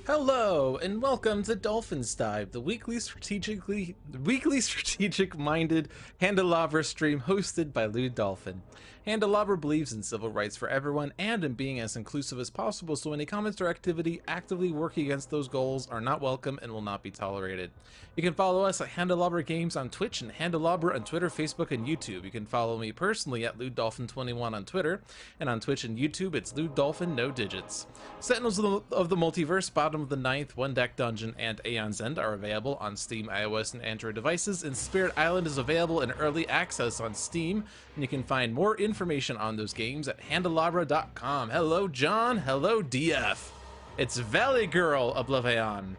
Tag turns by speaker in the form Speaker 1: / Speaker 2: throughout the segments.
Speaker 1: Hello and welcome to Dolphin's Dive, the weekly strategic-minded Handelabra stream hosted by Dolphin. Handelabra believes in civil rights for everyone and in being as inclusive as possible, so any comments or activity actively working against those goals are not welcome and will not be tolerated. You can follow us at Handelabra Games on Twitch and Handelabra on Twitter, Facebook, and YouTube. You can follow me personally at Dolphin21 on Twitter, and on Twitch and YouTube it's Dolphin, no digits. Sentinels of the Multiverse, Bottom of the Ninth, One Deck Dungeon, and Aeon's End are available on Steam, iOS, and Android devices, and Spirit Island is available in early access on Steam, and you can find more information on those games at Handelabra.com. Hello, John. Hello, DF. It's Valley Girl Oblivion.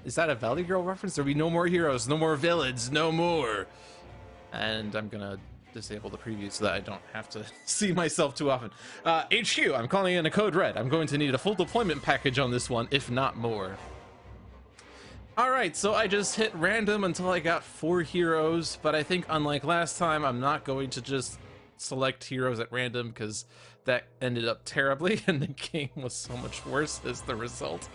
Speaker 1: Is that a Valley Girl reference? There'll be no more heroes, no more villains, no more. And I'm gonna disable the preview so that I don't have to see myself too often. HQ, I'm calling in a code red. I'm going to need a full deployment package on this one, if not more. Alright, so I just hit random until I got 4 heroes, but I think unlike last time, I'm not going to just select heroes at random because that ended up terribly and the game was so much worse as the result.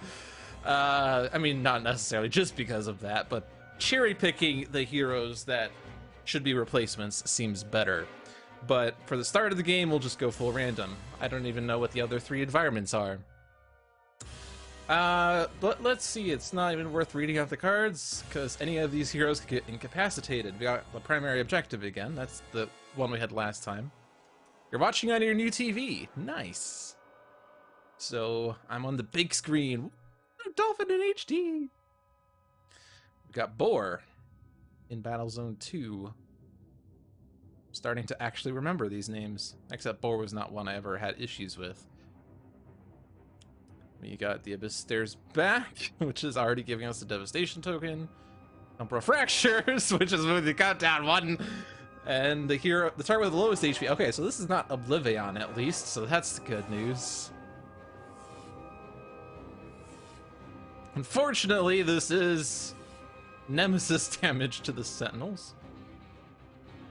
Speaker 1: I mean, not necessarily just because of that, but cherry picking the heroes that should be replacements seems better. But for the start of the game, we'll just go full random. I don't even know what the other 3 environments are. But let's see, it's not even worth reading out the cards, because any of these heroes could get incapacitated. We got the primary objective again, that's the one we had last time. You're watching on your new TV, nice. So, I'm on the big screen. Dolphin in HD! We got Boar in Battlezone 2. Starting to actually remember these names, except Boar was not one I ever had issues with. We got the Abyss Stairs back, which is already giving us a Devastation token. Umbra Fractures, which is moving the countdown 1. And the hero, the target with the lowest HP. Okay, so this is not Oblivion at least, so that's good news. Unfortunately, this is Nemesis damage to the Sentinels.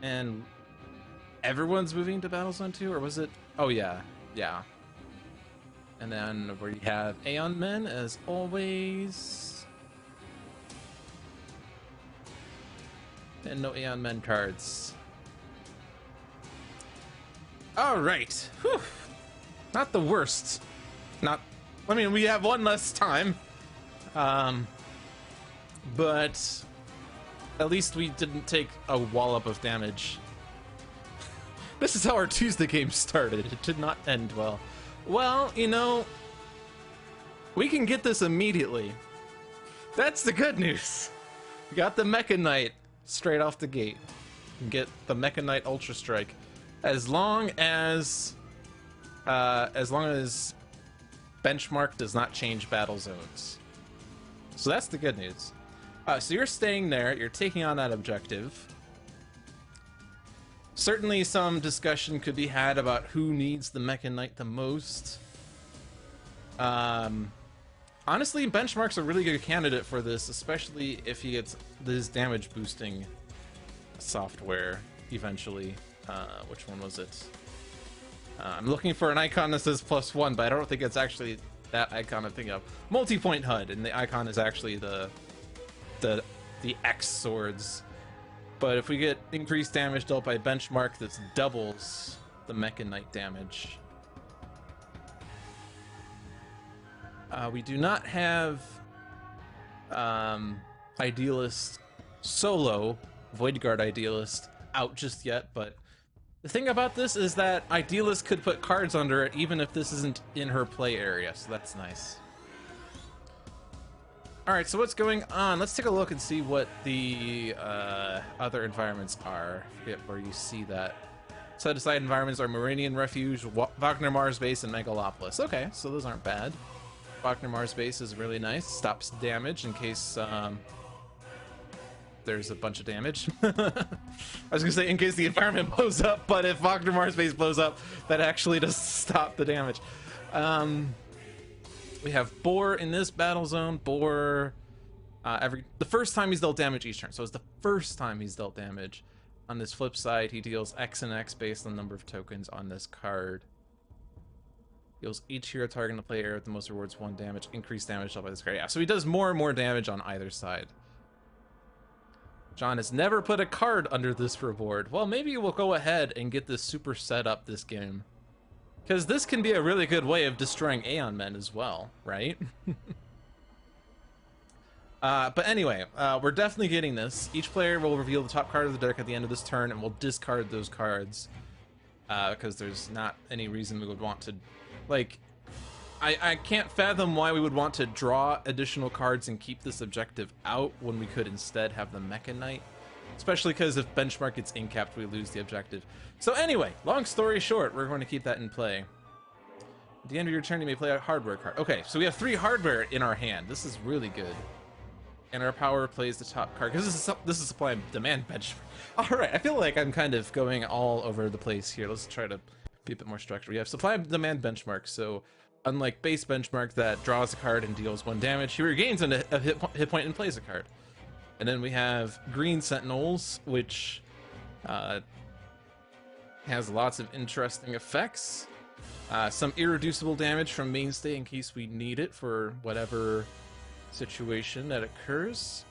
Speaker 1: And everyone's moving to Battlezone 2, or was it? Oh yeah, yeah. And then we have Aeon Men, as always. And no Aeon Men cards. Alright. Whew. Not the worst. Not... I mean, we have one less time. But... at least we didn't take a wallop of damage. This is how our Tuesday game started. It did not end well. Well, you know, we can get this immediately. That's the good news. We got the Mecha Knight straight off the gate. We can get the Mecha Knight Ultra Strike as long as benchmark does not change battle zones. So that's the good news. So you're staying there. You're taking on that objective. Certainly some discussion could be had about who needs the Mecha Knight the most. Honestly, Benchmark's a really good candidate for this, especially if he gets this damage boosting software eventually. Which one was it? I'm looking for an icon that says +1, but I don't think it's actually that icon I'm thinking of. Multi-point HUD, and the icon is actually the X swords. But if we get increased damage dealt by benchmark, this doubles the Mecha Knight damage. We do not have Idealist solo, Void Guard Idealist, out just yet, but the thing about this is that Idealist could put cards under it even if this isn't in her play area, so that's nice. Alright, so what's going on? Let's take a look and see what the other environments are. I forget where you see that. Set aside environments are Meridian Refuge, Wagner Mars Base, and Megalopolis. Okay, so those aren't bad. Wagner Mars Base is really nice. Stops damage in case there's a bunch of damage. I was gonna say in case the environment blows up, but if Wagner Mars Base blows up, that actually does stop the damage. We have Boar in this battle zone. Boar, the first time he's dealt damage each turn. So it's the first time he's dealt damage. On this flip side, he deals X and X based on the number of tokens on this card. Deals each hero targeting the player with the most rewards 1 damage. Increased damage dealt by this card. Yeah, so he does more and more damage on either side. John has never put a card under this reward. Well, maybe we'll go ahead and get this super set up this game. Because this can be a really good way of destroying Aeon Men as well, right? But anyway, we're definitely getting this. Each player will reveal the top card of the deck at the end of this turn, and we'll discard those cards. Because there's not any reason we would want to... Like, I can't fathom why we would want to draw additional cards and keep this objective out when we could instead have the Mecha Knight. Especially because if benchmark gets incapped, we lose the objective. So anyway, long story short, we're going to keep that in play. At the end of your turn, you may play a hardware card. Okay, so we have 3 hardware in our hand. This is really good. And our power plays the top card, because this is supply and demand benchmark. Alright, I feel like I'm kind of going all over the place here. Let's try to be a bit more structured. We have supply and demand benchmark, so unlike base benchmark that draws a card and deals 1 damage, he regains a hit point and plays a card. And then we have green sentinels, which has lots of interesting effects. Some irreducible damage from mainstay in case we need it for whatever situation that occurs.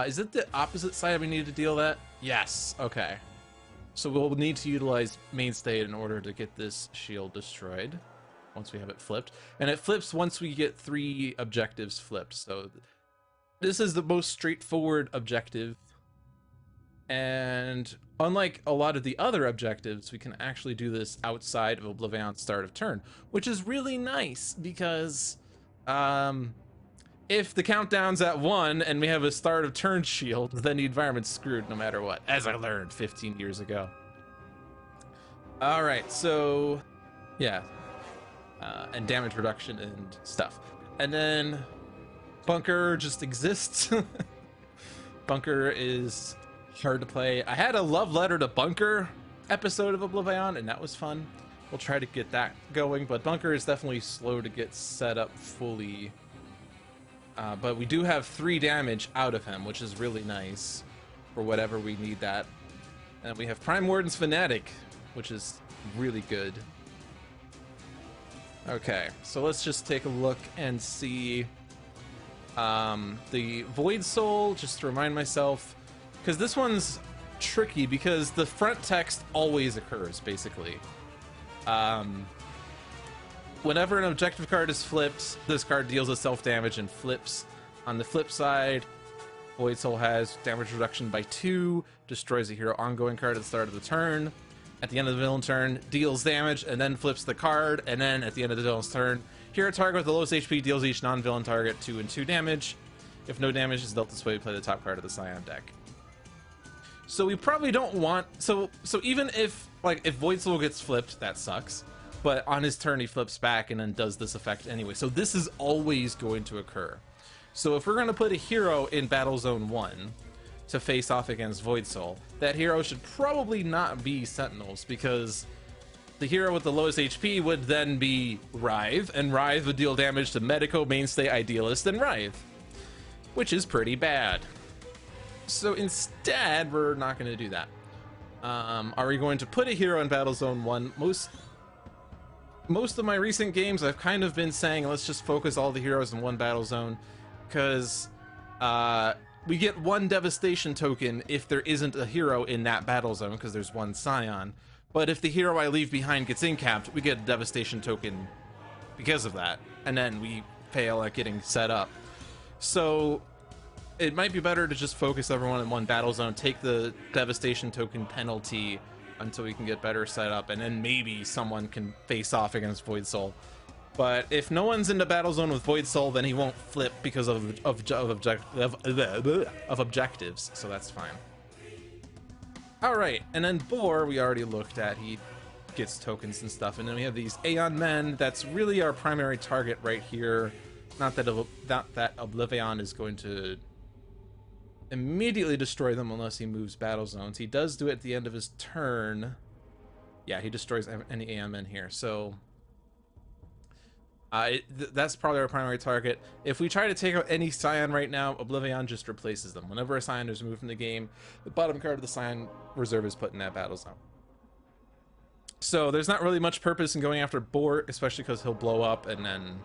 Speaker 1: Is it the opposite side we need to deal that? Yes, okay. So we'll need to utilize mainstay in order to get this shield destroyed once we have it flipped. And it flips once we get 3 objectives flipped. So this is the most straightforward objective. And unlike a lot of the other objectives, we can actually do this outside of Oblivion's start of turn, which is really nice because if the countdown's at 1 and we have a start of turn shield, then the environment's screwed no matter what, as I learned 15 years ago. All right, so yeah, and damage reduction and stuff. And then Bunker just exists. Bunker is hard to play. I had a love letter to Bunker episode of Oblivion, and that was fun. We'll try to get that going, but Bunker is definitely slow to get set up fully. But we do have 3 damage out of him, which is really nice for whatever we need that. And we have Prime Warden's Fanatic, which is really good. Okay, so let's just take a look and see the Void Soul, just to remind myself, because this one's tricky because the front text always occurs, basically. Whenever an objective card is flipped, this card deals a self-damage and flips. On the flip side, Void Soul has damage reduction by 2, destroys a hero ongoing card at the start of the turn. At the end of the villain turn, deals damage, and then flips the card, and then at the end of the villain's turn, hero target with the lowest HP deals each non-villain target 2 and 2 damage. If no damage is dealt this way, we play the top card of the Scion deck. So we probably don't want... So even if Void Soul gets flipped, that sucks. But on his turn, he flips back and then does this effect anyway. So this is always going to occur. So if we're going to put a hero in Battle Zone 1 to face off against Void Soul, that hero should probably not be Sentinels, because the hero with the lowest HP would then be Writhe, and Writhe would deal damage to Medico, Mainstay, Idealist, and Writhe, which is pretty bad. So instead, we're not going to do that. Are we going to put a hero in Battle Zone 1? Most of my recent games, I've kind of been saying, let's just focus all the heroes in one battle zone, because we get 1 devastation token if there isn't a hero in that battle zone, because there's 1 Scion. But if the hero I leave behind gets incapped, we get a devastation token because of that, and then we fail at getting set up. So it might be better to just focus everyone in 1 battle zone, take the devastation token penalty until we can get better set up, and then maybe someone can face off against Void Soul. But if no one's in the battle zone with Void Soul, then he won't flip because of objectives, so that's fine. Alright, and then Boar, we already looked at. He gets tokens and stuff, and then we have these Aeon Men. That's really our primary target right here. Not that Oblivion is going to immediately destroy them unless he moves battle zones. He does do it at the end of his turn. Yeah, he destroys any Aeon Men here, so that's probably our primary target. If we try to take out any Scion right now, Oblivion just replaces them. Whenever a Scion is removed from the game, the bottom card of the Scion reserve is put in that battle zone. So there's not really much purpose in going after Boar, especially because he'll blow up and then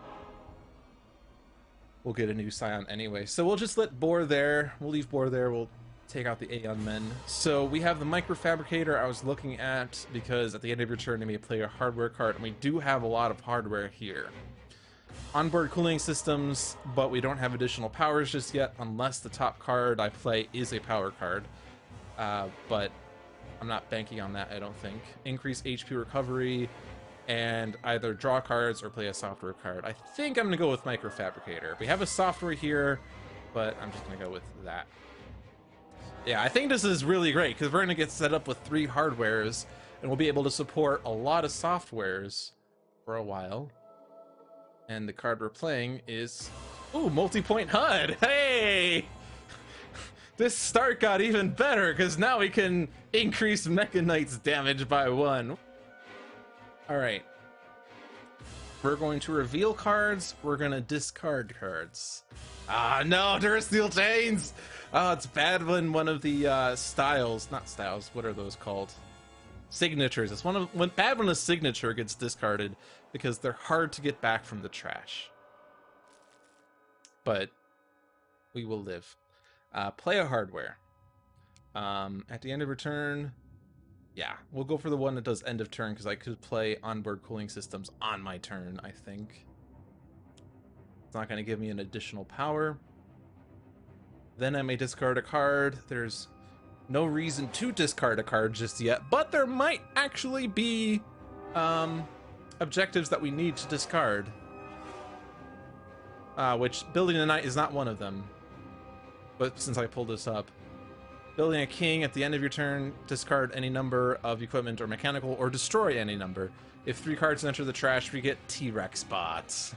Speaker 1: we'll get a new Scion anyway. So we'll just let Boar there. We'll leave Boar there. We'll take out the Aeon Men. So we have the Microfabricator I was looking at because at the end of your turn you may play a hardware card, and we do have a lot of hardware here. Onboard cooling systems, but we don't have additional powers just yet unless the top card I play is a power card. But I'm not banking on that, I don't think. Increase HP recovery and either draw cards or play a software card. I think I'm going to go with Microfabricator. We have a software here, but I'm just going to go with that. Yeah, I think this is really great because we're going to get set up with 3 hardwares and we'll be able to support a lot of softwares for a while. And the card we're playing is... Ooh, multi-point HUD! Hey! This start got even better because now we can increase Mecha Knight's damage by 1. Alright. We're going to reveal cards. We're going to discard cards. Ah, no! Durasteel Chains! Oh, it's bad when one of the styles... Not styles, what are those called? Signatures. It's bad when a signature gets discarded because they're hard to get back from the trash. But we will live. Play a hardware. At the end of your turn, yeah, we'll go for the one that does end of turn because I could play onboard cooling systems on my turn, I think. It's not going to give me an additional power. Then I may discard a card. There's no reason to discard a card just yet, but there might actually be objectives that we need to discard. Which building a knight is not one of them. But since I pulled this up, building a king at the end of your turn, discard any number of equipment or mechanical, or destroy any number. If 3 cards enter the trash, we get T-Rex bots.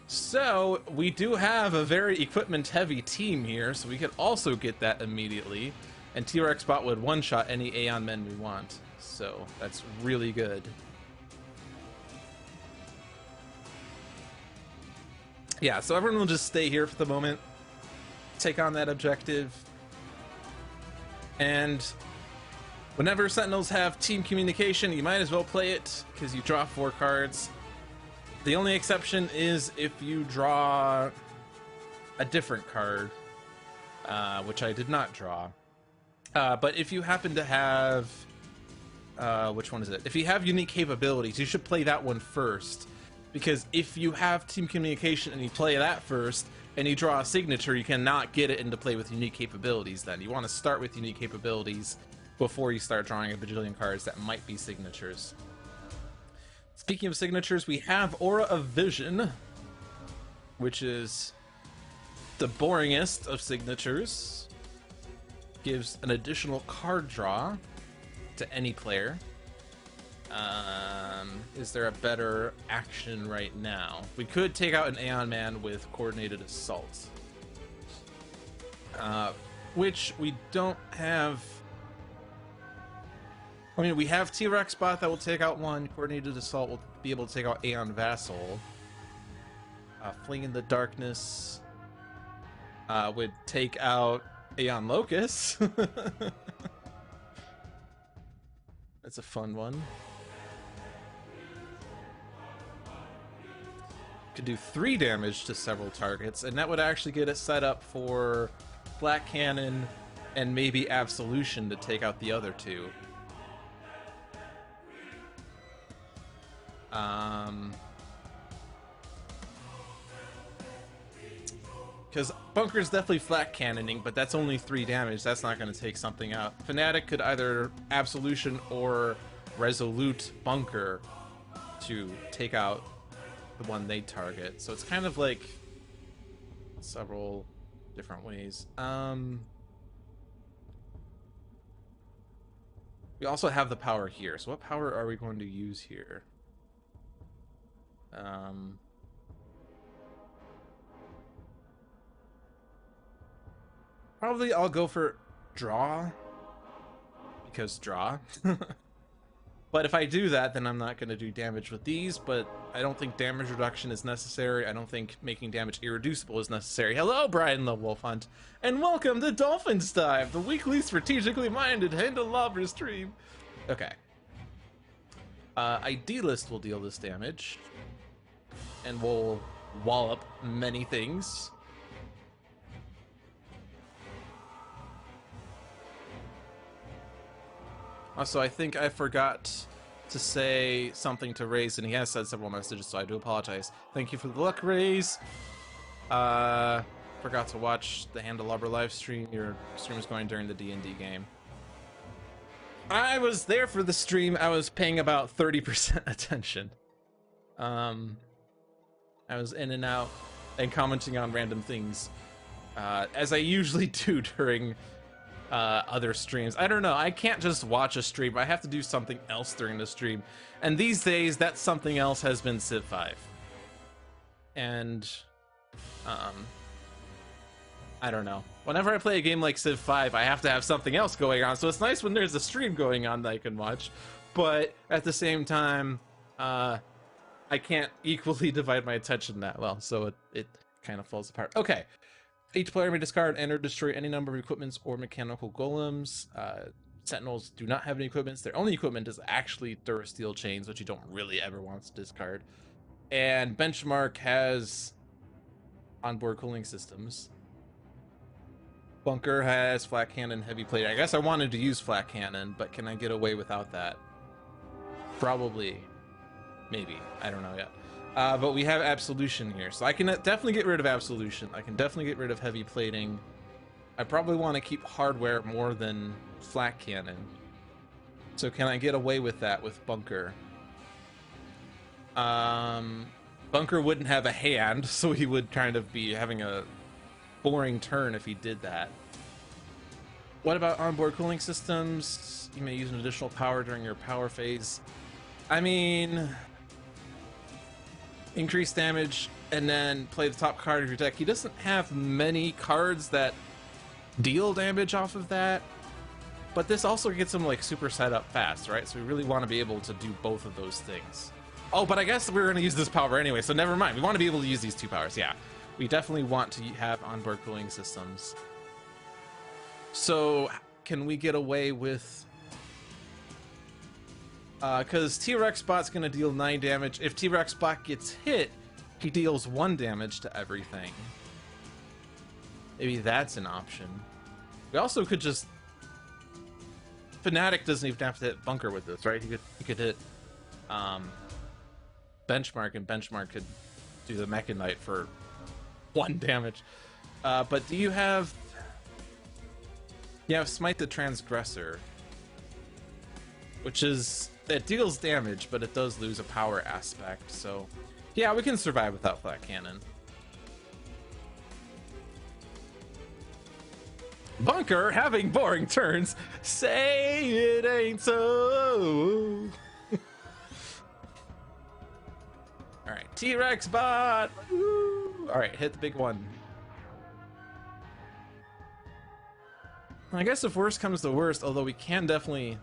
Speaker 1: So we do have a very equipment-heavy team here, so we could also get that immediately. And T-Rex bot would one-shot any Aeon Men we want, so that's really good. Yeah, so everyone will just stay here for the moment, take on that objective, and whenever Sentinels have team communication, you might as well play it, because you draw 4 cards. The only exception is if you draw a different card, which I did not draw. But if you happen to have... which one is it? If you have unique capabilities, you should play that one first. Because if you have team communication and you play that first, and you draw a signature, you cannot get it into play with unique capabilities then. You want to start with unique capabilities before you start drawing a bajillion cards that might be signatures. Speaking of signatures, we have Aura of Vision, which is the boringest of signatures. Gives an additional card draw to any player. Is there a better action right now? We could take out an Aeon Man with Coordinated Assault. Which we don't have... I mean, we have T-Rex bot that will take out 1. Coordinated Assault will be able to take out Aeon Vassal. Fling in the Darkness would take out Aeon Locus. That's a fun one. Could do 3 damage to several targets, and that would actually get it set up for Black Cannon and maybe Absolution to take out the other 2. Because Bunker's definitely flat cannoning, but that's only 3 damage. That's not going to take something out. Fnatic could either Absolution or Resolute Bunker to take out the one they target. So it's kind of like several different ways. We also have the power here. So what power are we going to use here? Probably I'll go for draw, because draw. But if I do that, then I'm not going to do damage with these, but I don't think damage reduction is necessary. I don't think making damage irreducible is necessary. Hello, Brian the Wolf Hunt, and welcome to Dolphin's Dive, the weekly strategically minded Handelabra stream. Okay. Idealist will deal this damage. And will wallop many things. Also, I think I forgot to say something to Raze, and he has said several messages, so I do apologize. Thank you for the luck, Raze. Forgot to watch the Handelabra live stream. Your stream was going during the D&D game. I was there for the stream. I was paying about 30% attention. I was in and out and commenting on random things, as I usually do during other streams. I don't know. I can't just watch a stream. I have to do something else during the stream. And these days, that something else has been Civ 5. And I don't know. Whenever I play a game like Civ 5, I have to have something else going on. So it's nice when there's a stream going on that I can watch. But at the same time, I can't equally divide my attention that well. So it kind of falls apart. Okay. Each player may discard and or destroy any number of equipments or mechanical golems. Sentinels do not have any equipments. Their only equipment is actually Durasteel chains, which you don't really ever want to discard. And Benchmark has onboard cooling systems. Bunker has flat cannon, heavy plate. I guess I wanted to use flat cannon, but can I get away without that? Probably. Maybe. I don't know yet. But we have Absolution here, so I can definitely get rid of Absolution. I can definitely get rid of heavy plating. I probably want to keep hardware more than flat cannon. So can I get away with that with Bunker? Bunker wouldn't have a hand, so he would kind of be having a boring turn if he did that. What about onboard cooling systems? You may use an additional power during your power phase. I mean, increase damage and then play the top card of your deck. He doesn't have many cards that deal damage off of that, but this also gets him like super set up fast, right? So we really want to be able to do both of those things. Oh, but I guess we're going to use this power anyway, so never mind. We want to be able to use these two powers. Yeah, we definitely want to have onboard cooling systems. So can we get away with... because T-Rex Bot's going to deal 9 damage. If T-Rex Bot gets hit, he deals 1 damage to everything. Maybe that's an option. We also could just... Fnatic doesn't even have to hit Bunker with this, right? He could hit Benchmark, and Benchmark could do the Mechanite for 1 damage. But do you have... You have Smite the Transgressor, which is... It deals damage, but it does lose a power aspect, so... Yeah, we can survive without Flat Cannon. Bunker having boring turns. Say it ain't so. Alright, T-Rex Bot! Alright, hit the big one. I guess if worst comes to worst, although we can definitely...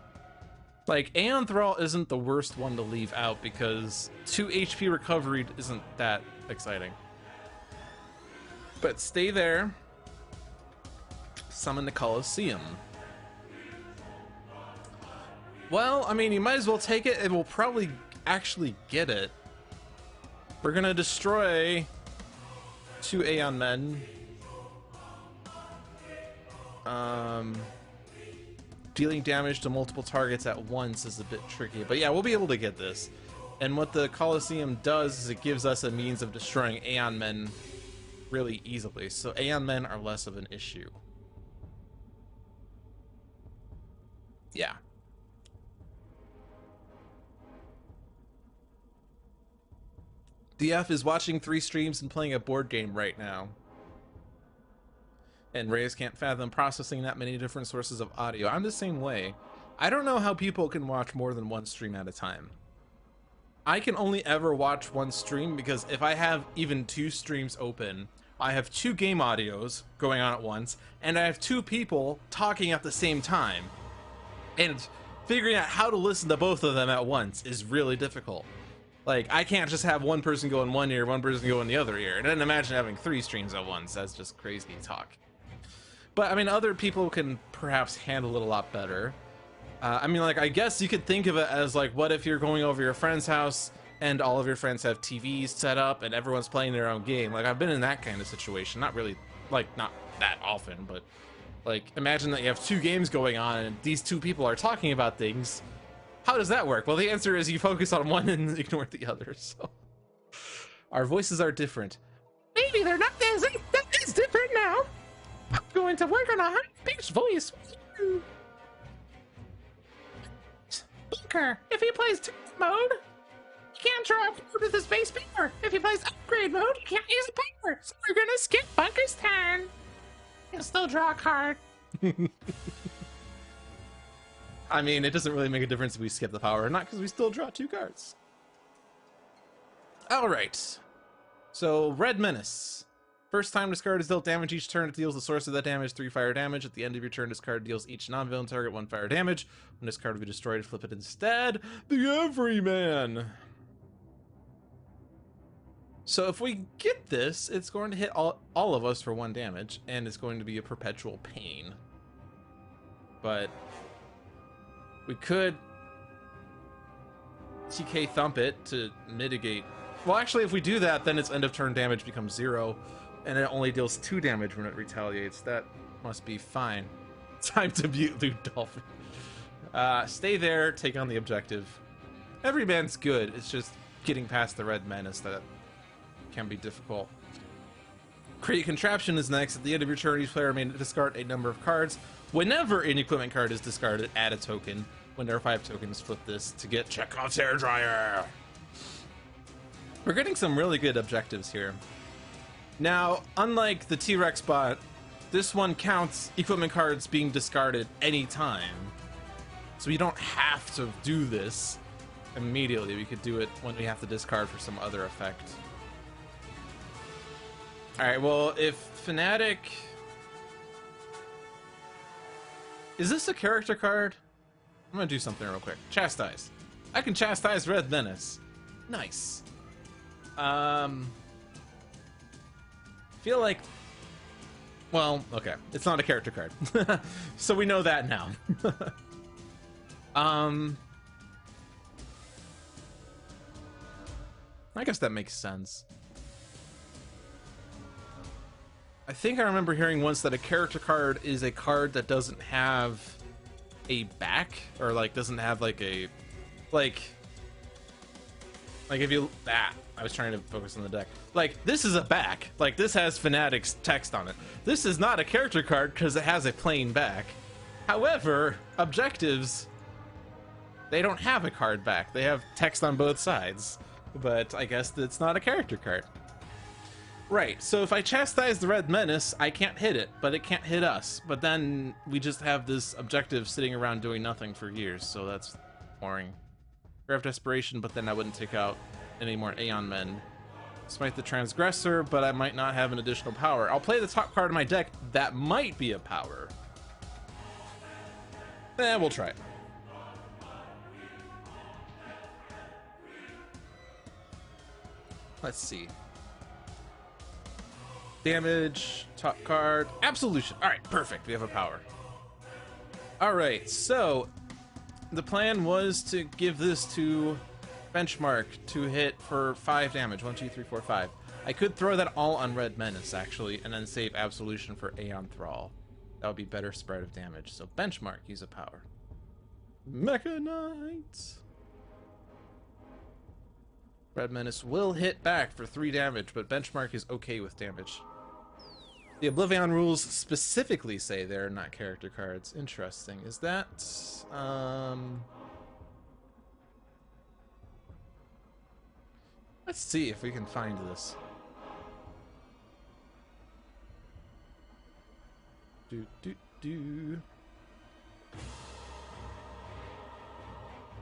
Speaker 1: Like, Aeon Thrall isn't the worst one to leave out because 2 HP recovery isn't that exciting. But stay there. Summon the Colosseum. Well, I mean, you might as well take it. It will probably actually get it. We're gonna destroy 2 Aeon Men. Dealing damage to multiple targets at once is a bit tricky, but yeah, we'll be able to get this. And what the Colosseum does is it gives us a means of destroying Aeon Men really easily, so Aeon Men are less of an issue. Yeah. DF is watching 3 streams and playing a board game right now. And Reyes can't fathom processing that many different sources of audio. I'm the same way. I don't know how people can watch more than 1 stream at a time. I can only ever watch 1 stream because if I have even 2 streams open, I have 2 game audios going on at once, and I have 2 people talking at the same time. And figuring out how to listen to both of them at once is really difficult. Like, I can't just have one person go in one ear, one person go in the other ear. And then imagine having 3 streams at once. That's just crazy talk. But, I mean, other people can perhaps handle it a lot better. I mean, like, I guess you could think of it as like, what if you're going over your friend's house and all of your friends have TVs set up and everyone's playing their own game? Like, I've been in that kind of situation. Not really, like, not that often, but like, imagine that you have two games going on and these two people are talking about things. How does that work? Well, the answer is you focus on one and ignore the other. So our voices are different. Maybe they're not as different now. I'm going to work on a high-pitched voice. Bunker, if he plays mode, he can't draw a card with his base paper. If he plays upgrade mode, he can't use a paper. So we're gonna skip Bunker's turn. He'll still draw a card. I mean, it doesn't really make a difference if we skip the power or not, because we still draw 2 cards. Alright. So, Red Menace. First time this card is dealt damage each turn, it deals the source of that damage 3 fire damage. At the end of your turn, this card deals each non-villain target 1 fire damage. When this card will be destroyed, flip it instead. The Everyman! So if we get this, it's going to hit all of us for 1 damage, and it's going to be a perpetual pain. But we could TK Thump it to mitigate. Well, actually, if we do that, then its end of turn damage becomes 0, and it only deals 2 damage when it retaliates. That must be fine. Time to mute Loot Dolphin. Stay there, take on the objective. Everyman's good. It's just getting past the Red Menace that can be difficult. Create Contraption is next. At the end of your turn, each player may discard a number of cards. Whenever an equipment card is discarded, add a token. When there are 5 tokens, flip this to get Chekhov's Hairdryer. We're getting some really good objectives here. Now, unlike the T-Rex bot, this one counts equipment cards being discarded anytime. So you don't have to do this immediately. We could do it when we have to discard for some other effect. Alright, well, if Fanatic... Is this a character card? I'm gonna do something real quick. Chastise. I can chastise Red Menace. Nice. Feel like... Well, okay. It's not a character card. So we know that now. I guess that makes sense. I think I remember hearing once that a character card is a card that doesn't have a back, or like doesn't have like a like if you I was trying to focus on the deck. Like, this is a back. Like, this has Fanatic's text on it. This is not a character card because it has a plain back. However, objectives, they don't have a card back. They have text on both sides. But I guess it's not a character card. Right, so if I chastise the Red Menace, I can't hit it, but it can't hit us. But then we just have this objective sitting around doing nothing for years, so that's boring. Grave Desperation, but then I wouldn't take out any more Aeon Men. Smite the Transgressor, but I might not have an additional power. I'll play the top card of my deck. That might be a power. We'll try it. Let's see. Damage, top card, Absolution. All right, perfect. We have a power. All right, so the plan was to give this to Benchmark to hit for 5 damage. 1, 2, 3, 4, 5. I could throw that all on Red Menace, actually, and then save Absolution for Aeon Thrall. That would be better spread of damage. So Benchmark, use a power. Mecha Knight. Red Menace will hit back for 3 damage, but Benchmark is okay with damage. The Oblivion rules specifically say they're not character cards. Interesting. Is that... Let's see if we can find this.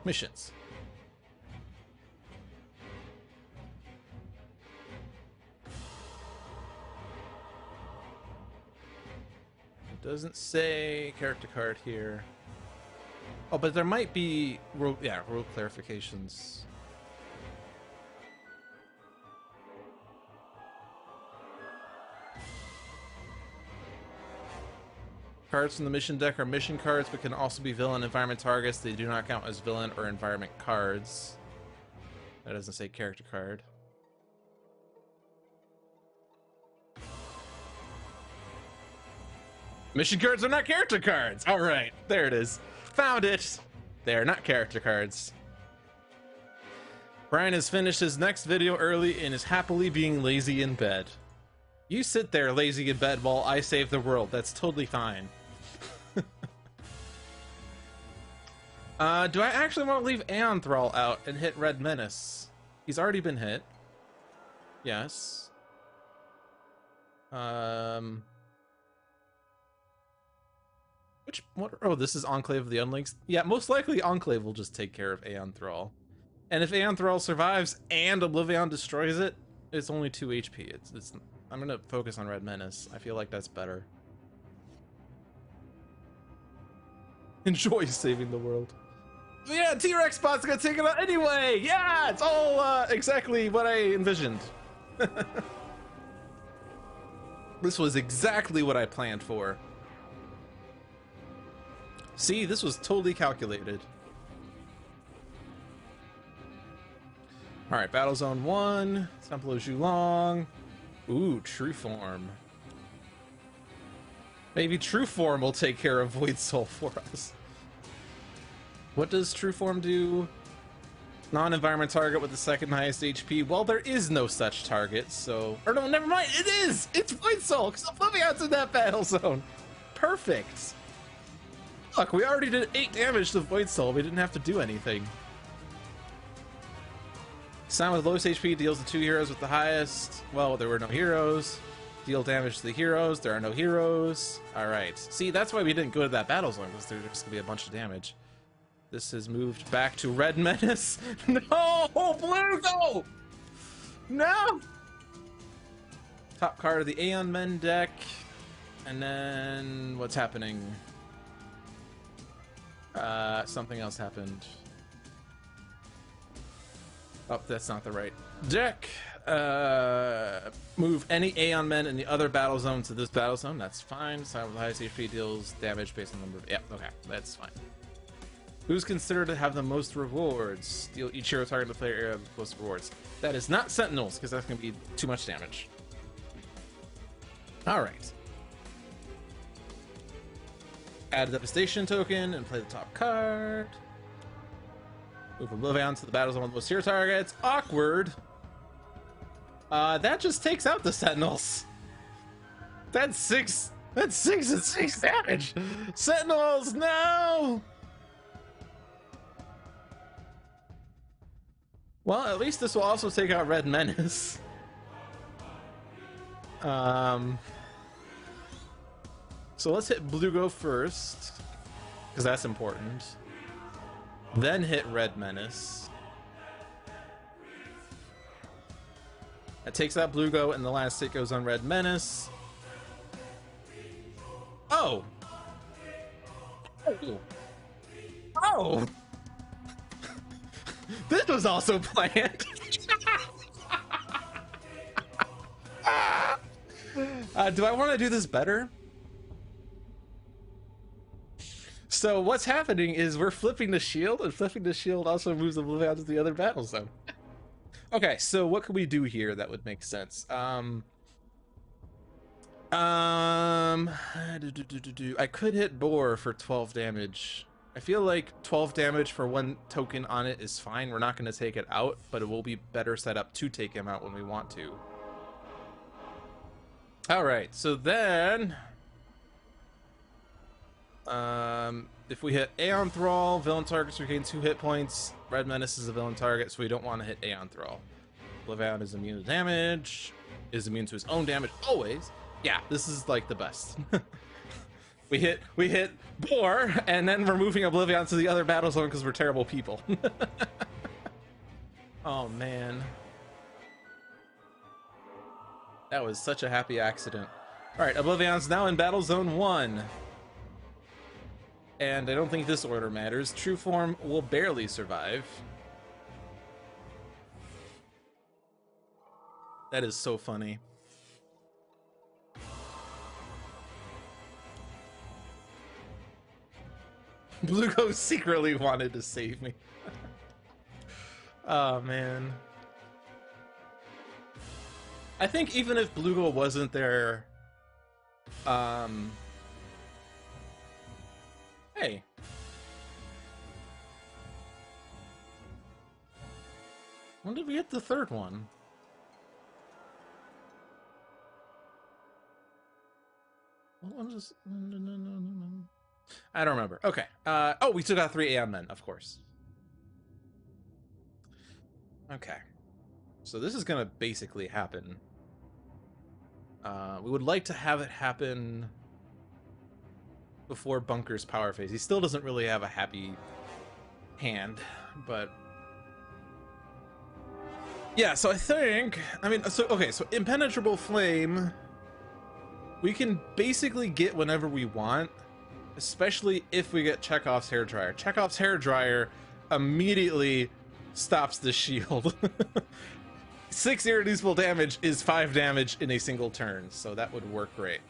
Speaker 1: Missions. It doesn't say character card here. Oh, but there might be rule clarifications. Cards from the mission deck are mission cards, but can also be villain environment targets. They do not count as villain or environment cards. That doesn't say character card. Mission cards are not character cards. All right, there it is. Found it. They are not character cards. Brian has finished his next video early and is happily being lazy in bed. You sit there lazy in bed while I save the world. That's totally fine. Do I actually want to leave Aeon Thrall out and hit Red Menace? He's already been hit. Yes. Oh, this is Enclave of the Unlinks. Yeah, most likely Enclave will just take care of Aeon Thrall. And if Aeon Thrall survives and Oblivion destroys it, it's only 2 HP. I'm gonna focus on Red Menace. I feel like that's better. Enjoy saving the world. Yeah, T-Rex spot's gonna take it out anyway! Yeah, it's all exactly what I envisioned. This was exactly what I planned for. See, this was totally calculated. Alright, Battle Zone 1, Temple of Julong. Ooh, True Form. Maybe True Form will take care of Void Soul for us. What does True Form do? Non-environment target with the second highest HP. Well, there is no such target, so... Or no, never mind, it is! It's Void Soul, because Oblivion's in that battle zone. Perfect. Look, we already did 8 damage to Void Soul. We didn't have to do anything. Sound with lowest HP deals to 2 heroes with the highest. Well, there were no heroes. Deal damage to the heroes. There are no heroes. Alright. See, that's why we didn't go to that battle zone, because there's just going to be a bunch of damage. This has moved back to Red Menace. No! Blue, go! No! Top card of the Aeon Men deck. And then... what's happening? Something else happened. Oh, that's not the right deck. Move any Aeon Men in the other battle zone to this battle zone. That's fine. Side with the highest HP deals damage based on the number of... Yep, okay. That's fine. Who's considered to have the most rewards? Deal each hero target in the player area with most rewards. That is not Sentinels, because that's going to be too much damage. Alright. Add a Devastation token and play the top card. Move Oblivion to the battle zone with most hero targets. Awkward. That just takes out the Sentinels. That's 6 and 6 damage. Sentinels, no! Well, at least this will also take out Red Menace. So let's hit Blue Go first, because that's important. Then hit Red Menace. That takes out Blue Go, and the last hit goes on Red Menace. Oh! Oh! Oh! This was also planned. Do I want to do this better? So what's happening is we're flipping the shield, and flipping the shield also moves Oblivion to the other battle zone. Okay, so what could we do here that would make sense? I could hit Boar for 12 damage. I feel like 12 damage for 1 token on it is fine. We're not going to take it out, but it will be better set up to take him out when we want to. Alright, so then... if we hit Aeon Thrall, villain targets regain 2 hit points. Red Menace is a villain target, so we don't want to hit Aeon Thrall. Oblivion is immune to damage, is immune to his own damage, always. Yeah, this is like the best. We hit Boar, and then we're moving Oblivion to the other battle zone because we're terrible people. Oh man. That was such a happy accident. Alright, Oblivion's now in Battle Zone 1. And I don't think this order matters. True Form will barely survive. That is so funny. Blugo secretly wanted to save me. Oh, man. I think even if Blugo wasn't there... Hey. When did we get the third one? What one is... No. I don't remember. Okay. Oh, we still got 3 Aeon Men, of course. Okay. So this is gonna basically happen. We would like to have it happen before Bunker's power phase. He still doesn't really have a happy hand, but... Yeah, so I think... I mean, so, okay, so Impenetrable Flame... We can basically get whenever we want, especially if we get Chekhov's Hairdryer. Chekhov's Hairdryer immediately stops the shield. 6 irreducible damage is 5 damage in a single turn, so that would work great.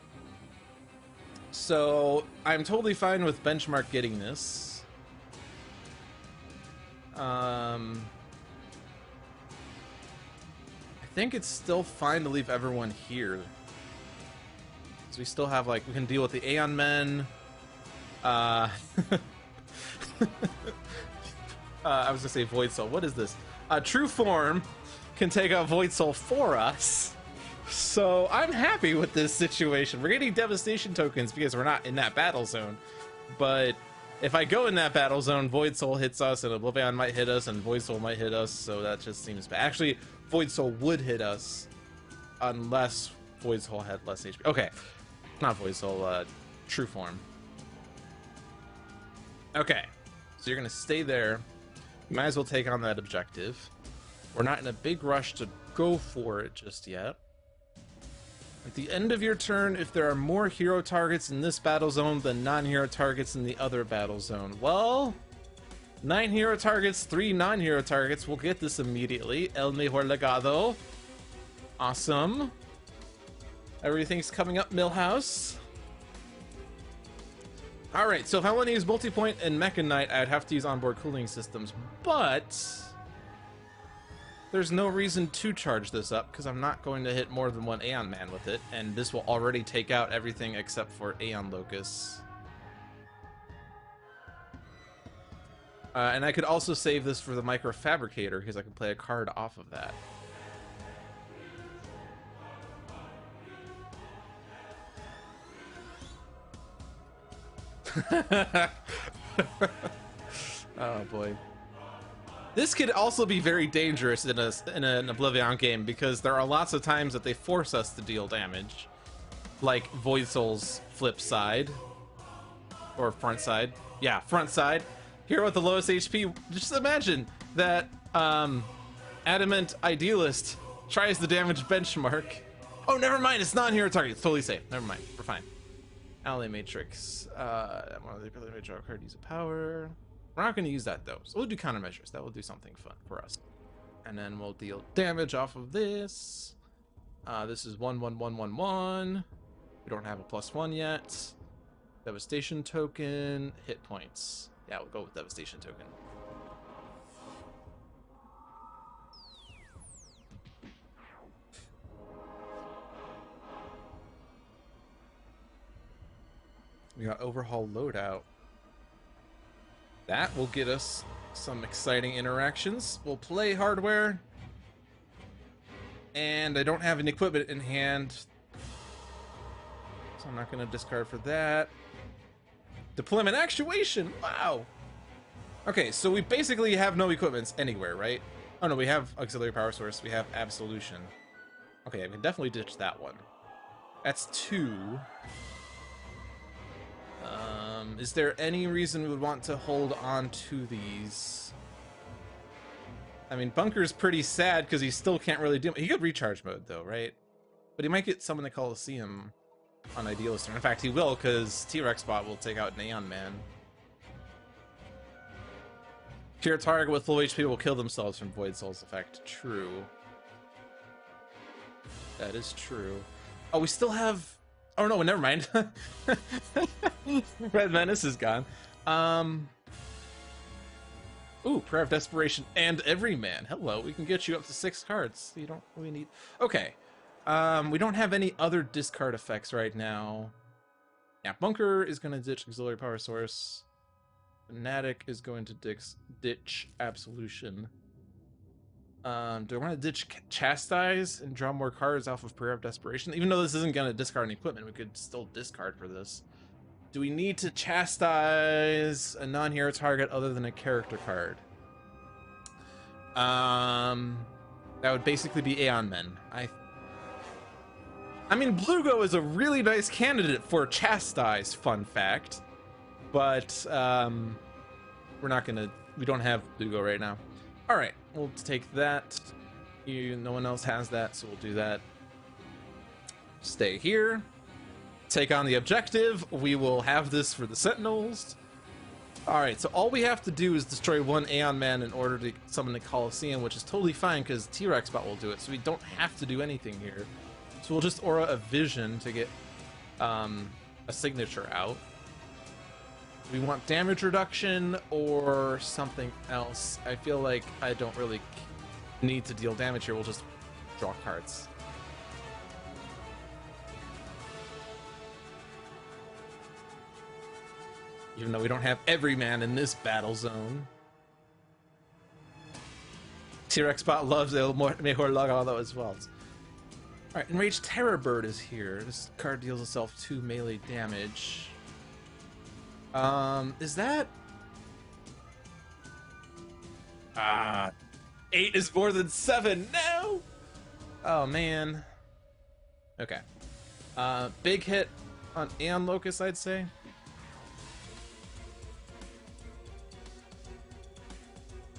Speaker 1: So I'm totally fine with Benchmark getting this. I think it's still fine to leave everyone here. So we still have, like, we can deal with the Aeon Men. I was gonna say Void Soul. What is this? True Form can take out Void Soul for us. So I'm happy with this situation. We're getting Devastation tokens because we're not in that battle zone. But if I go in that battle zone, Void Soul hits us, and Oblivion might hit us, and Void Soul might hit us, so that just seems bad. Actually, Void Soul would hit us unless Void Soul had less HP. Okay. Not Void Soul, True Form. Okay. So you're going to stay there. You might as well take on that objective. We're not in a big rush to go for it just yet. At the end of your turn, if there are more hero targets in this battle zone than non-hero targets in the other battle zone, well, 9 hero targets, 3 non-hero targets. We'll get this immediately. El Mejor Legado. Awesome. Everything's coming up, Millhouse. Alright, so if I want to use multi-point and Mecha Knight, I'd have to use onboard cooling systems, but there's no reason to charge this up, because I'm not going to hit more than 1 Aeon Man with it, and this will already take out everything except for Aeon Locus. And I could also save this for the Microfabricator, because I can play a card off of that. Oh boy. This could also be very dangerous in an Oblivion game, because there are lots of times that they force us to deal damage. Like Void Soul's flip side. Or front side. Yeah, front side. Here with the lowest HP, just imagine that Adamant Idealist tries the damage benchmark. Oh, never mind, it's non-hero target. It's totally safe. Never mind, we're fine. Ally Matrix. One of the ability to draw a card, use a power. We're not going to use that though, so we'll do countermeasures. That will do something fun for us. And then we'll deal damage off of this. This is 1/1/1/1/1. We don't have a +1 yet. Devastation token. Hit points. Yeah, we'll go with Devastation token. We got Overhaul Loadout. That will get us some exciting interactions. We'll play hardware. And I don't have an equipment in hand, so I'm not going to discard for that. Deployment Actuation! Wow! Okay, so we basically have no equipments anywhere, right? Oh no, we have Auxiliary Power Source, we have Absolution. Okay, I can definitely ditch that one. That's 2. Is there any reason we would want to hold on to these? I mean, Bunker's pretty sad because he still can't really do... He could recharge mode, though, right? But he might get Summon the Colosseum on Idealist. In fact, he will, because T-Rex Bot will take out an Aeon Man. Pure target with low HP will kill themselves from Void Soul's effect. True. That is true. Oh, we still have... Oh, no, never mind. Red Menace is gone. Ooh, Prayer of Desperation and Everyman. Hello, we can get you up to 6 cards. You don't really need... Okay. We don't have any other discard effects right now. Yeah, Bunker is going to ditch Auxiliary Power Source. Fanatic is going to ditch Absolution. Do I want to ditch Chastise and draw more cards off of Prayer of Desperation? Even though this isn't going to discard an equipment, we could still discard for this. Do we need to Chastise a non-hero target other than a character card? That would basically be Aeon Men. I mean, Blugo is a really nice candidate for Chastise, fun fact. But, we're not gonna... We don't have Blugo right now. Alright, we'll take that. No one else has that, so we'll do that. Stay here. Take on the objective. We will have this for the Sentinels. Alright, so all we have to do is destroy one Aeon Man in order to summon the Colosseum, which is totally fine because T-Rex bot will do it, so we don't have to do anything here. So we'll just aura a Vision to get a signature out. We want damage reduction or something else. I feel like I don't really need to deal damage here. We'll just draw cards. Even though we don't have every man in this battle zone. T-Rex bot loves El Mejor Logado as well. Alright, Enraged Terror Bird is here. This card deals itself 2 melee damage. Is that... 8 is more than 7. No! Oh, man. Okay. Big hit on Aeon Locust, I'd say.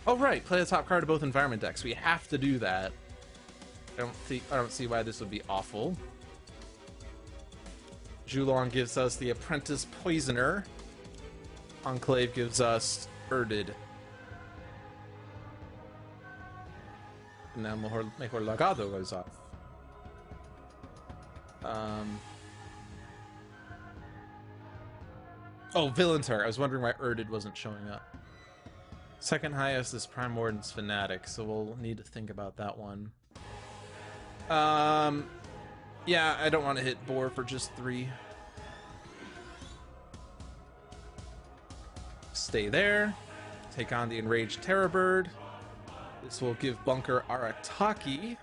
Speaker 1: Oh, right. Play the top card of both environment decks. We have to do that. I don't see why this would be awful. Julong gives us the Apprentice Poisoner. Enclave gives us Erdid. And now Mejor Lagado goes off. Oh, Villain Target. I was wondering why Erdid wasn't showing up. Second highest is Primordial's Fanatic, so we'll need to think about that one. Yeah, I don't want to hit Boar for just 3. Stay there. Take on the Enraged Terror Bird. This will give Bunker Arataki.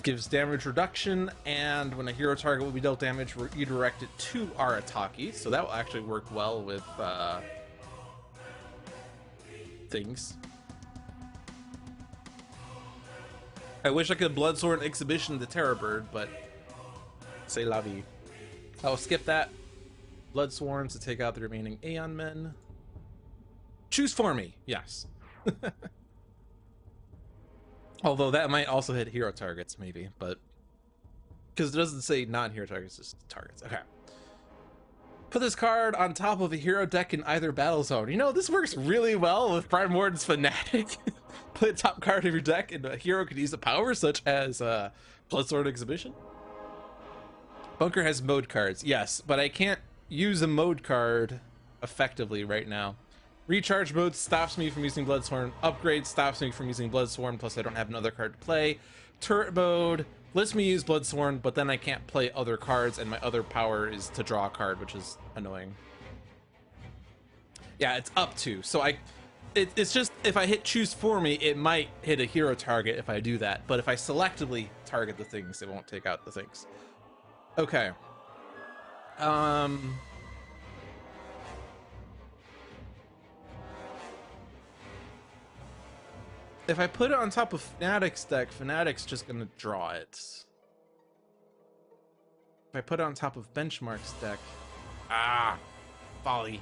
Speaker 1: Gives damage reduction, and when a hero target will be dealt damage, redirect it to Arataki. So that will actually work well with things. I wish I could Bloodsworn Exhibition the Terror Bird, but c'est la vie. I'll skip that. Bloodsworn to take out the remaining Aeon Men. Choose for me, yes. Although that might also hit hero targets, maybe, but because it doesn't say non-hero targets, just targets. Okay. Put this card on top of a hero deck in either battle zone. You know, this works really well with Primordial's Fanatic. Play the top card of your deck, and a hero could use a power such as Bloodsworn Exhibition. Bunker has mode cards, yes, but I can't use a mode card effectively right now. Recharge mode stops me from using Bloodsworn. Upgrade stops me from using Bloodsworn, plus I don't have another card to play. Turret mode lets me use Bloodsworn, but then I can't play other cards, and my other power is to draw a card, which is annoying. Yeah, it's up to. So it's just, if I hit choose for me, it might hit a hero target if I do that. But if I selectively target the things, it won't take out the things. Okay. If I put it on top of Fanatic's deck, Fanatic's just gonna draw it. If I put it on top of Benchmark's deck... folly.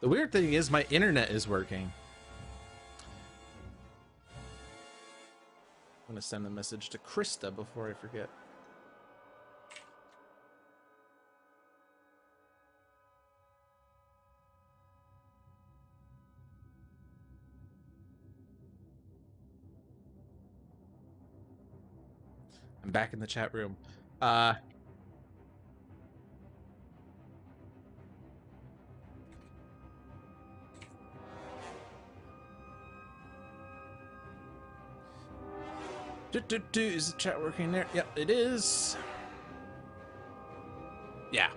Speaker 1: The weird thing is my internet is working. I'm gonna send a message to Krista before I forget. I'm back in the chat room. Uh, is the chat working there? Yep, it is. Yeah.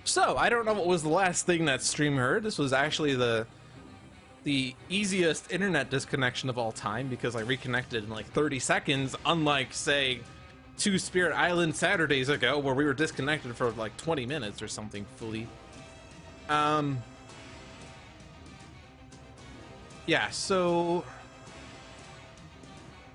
Speaker 1: So, I don't know what was the last thing that stream heard. This was actually the easiest internet disconnection of all time because I reconnected in like 30 seconds, unlike, say, 2 Spirit Island Saturdays ago where we were disconnected for like 20 minutes or something fully. Yeah, so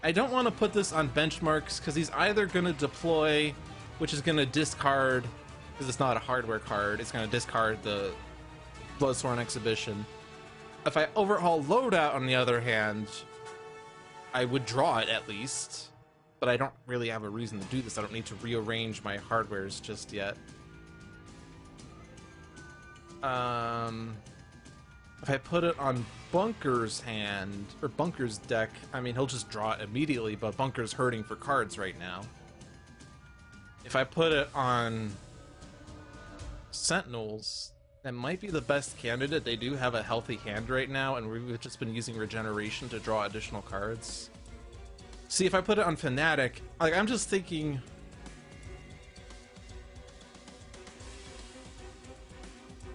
Speaker 1: I don't want to put this on benchmarks because he's either going to deploy, which is going to discard, because it's not a hardware card, it's going to discard the Bloodsworn Exhibition. If I overhaul loadout, on the other hand, I would draw it at least, but I don't really have a reason to do this. I don't need to rearrange my hardwares just yet. If I put it on Bunker's hand, or Bunker's deck, I mean, he'll just draw it immediately, but Bunker's hurting for cards right now. If I put it on Sentinels, that might be the best candidate. They do have a healthy hand right now, and we've just been using regeneration to draw additional cards. See, if I put it on Fnatic, like, I'm just thinking...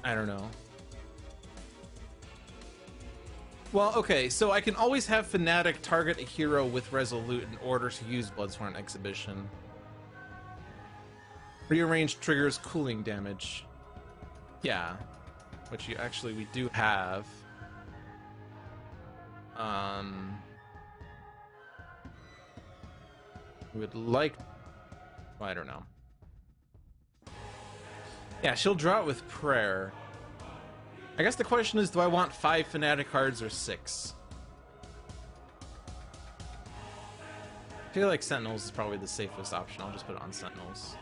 Speaker 1: I don't know. Well, okay, so I can always have Fnatic target a hero with Resolute in order to use Bloodsworn Exhibition. Rearrange triggers cooling damage. Yeah, which we do have. We would like... Well, I don't know. Yeah, she'll draw it with Prayer. I guess the question is, do I want 5 Fnatic cards or 6? I feel like Sentinels is probably the safest option. I'll just put it on Sentinels.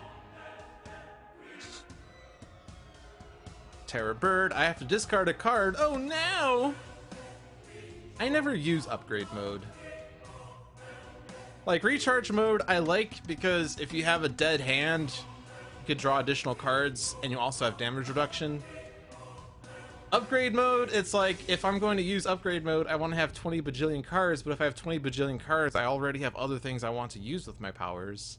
Speaker 1: Terror Bird. I have to discard a card. Oh no! I never use upgrade mode. Like, recharge mode I like because if you have a dead hand, you could draw additional cards and you also have damage reduction. Upgrade mode, it's like, if I'm going to use upgrade mode, I want to have 20 bajillion cards, but if I have 20 bajillion cards, I already have other things I want to use with my powers.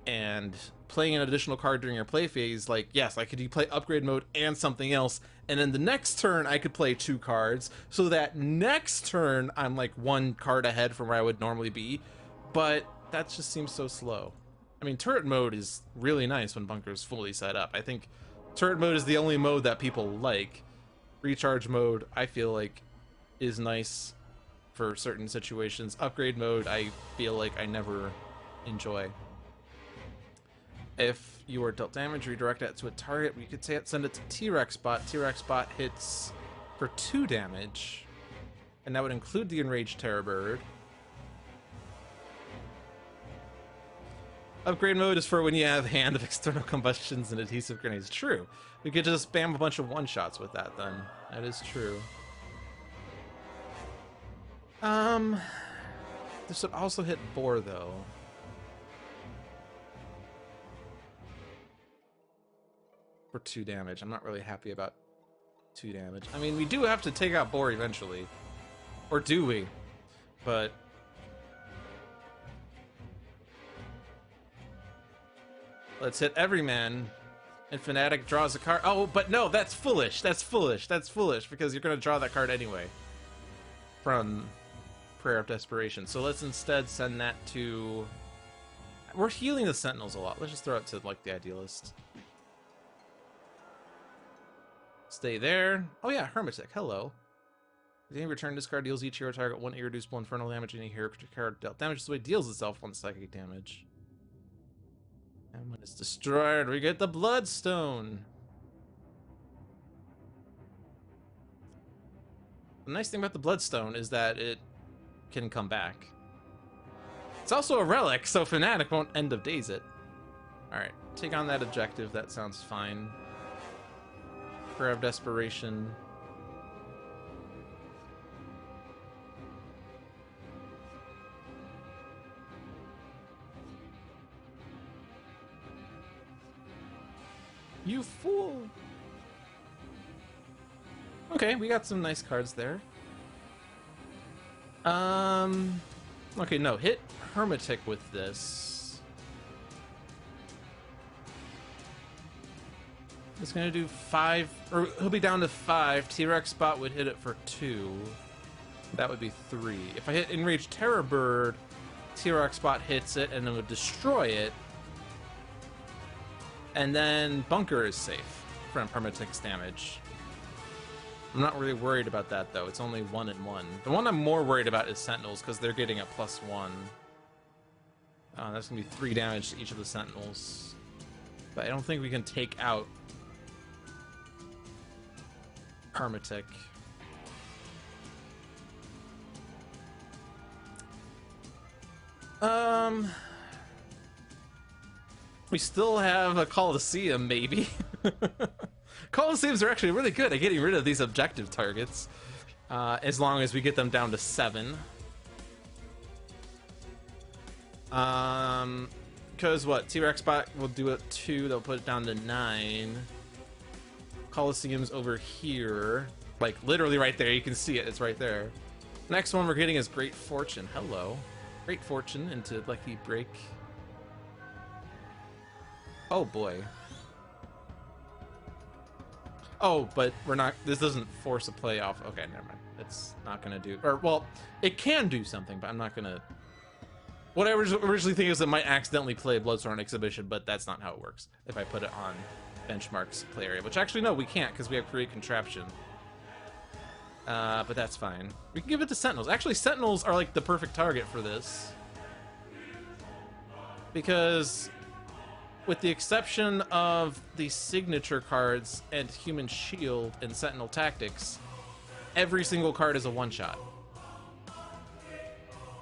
Speaker 1: And playing an additional card during your play phase, like, yes, I could play upgrade mode and something else, and then the next turn I could play 2 cards, so that next turn I'm like 1 card ahead from where I would normally be, but that just seems so slow. I mean, turret mode is really nice when Bunker's fully set up. I think turret mode is the only mode that people like. Recharge mode, I feel like, is nice for certain situations. Upgrade mode, I feel like I never enjoy. If you are dealt damage, redirect it to a target. We could say send it to T-Rex bot. T-Rex bot hits for 2 damage, and that would include the Enraged Terror Bird. Upgrade mode is for when you have Hand of External Combustions and Adhesive Grenades. True. We could just spam a bunch of one-shots with that then. That is true. This would also hit Boar, though. For 2 damage. I'm not really happy about 2 damage. I mean, we do have to take out Boar eventually. Or do we? But... let's hit Everyman, and Fnatic draws a card. Oh, but no, that's foolish. That's foolish. That's foolish, because you're going to draw that card anyway from Prayer of Desperation. So let's instead send that to... we're healing the Sentinels a lot. Let's just throw it to, like, the Idealist. Stay there. Oh yeah, Hermitic. Hello. The return discard deals each hero target 1 irreducible infernal damage, and any hero card dealt damage this way deals itself 1 psychic damage. And when it's destroyed, we get the Bloodstone. The nice thing about the Bloodstone is that it can come back. It's also a relic, so Fnatic won't end of days it. Alright, take on that objective. That sounds fine. Prayer of Desperation. You fool! Okay, we got some nice cards there. Okay, no, hit Hermetic with this. It's gonna do 5, or he'll be down to 5. T-Rex Spot would hit it for 2. That would be 3. If I hit Enraged Terror Bird, T-Rex Spot hits it and then would destroy it. And then Bunker is safe from Hermetic's damage. I'm not really worried about that, though. It's only 1 and 1. The one I'm more worried about is Sentinels, because they're getting a +1. That's going to be 3 damage to each of the Sentinels. But I don't think we can take out Hermetic. We still have a Coliseum, maybe. Coliseums are actually really good at getting rid of these objective targets, as long as we get them down to 7. Because what? T-Rex Spot will do it 2, they'll put it down to 9. Coliseum's over here. Like, literally right there, you can see it, it's right there. Next one we're getting is Great Fortune. Hello. Great Fortune into Lucky Break. Oh boy. Oh, but we're not, this doesn't force a play off. Okay, never mind. It's not gonna do, or well, it can do something, but I'm not gonna. What I was originally thinking is it might accidentally play Bloodstorm Exhibition, but that's not how it works. If I put it on Benchmark's play area, which actually no, we can't because we have Create Contraption. But that's fine. We can give it to Sentinels. Actually, Sentinels are like the perfect target for this. Because with the exception of the signature cards and Human Shield and Sentinel Tactics, every single card is a one-shot.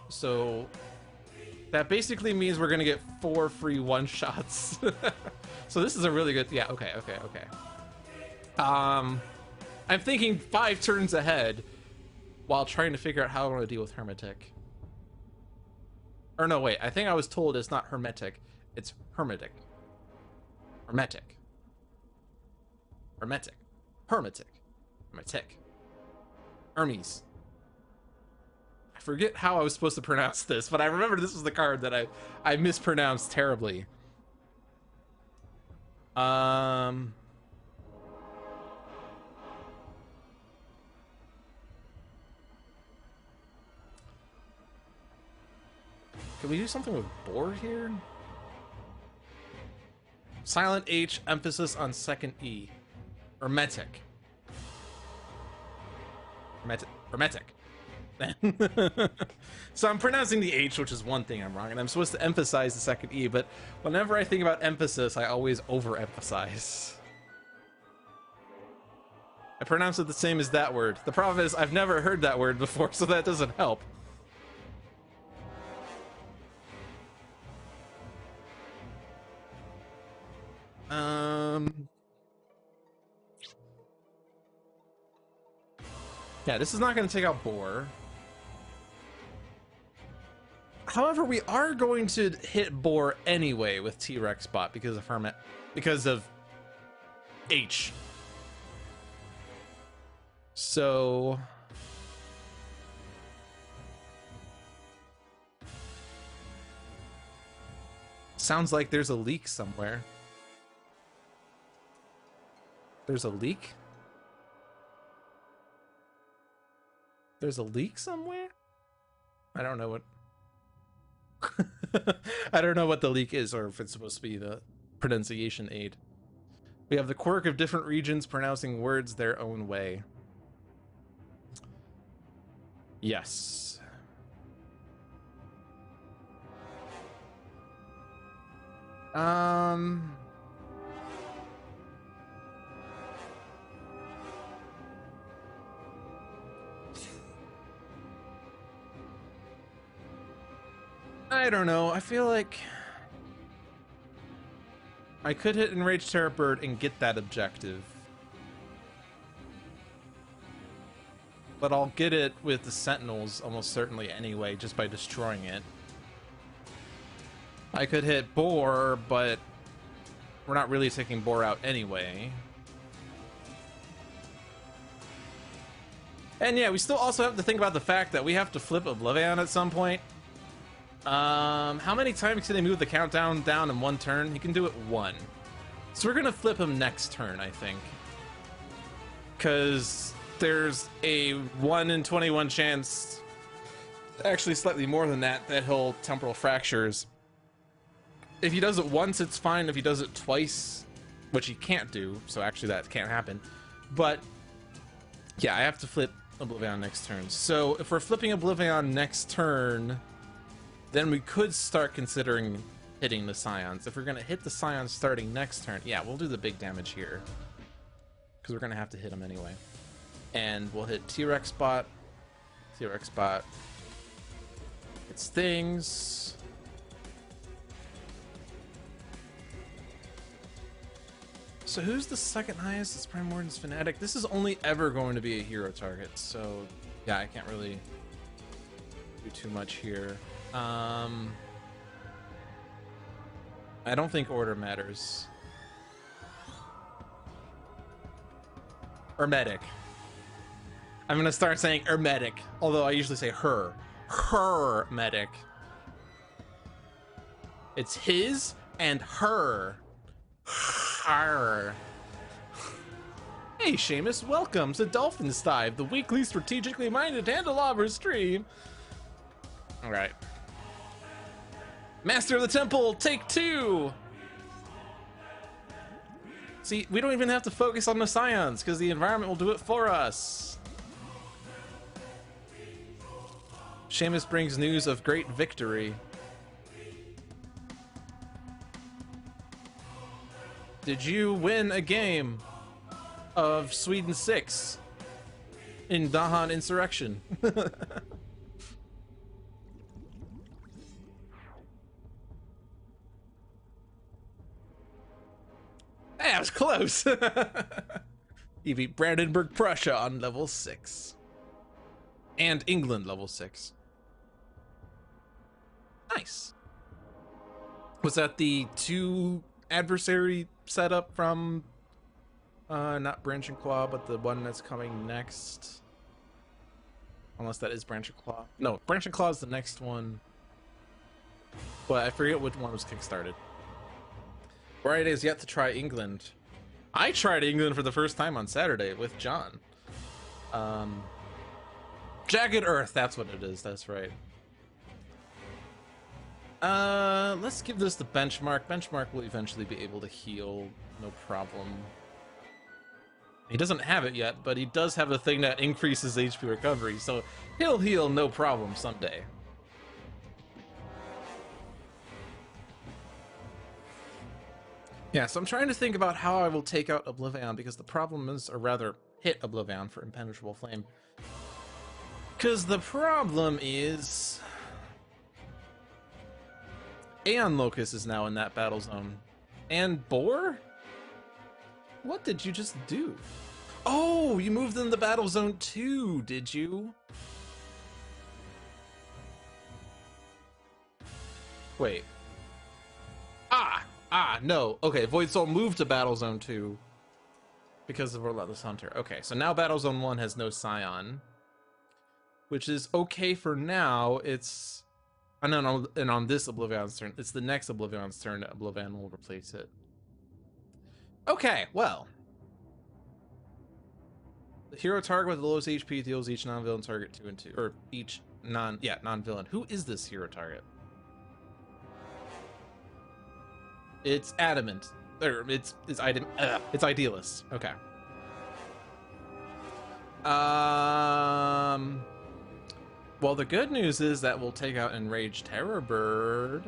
Speaker 1: So that basically means we're gonna get 4 free one-shots. So this is a really good, yeah, okay. I'm thinking 5 turns ahead while trying to figure out how I want to deal with Hermetic. Or no, wait, I think I was told it's not Hermetic, it's Hermetic. Hermetic. Hermetic. Hermetic. Hermetic. Hermes. I forget how I was supposed to pronounce this, but I remember this was the card that I mispronounced terribly. Can we do something with board here? Silent H, emphasis on second E. Hermetic. Hermetic. So I'm pronouncing the H, which is one thing I'm wrong, and I'm supposed to emphasize the second E, but whenever I think about emphasis, I always overemphasize. I pronounce it the same as that word. The problem is I've never heard that word before, so that doesn't help. Yeah, this is not going to take out Boar. However, we are going to hit Boar anyway with T-Rex Spot because of Hermit, because of H. So sounds like there's a leak somewhere. There's a leak? There's a leak somewhere? I don't know what I don't know what the leak is, or if it's supposed to be the pronunciation aid. We have the quirk of different regions pronouncing words their own way. Yes. I don't know. I feel like I could hit Enraged Terror Bird and get that objective. But I'll get it with the Sentinels almost certainly anyway, just by destroying it. I could hit Boar, but we're not really taking Boar out anyway. And yeah, we still also have to think about the fact that we have to flip Oblivion at some point. How many times can they move the countdown down in one turn? He can do it one. So we're gonna flip him next turn, I think. Because there's a 1 in 21 chance, actually slightly more than that, that he'll Temporal Fractures. If he does it once, it's fine. If he does it twice, which he can't do, so actually that can't happen. But yeah, I have to flip Oblivion next turn. So if we're flipping Oblivion next turn, then we could start considering hitting the Scions. If we're going to hit the Scions starting next turn, yeah, we'll do the big damage here. Because we're going to have to hit them anyway. And we'll hit T-Rex bot. T-Rex bot. It's things. So who's the second highest? It's Primordial's Fanatic. This is only ever going to be a hero target, so yeah, I can't really do too much here. I don't think order matters. Hermetic. I'm gonna start saying Hermetic, although I usually say her. Hermetic. It's his and her. Her. Hey Seamus, welcome to Dolphin's Dive, the weekly strategically minded Handelabra stream. Alright. Master of the Temple, take 2! See, we don't even have to focus on the Scions, because the environment will do it for us. Seamus brings news of great victory. Did you win a game of Sweden 6 in Dahan Insurrection? Hey, I was close. You beat Brandenburg, Prussia on level 6. And England level 6. Nice. Was that the 2 adversary setup from not Branch and Claw, but the one that's coming next? Unless that is Branch and Claw. No, Branch and Claw is the next one. But I forget which one was kickstarted. Friday is yet to try England. I tried England for the first time on Saturday with John. Jagged Earth, that's what it is, that's right. Let's give this the Benchmark. Benchmark will eventually be able to heal, no problem. He doesn't have it yet, but he does have a thing that increases HP recovery, so he'll heal no problem someday. Yeah, so I'm trying to think about how I will take out Oblivion, because the problem is, or rather, hit Oblivion for Impenetrable Flame. Because the problem is... Aeon Locust is now in that battle zone. And Boar? What did you just do? Oh, you moved in the battle zone too, did you? Wait. No. Okay, Void Soul moved to Battle Zone 2 because of Relentless Hunter. Okay, so now Battle Zone 1 has no Scion, which is okay for now. It's... and on this Oblivion's turn, it's the next Oblivion's turn that Oblivion will replace it. Okay, well. The hero target with the lowest HP deals each non-villain target 2 and 2. Or each non-villain. Who is this hero target? It's Adamant. Or it's Idealist. Okay. Well, the good news is that we'll take out Enraged Terror Bird.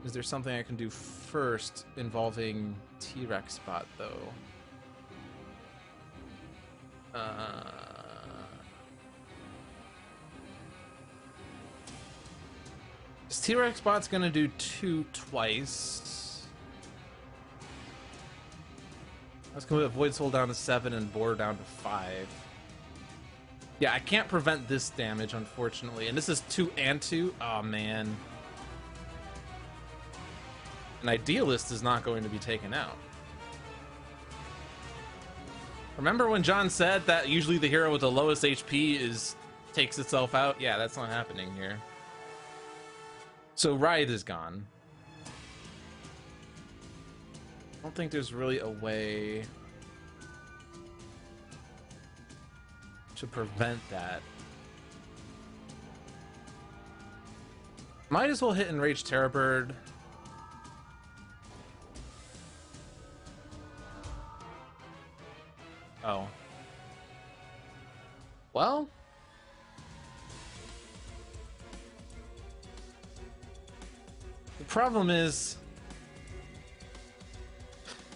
Speaker 1: Is there something I can do first involving T-Rex Spot, though? T-Rex Spot's gonna do 2 twice. Let's go with Void Soul down to 7 and Boar down to 5. Yeah, I can't prevent this damage, unfortunately. And this is 2 and 2. Oh, man. An Idealist is not going to be taken out. Remember when John said that usually the hero with the lowest HP takes itself out? Yeah, that's not happening here. So Writhe is gone. I don't think there's really a way to prevent that. Might as well hit Enraged Terrorbird. Oh. Well. The problem is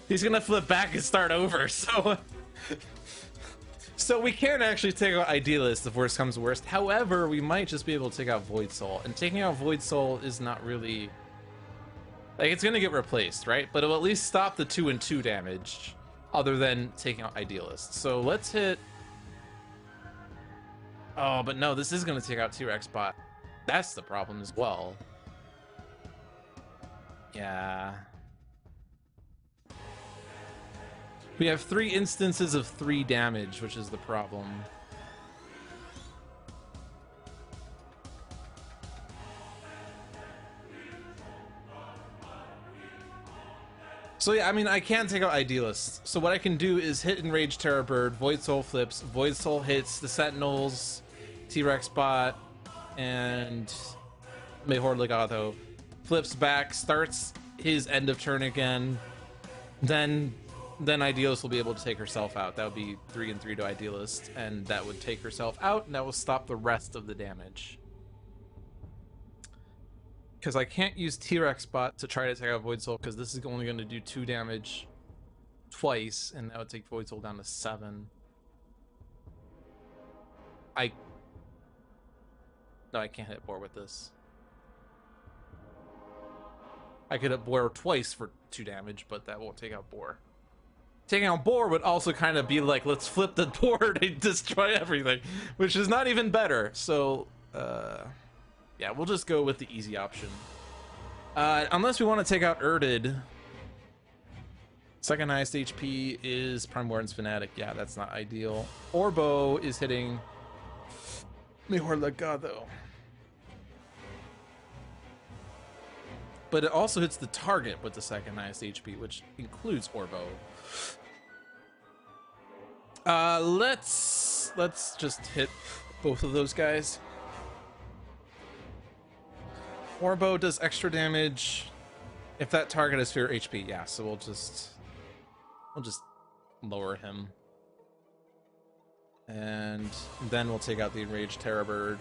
Speaker 1: he's gonna flip back and start over, so so we can't actually take out Idealist if worst comes to worst. However, we might just be able to take out Void Soul, and taking out Void Soul is not really like, it's gonna get replaced, right? But it'll at least stop the 2 and 2 damage other than taking out Idealist. So let's hit... Oh, but no, this is gonna take out T-Rex bot. That's the problem as well. Yeah. We have 3 instances of 3 damage, which is the problem. So yeah, I mean, I can take out Idealist. So what I can do is hit Enraged Terrorbird, Void Soul flips, Void Soul hits the Sentinels, T-Rex bot, and Mejor Legado. Flips back, starts his end of turn again. Then Idealist will be able to take herself out. That would be 3 and 3 to Idealist, and that would take herself out, and that will stop the rest of the damage. Because I can't use T-Rex bot to try to take out Void Soul, because this is only going to do 2 damage twice, and that would take Void Soul down to 7. No, I can't hit Boar with this. I could hit Boar twice for 2 damage, but that won't take out Boar. Taking out Boar would also kind of be like, let's flip the board and destroy everything, which is not even better. So, yeah, we'll just go with the easy option. Unless we want to take out Erdid. Second highest HP is Primordial's Fanatic. Yeah, that's not ideal. Orbo is hitting Mejor Legado. But it also hits the target with the second highest HP, which includes Orbo. Let's just hit both of those guys. Orbo does extra damage if that target is 4 HP. Yeah, so we'll just lower him, and then we'll take out the Enraged Terrorbird.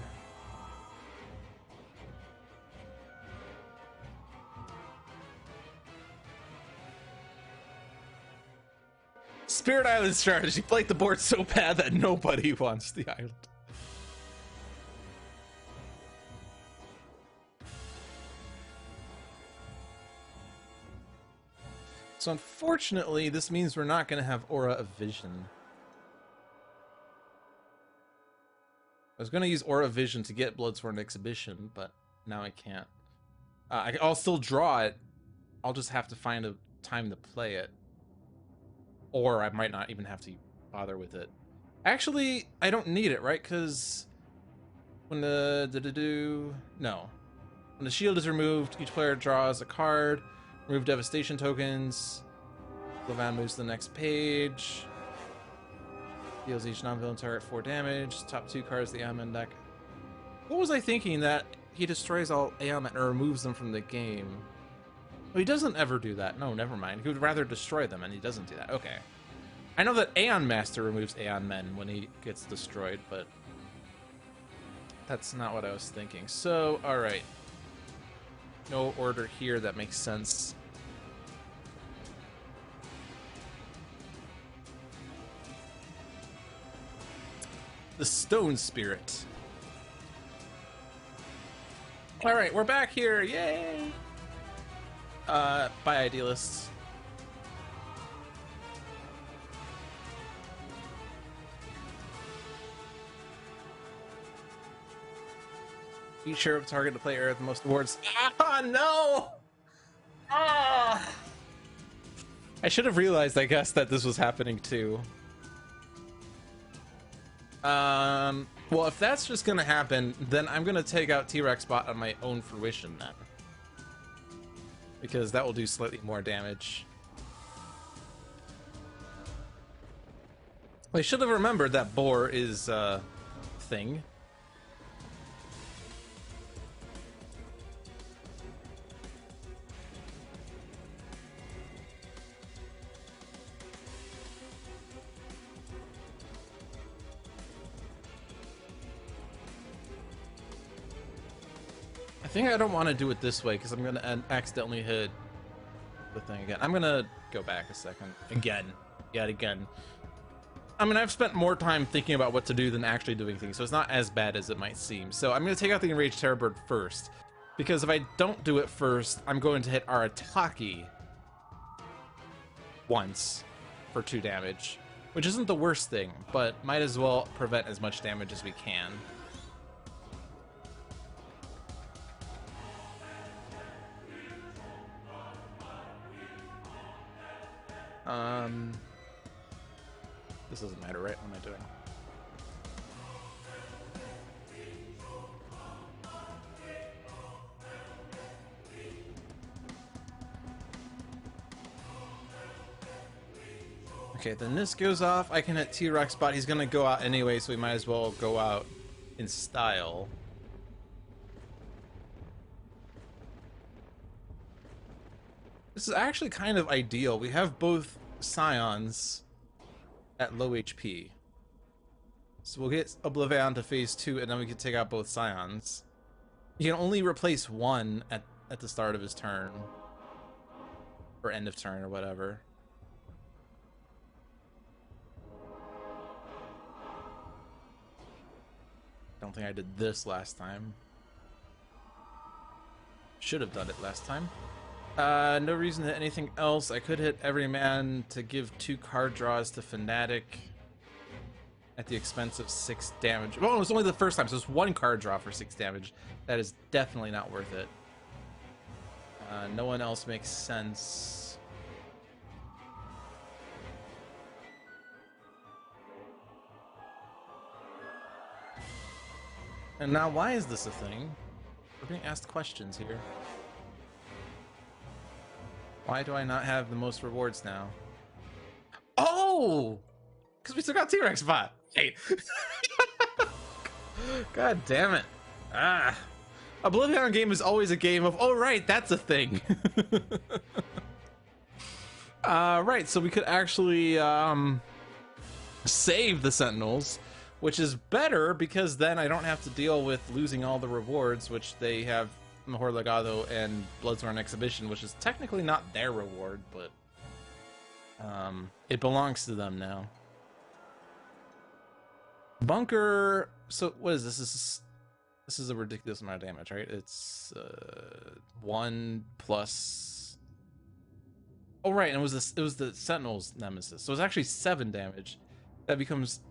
Speaker 1: Spirit Island strategy. Play the board so bad that nobody wants the island. So unfortunately, this means we're not going to have Aura of Vision. I was going to use Aura of Vision to get Bloodsworn Exhibition, but now I can't. I'll still draw it. I'll just have to find a time to play it. Or I might not even have to bother with it. Actually, I don't need it, right? Because when the... No. When the shield is removed, each player draws a card. Remove devastation tokens. Levan moves to the next page. Deals each non-villain target 4 damage. Top 2 cards of the Aeon deck. What was I thinking? That he destroys all Aeon or removes them from the game? Well, he doesn't ever do that. No, never mind. He would rather destroy them, and he doesn't do that. Okay. I know that Aeon Master removes Aeon Men when he gets destroyed, but that's not what I was thinking. So, alright. No order here that makes sense. The Stone Spirit. Alright, we're back here. Yay! By Idealists. Each sheriff target the player with the most awards. Ah, no! Ah! I should have realized, I guess, that this was happening too. Well, if that's just gonna happen, then I'm gonna take out T-Rex bot on my own fruition then. Because that will do slightly more damage. I should have remembered that boar is a thing. I think I don't want to do it this way because I'm going to accidentally hit the thing again. I'm going to go back a second. Yet again. I mean, I've spent more time thinking about what to do than actually doing things, so it's not as bad as it might seem. So I'm going to take out the Enraged Terrorbird first, because if I don't do it first, I'm going to hit Arataki once for 2 damage, which isn't the worst thing, but might as well prevent as much damage as we can. This doesn't matter, right? What am I doing? Okay, then this goes off. I can hit T-Rex bot. He's gonna go out anyway, so we might as well go out in style. This is actually kind of ideal. We have both Scions at low HP. So we'll get Oblivion to phase 2, and then we can take out both Scions. You can only replace one at the start of his turn. Or end of turn, or whatever. Don't think I did this last time. Should have done it last time. No reason to hit anything else. I could hit Everyman to give 2 card draws to Fanatic at the expense of 6 damage. Well, it was only the first time, so it's 1 card draw for 6 damage. That is definitely not worth it. No one else makes sense. And now, why is this a thing? We're being asked questions here. Why do I not have the most rewards now? Oh! Because we still got T-Rex bot. Hey. God damn it. Ah. Oblivion game is always a game of, oh right, that's a thing. Right, so we could actually save the Sentinels, which is better because then I don't have to deal with losing all the rewards, which they have Mejor Legado and Bloodsworn Exhibition, which is technically not their reward, but it belongs to them now. Bunker. So what is this? This is a ridiculous amount of damage, right? It's 1 plus. Oh right, and it was the Sentinel's Nemesis, so it's actually 7 damage. That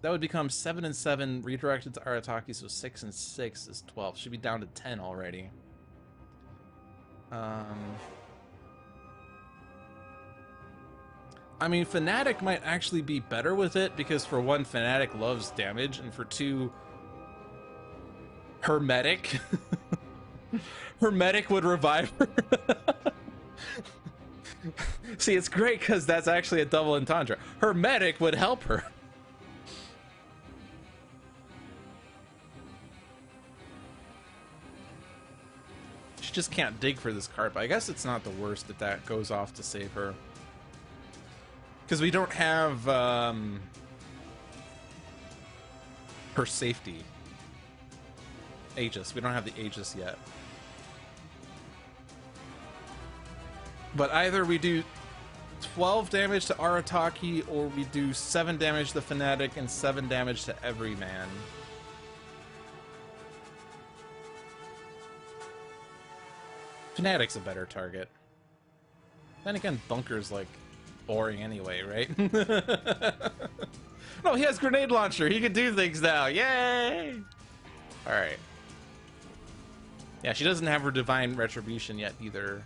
Speaker 1: would become 7 and 7 redirected to Arataki, so 6 and 6 is 12. Should be down to 10 already. I mean, Fanatic might actually be better with it because for 1, Fanatic loves damage, and for 2, Hermetic. Hermetic would revive her. See, it's great because that's actually a double entendre. Hermetic would help her. She just can't dig for this card, but I guess it's not the worst that that goes off to save her. Because we don't have her safety. Aegis. We don't have the Aegis yet. But either we do 12 damage to Arataki, or we do 7 damage to Fanatic and 7 damage to Everyman. Fanatic's a better target. Then again, Bunker's like boring anyway, right? No, he has grenade launcher. He can do things now. Yay! All right. Yeah, she doesn't have her Divine Retribution yet either.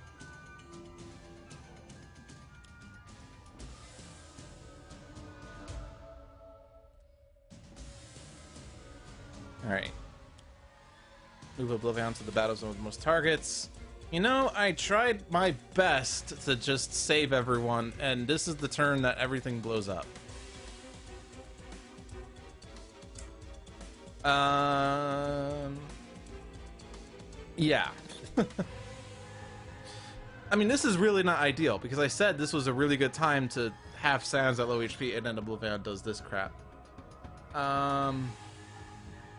Speaker 1: Alright. Move Oblivion to the battle zone with most targets. You know, I tried my best to just save everyone, and this is the turn that everything blows up. Yeah. I mean, this is really not ideal, because I said this was a really good time to have Sans at low HP, and then Oblivion does this crap.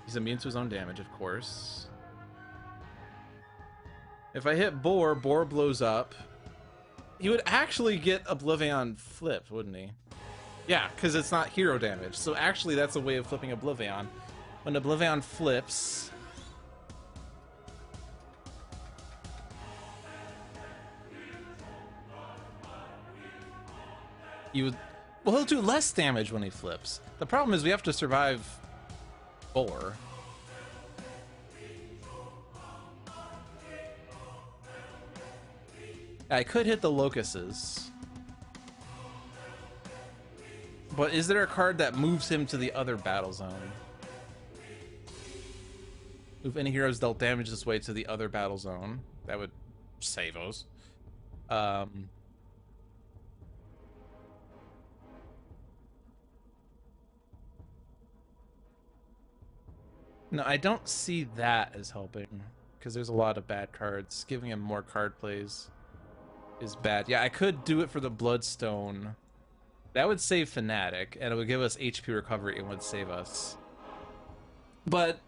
Speaker 1: He's immune to his own damage, of course. If I hit Boar, Boar blows up. He would actually get Oblivion flipped, wouldn't he? Yeah, because it's not hero damage. So actually, that's a way of flipping Oblivion. When Oblivion flips... you would... Well, he'll do less damage when he flips. The problem is we have to survive Boar. I could hit the Locusts. But is there a card that moves him to the other battle zone? Move any heroes dealt damage this way to the other battle zone. That would save us. No, I don't see that as helping, because there's a lot of bad cards. Giving him more card plays is bad. Yeah, I could do it for the Bloodstone. That would save Fnatic, and it would give us HP recovery and would save us. But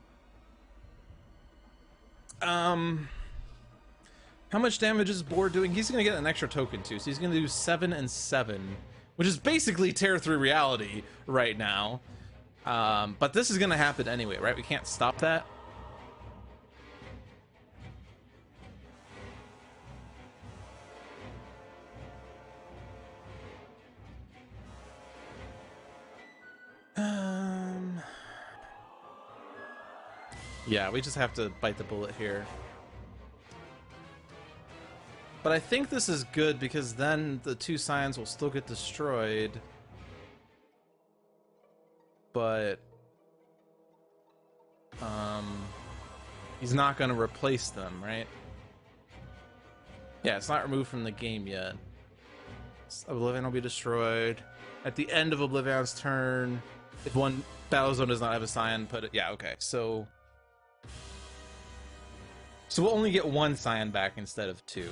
Speaker 1: how much damage is Boar doing? He's gonna get an extra token too, so he's gonna do 7 and 7, which is basically tear through reality right now. But this is gonna happen anyway, right? We can't stop that. Yeah, we just have to bite the bullet here. But I think this is good because then the 2 Scions will still get destroyed. But he's not going to replace them, right? Yeah, it's not removed from the game yet. Oblivion will be destroyed at the end of Oblivion's turn. If one battle zone does not have a Scion, put it. Yeah, okay. So we'll only get 1 Scion back instead of 2.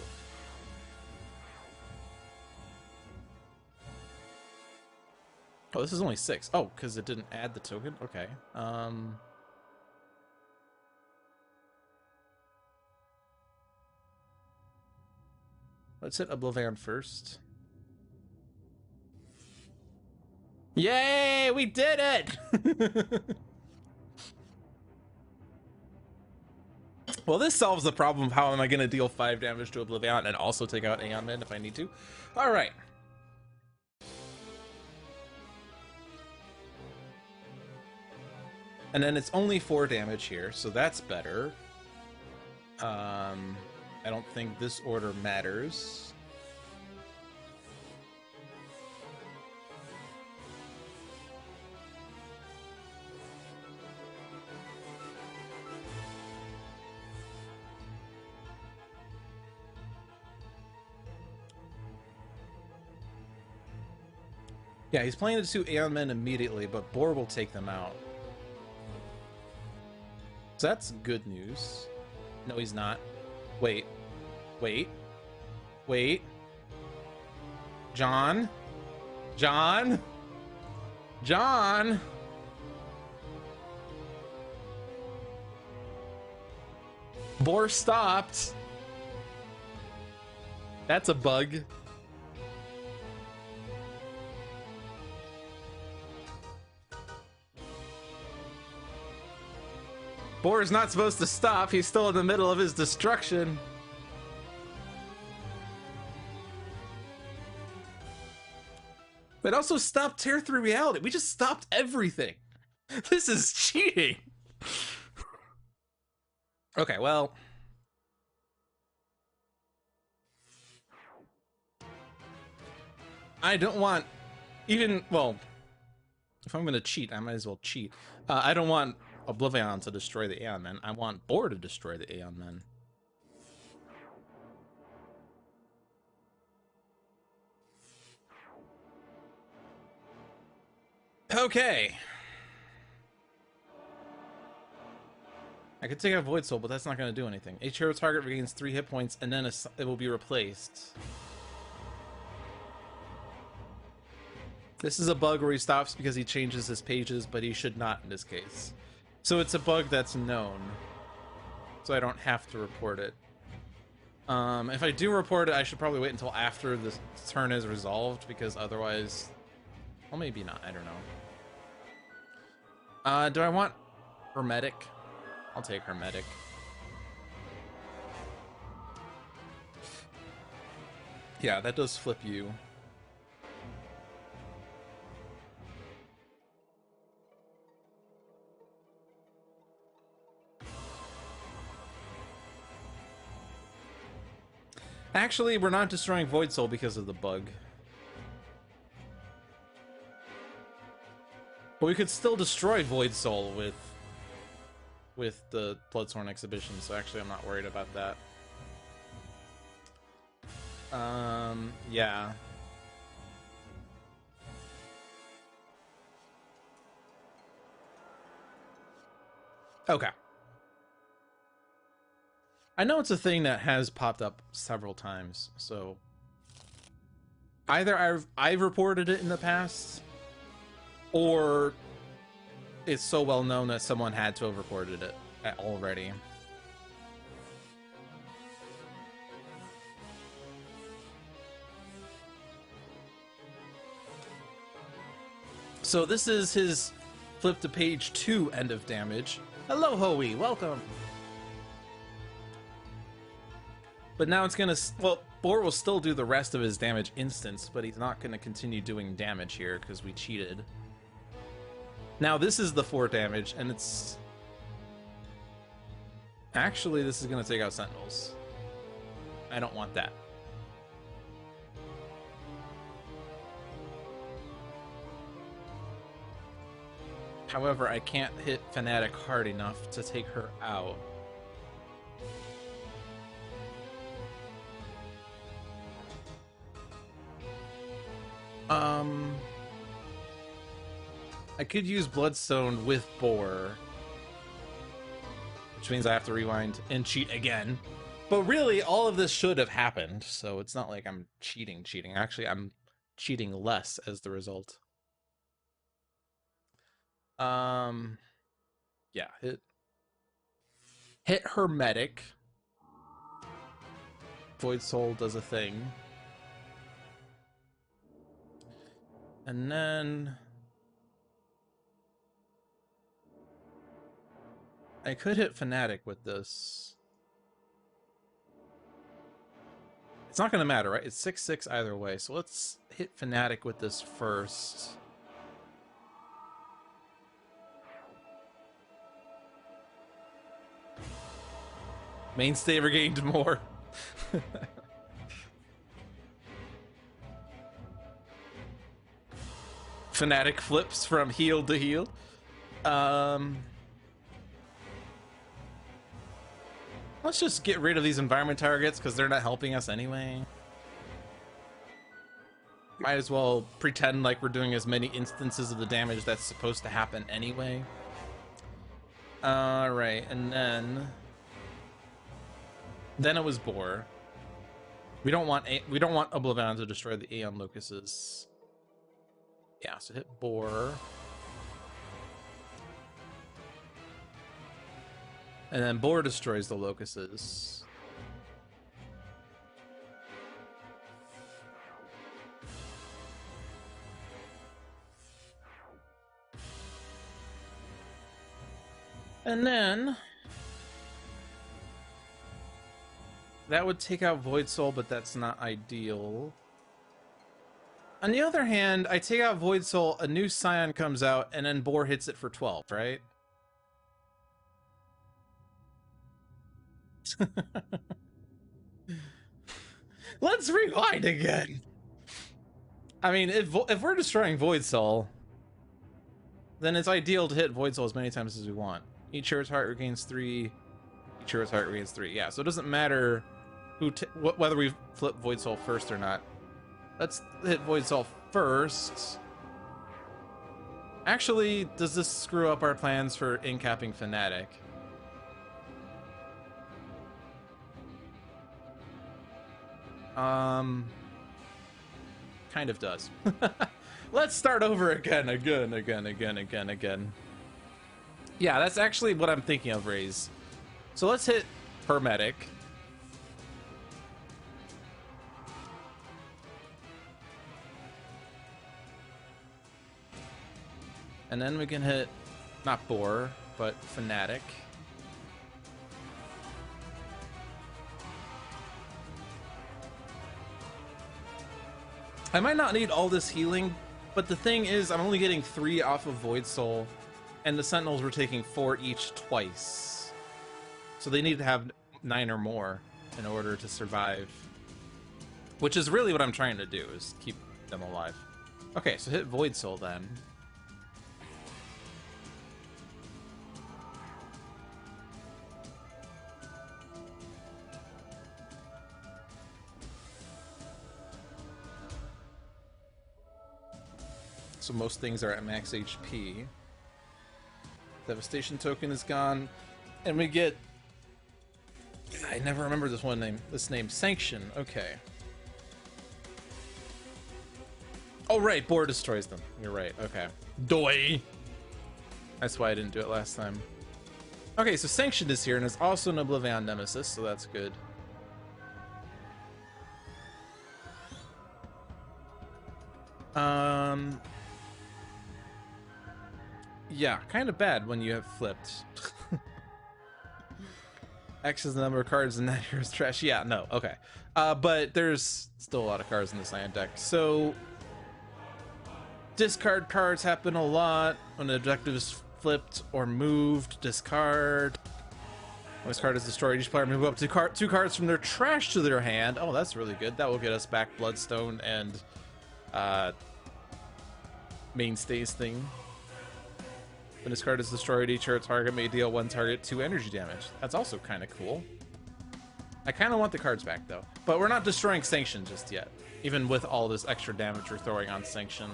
Speaker 1: Oh, this is only 6. Oh, because it didn't add the token? Okay. Let's hit Oblivion first. Yay! We did it! Well, this solves the problem of how am I going to deal 5 damage to Oblivion and also take out Aeon Man if I need to. Alright. And then it's only 4 damage here, so that's better. I don't think this order matters. Yeah, he's playing the 2 Aeon Men immediately, but Boar will take them out. So that's good news. No, he's not. Wait. Wait. Wait. John? John? John? Boar stopped. That's a bug. Boar is not supposed to stop. He's still in the middle of his destruction. But also stop tear through reality. We just stopped everything. This is cheating. Okay, well, I don't want even, well, if I'm gonna cheat, I might as well cheat. I don't want Oblivion to destroy the Aeon Men. I want Boar to destroy the Aeon Men. Okay. I could take out Void Soul, but that's not going to do anything. Each hero target regains 3 hit points, and then it will be replaced. This is a bug where he stops because he changes his pages, but he should not in this case. So it's a bug that's known. So I don't have to report it. If I do report it, I should probably wait until after the turn is resolved, because otherwise... Well, maybe not. I don't know. Do I want Hermetic? I'll take Hermetic. Yeah, that does flip you. Actually, we're not destroying Void Soul because of the bug. But we could still destroy Void Soul with the Bloodsworn Exhibition, so actually I'm not worried about that. Yeah. Okay. I know it's a thing that has popped up several times, so either I've reported it in the past, or it's so well known that someone had to have reported it already. So this is his flip to page 2 end of damage. Hello, Hoey, welcome. But now it's gonna, well, Boar will still do the rest of his damage instance, but he's not gonna continue doing damage here because we cheated. Now this is the 4 damage, and it's... Actually, this is gonna take out Sentinels. I don't want that. However, I can't hit Fanatic hard enough to take her out. I could use Bloodstone with Boar, which means I have to rewind and cheat again. But really, all of this should have happened, so it's not like I'm cheating. Actually, I'm cheating less as the result. Yeah, hit Hermetic. Void Soul does a thing. And then I could hit Fanatic with this. It's not going to matter, right? It's 6/6 either way. So let's hit Fanatic with this first. Mainstay regained more. Fanatic flips from heal to heal. Let's just get rid of these environment targets because they're not helping us anyway. Might as well pretend like we're doing as many instances of the damage that's supposed to happen anyway. Alright, and then it was Boar. We don't want Oblivion to destroy the Aeon Locuses. Yeah, so hit Boar. And then Boar destroys the Locuses. And then that would take out Void Soul, but that's not ideal. On the other hand, I take out Void Soul, a new Scion comes out, and then Boar hits it for 12, right? Let's rewind again. I mean, if we're destroying Void Soul, then it's ideal to hit Void Soul as many times as we want. Each hero's heart regains 3. Each hero's heart regains 3. Yeah, so it doesn't matter whether we flip Void Soul first or not. Let's hit Void Soul first. Actually, does this screw up our plans for incapping Fnatic? Kind of does. Let's start over again. Yeah, that's actually what I'm thinking of, Raze. So let's hit Hermetic. And then we can hit, not Boar, but Fnatic. I might not need all this healing, but the thing is, I'm only getting 3 off of Void Soul, and the Sentinels were taking 4 each twice. So they need to have 9 or more in order to survive. Which is really what I'm trying to do, is keep them alive. Okay, so hit Void Soul then. So most things are at max HP. Devastation token is gone, and we get... I never remember this name. Sanction. Okay. Oh right, Boar destroys them. You're right. Okay. Doi. That's why I didn't do it last time. Okay, so Sanction is here, and it's also an Oblivion Nemesis, so that's good. Yeah, kind of bad when you have flipped. X is the number of cards in that hero's trash. Yeah, no, okay. But there's still a lot of cards in this land deck. So, discard cards happen a lot when the objective is flipped or moved. Discard. When this card is destroyed, each player move up to 2 cards from their trash to their hand. Oh, that's really good. That will get us back Bloodstone and Mainstays thing. When this card is destroyed, each hero target may deal 1 target 2 energy damage. That's also kind of cool. I kind of want the cards back, though. But we're not destroying Sanction just yet, even with all this extra damage we're throwing on Sanction.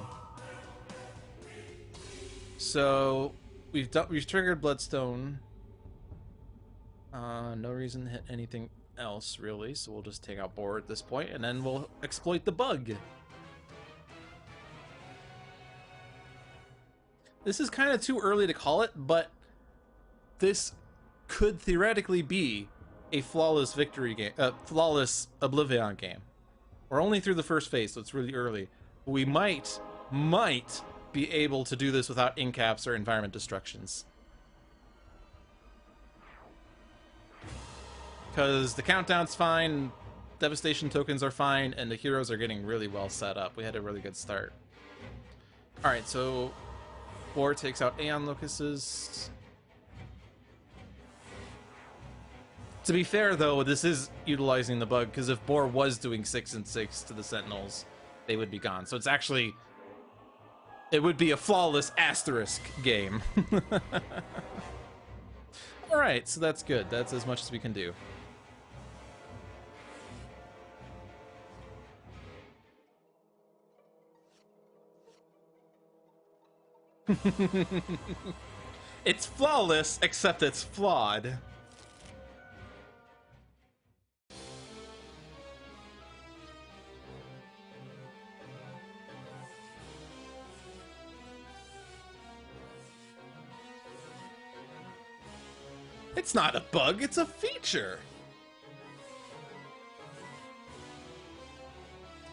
Speaker 1: So, we've triggered Bloodstone. No reason to hit anything else, really, so we'll just take out Boar at this point, and then we'll exploit the bug. This is kind of too early to call it, but this could theoretically be a flawless victory game, flawless Oblivion game. We're only through the first phase, so it's really early. We might be able to do this without incaps or environment destructions. Because the countdown's fine, devastation tokens are fine, and the heroes are getting really well set up. We had a really good start. Alright, so Boar takes out Aeon Locuses. To be fair, though, this is utilizing the bug, because if Boar was doing 6 and 6 to the Sentinels, they would be gone. So it's actually... it would be a flawless Asterisk game. Alright, so that's good. That's as much as we can do. It's flawless, except it's flawed. It's not a bug, it's a feature.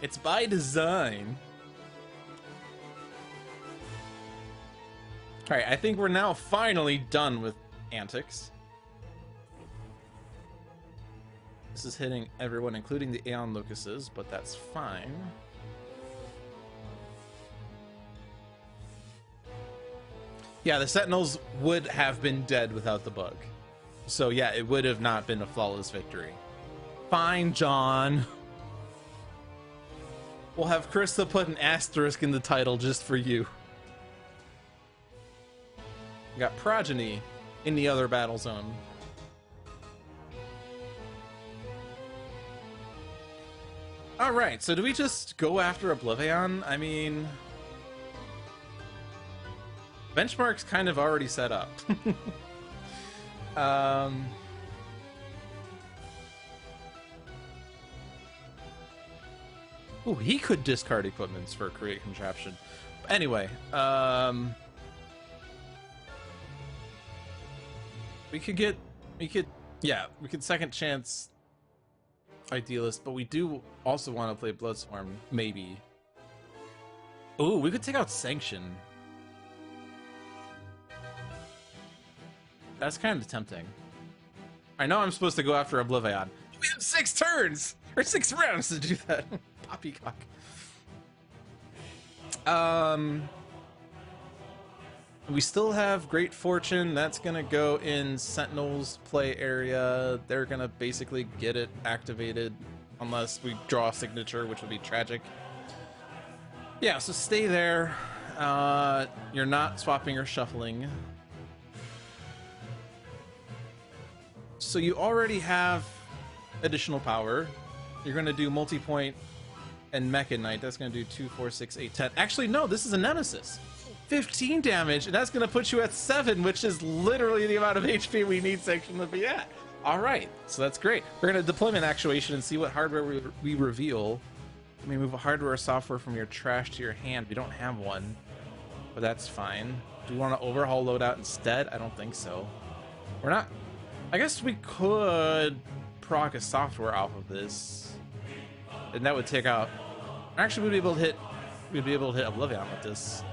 Speaker 1: It's by design. Alright, I think we're now finally done with antics. This is hitting everyone, including the Aeon Locuses, but that's fine. Yeah, the Sentinels would have been dead without the bug. So yeah, it would have not been a flawless victory. Fine, John. We'll have Krista put an asterisk in the title just for you. We got Progeny in the other battle zone. Alright, so do we just go after Oblivion? I mean... Benchmark's kind of already set up. Ooh, he could discard equipments for create contraption. Anyway, we could second chance Idealist, but we do also want to play Bloodstorm, maybe. Ooh, we could take out Sanction. That's kind of tempting. I know I'm supposed to go after Oblivion. We have 6 turns! Or 6 rounds to do that. Poppycock. We still have Great Fortune. That's gonna go in Sentinel's play area. They're gonna basically get it activated unless we draw a signature, which would be tragic. Yeah, so stay there. You're not swapping or shuffling. So you already have additional power. You're gonna do multi-point and Mecha Knight. That's gonna do 2, 4, 6, 8, 10. Actually, no, this is a Nemesis. 15 damage, and that's gonna put you at 7, which is literally the amount of HP we need Sanction to be at. All right, so that's great. We're gonna deployment actuation and see what hardware we reveal. Let me move a hardware or software from your trash to your hand. We don't have one, but that's fine. Do we want to overhaul loadout instead? I don't think so. We're not. I guess we could proc a software off of this, and that would take out. Actually, we'd be able to hit Oblivion with this.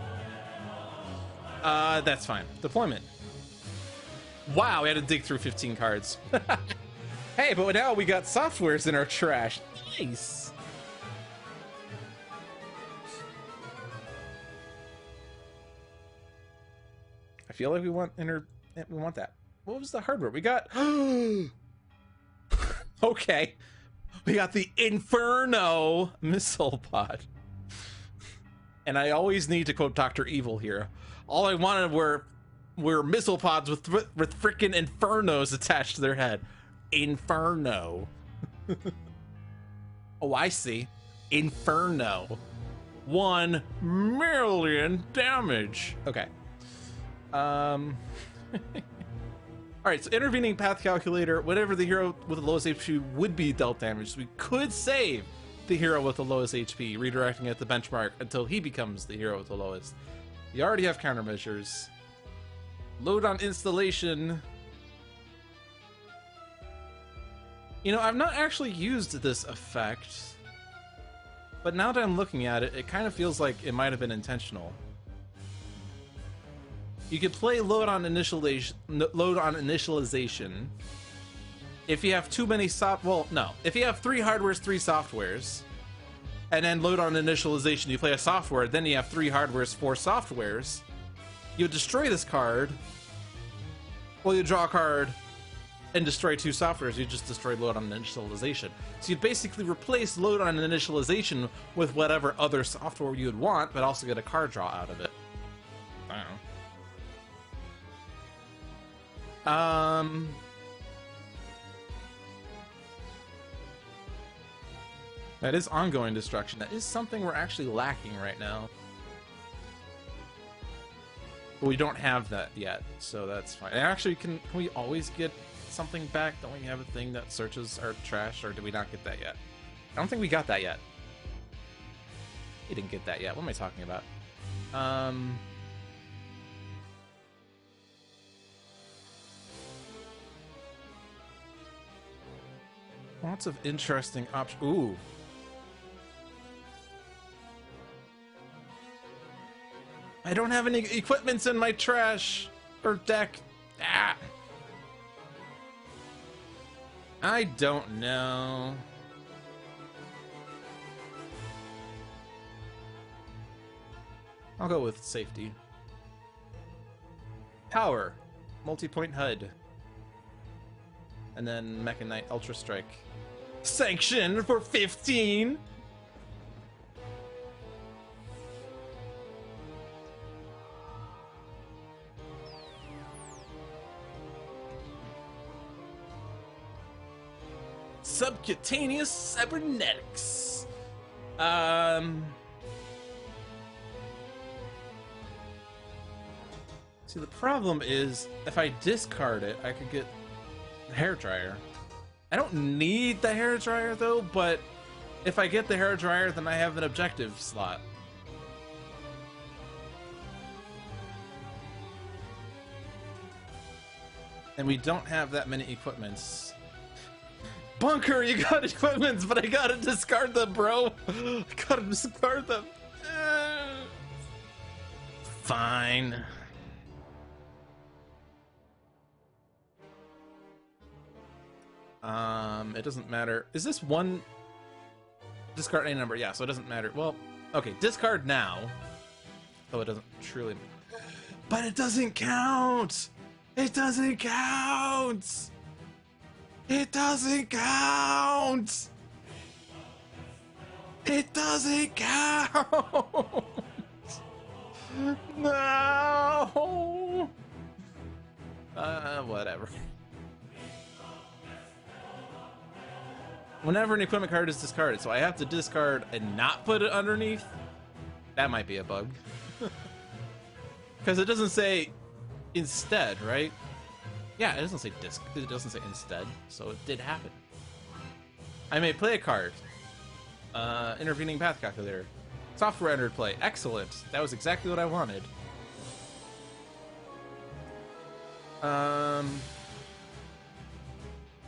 Speaker 1: That's fine. Deployment. Wow, we had to dig through 15 cards. Hey, but now we got softwares in our trash. Nice. I feel like we want that. What was the hardware we got? Okay, we got the Inferno missile pod. And I always need to quote Dr. Evil here. All I wanted were missile pods with freaking infernos attached to their head. Inferno. Oh, I see. Inferno. 1 million damage. Okay. All right, so intervening path calculator. Whatever the hero with the lowest HP would be dealt damage. So we could save the hero with the lowest HP, redirecting it to benchmark until he becomes the hero with the lowest. You already have countermeasures. Load on installation. You know, I've not actually used this effect, but now that I'm looking at it, it kind of feels like it might have been intentional. You could play load on initialization if you have too many if you have 3 hardwares, 3 softwares, and then load on initialization, you play a software, then you have 3 hardwares, 4 softwares, you destroy this card, well, you draw a card and destroy 2 softwares, you just destroy load on initialization. So you basically replace load on initialization with whatever other software you would want, but also get a card draw out of it. I don't know. That is ongoing destruction. That is something we're actually lacking right now. But we don't have that yet, so that's fine. And actually, can we always get something back? Don't we have a thing that searches our trash, or did we not get that yet? I don't think we got that yet. We didn't get that yet. What am I talking about? Lots of interesting options. Ooh. I don't have any equipments in my trash or deck. Ah. I don't know. I'll go with safety. Power. Multi-point HUD. And then Mecha Knight Ultra Strike. Sanction for 15. subcutaneous cybernetics. See, the problem is if I discard it, I could get the hairdryer. I don't need the hairdryer though, but if I get the hairdryer, then I have an objective slot. And we don't have that many equipments. Bunker, you got equipments, but I gotta discard them, bro. I gotta discard them. Fine. It doesn't matter. Is this one? Discard any number. Yeah, so it doesn't matter. Well, okay, discard now. Oh, it doesn't truly. But it doesn't count. It doesn't count. It doesn't count. It doesn't count. No. Whatever. Whenever an equipment card is discarded, so I have to discard and not put it underneath. That might be a bug. Because it doesn't say instead, right? Yeah, it doesn't say disc. It doesn't say instead, so it did happen. I may play a card. Intervening path calculator. Software entered play. Excellent. That was exactly what I wanted.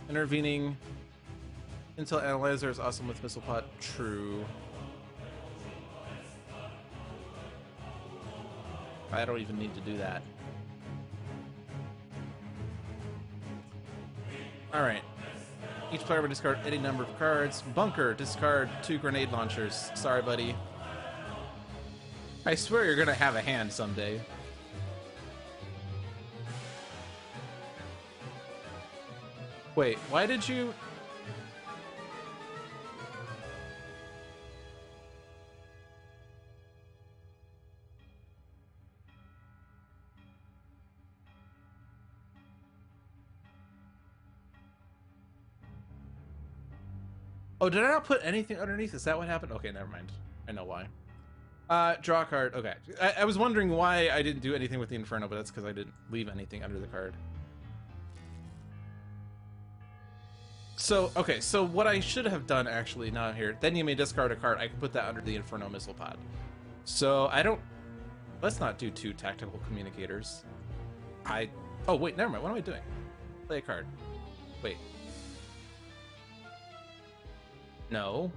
Speaker 1: Intervening Intel Analyzer is awesome with missile pod. True. I don't even need to do that. Alright. Each player will discard any number of cards. Bunker, discard 2 grenade launchers. Sorry, buddy. I swear you're gonna have a hand someday. Wait, why did you... Oh, did I not put anything underneath? Is that what happened? Okay, never mind. I know why. Draw a card. Okay. I was wondering why I didn't do anything with the Inferno, but that's because I didn't leave anything under the card. So, okay, so what I should have done, actually, not here, then you may discard a card. I can put that under the Inferno Missile Pod. So, I don't... Let's not do 2 tactical communicators. Oh, wait, never mind. What am I doing? Play a card. Wait. No.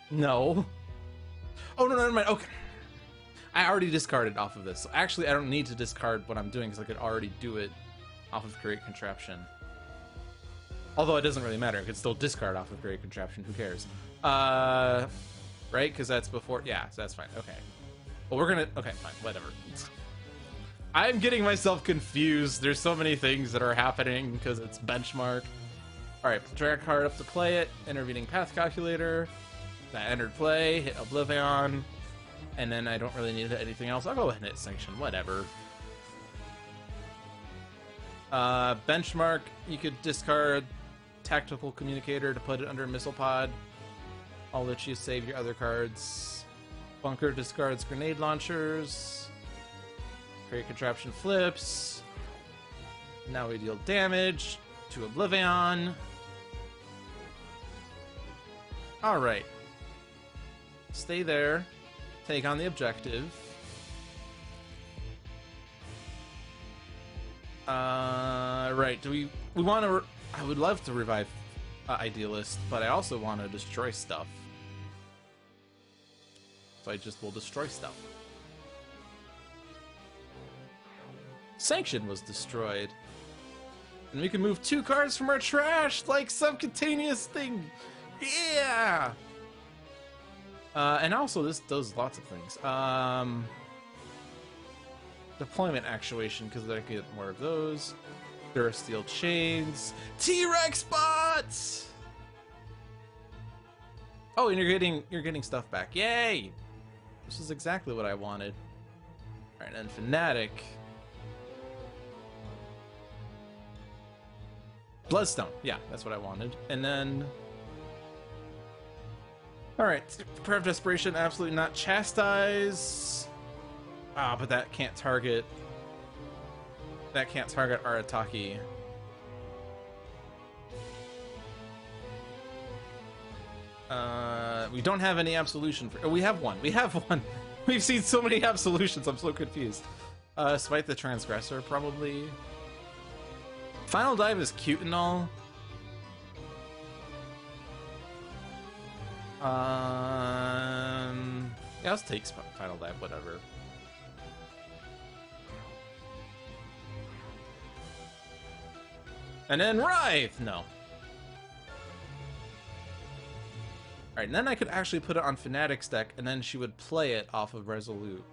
Speaker 1: No. Oh, no, never mind. Okay. I already discarded off of this. So actually, I don't need to discard what I'm doing because I could already do it off of Great Contraption. Although it doesn't really matter. I could still discard off of Great Contraption. Who cares? Right? Because that's before... Yeah, so that's fine. Okay. Well, we're gonna... Okay, fine. Whatever. I'm getting myself confused. There's so many things that are happening because it's benchmark. Alright, drag a card up to play it. Intervening path calculator. That entered play. Hit Oblivion. And then I don't really need anything else. I'll go ahead and hit Sanction. Whatever. Benchmark. You could discard Tactical Communicator to put it under Missile Pod. I'll let you save your other cards. Bunker discards Grenade Launchers. Great Contraption flips. Now we deal damage to Oblivion. Alright. Stay there. Take on the objective. Right. Do we want to... I would love to revive Idealist, but I also want to destroy stuff. So I just will destroy stuff. Sanction was destroyed. And we can move 2 cards from our trash, like subcutaneous thing. Yeah! And also this does lots of things. Deployment actuation, because I get more of those. Durasteel chains. T-Rex bots! Oh, and you're getting stuff back. Yay! This is exactly what I wanted. Alright, and Fanatic. Bloodstone. Yeah, that's what I wanted. And then... Alright, Prayer of Desperation, absolutely not. Chastise... Ah, but that can't target... That can't target Arataki. We don't have any absolution for... Oh, we have one. We have one. We've seen so many absolutions. I'm so confused. Smite the Transgressor, probably. Final Dive is cute and all. Yeah, let's take Final Dive, whatever. And then Writhe! No. Alright, and then I could actually put it on Fnatic's deck, and then she would play it off of Resolute.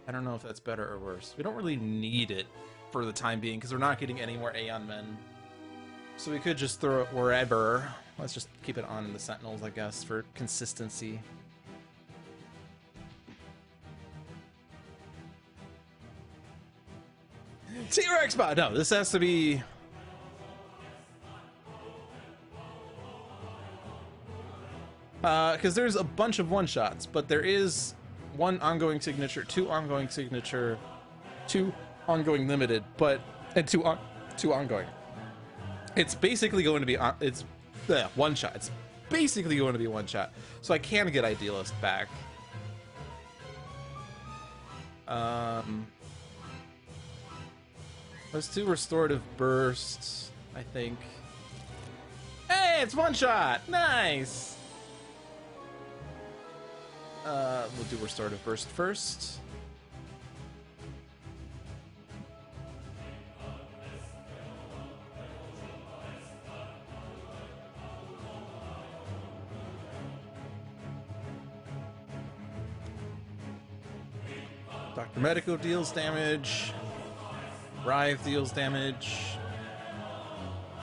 Speaker 1: I don't know if that's better or worse. We don't really need it for the time being, because we're not getting any more Aeon Men. So we could just throw it wherever. Let's just keep it on the Sentinels, I guess, for consistency. T-Rex bot! No, this has to be... Because there's a bunch of one-shots, but there is one ongoing signature, two ongoing signature, two ongoing limited, but... and two ongoing. It's basically going to be... it's one shot. It's basically going to be one shot. So I can get Idealist back. Let's do Restorative Burst, I think. Hey, it's one shot! Nice! We'll do Restorative Burst first. Dr. Medico deals damage. Writhe deals damage.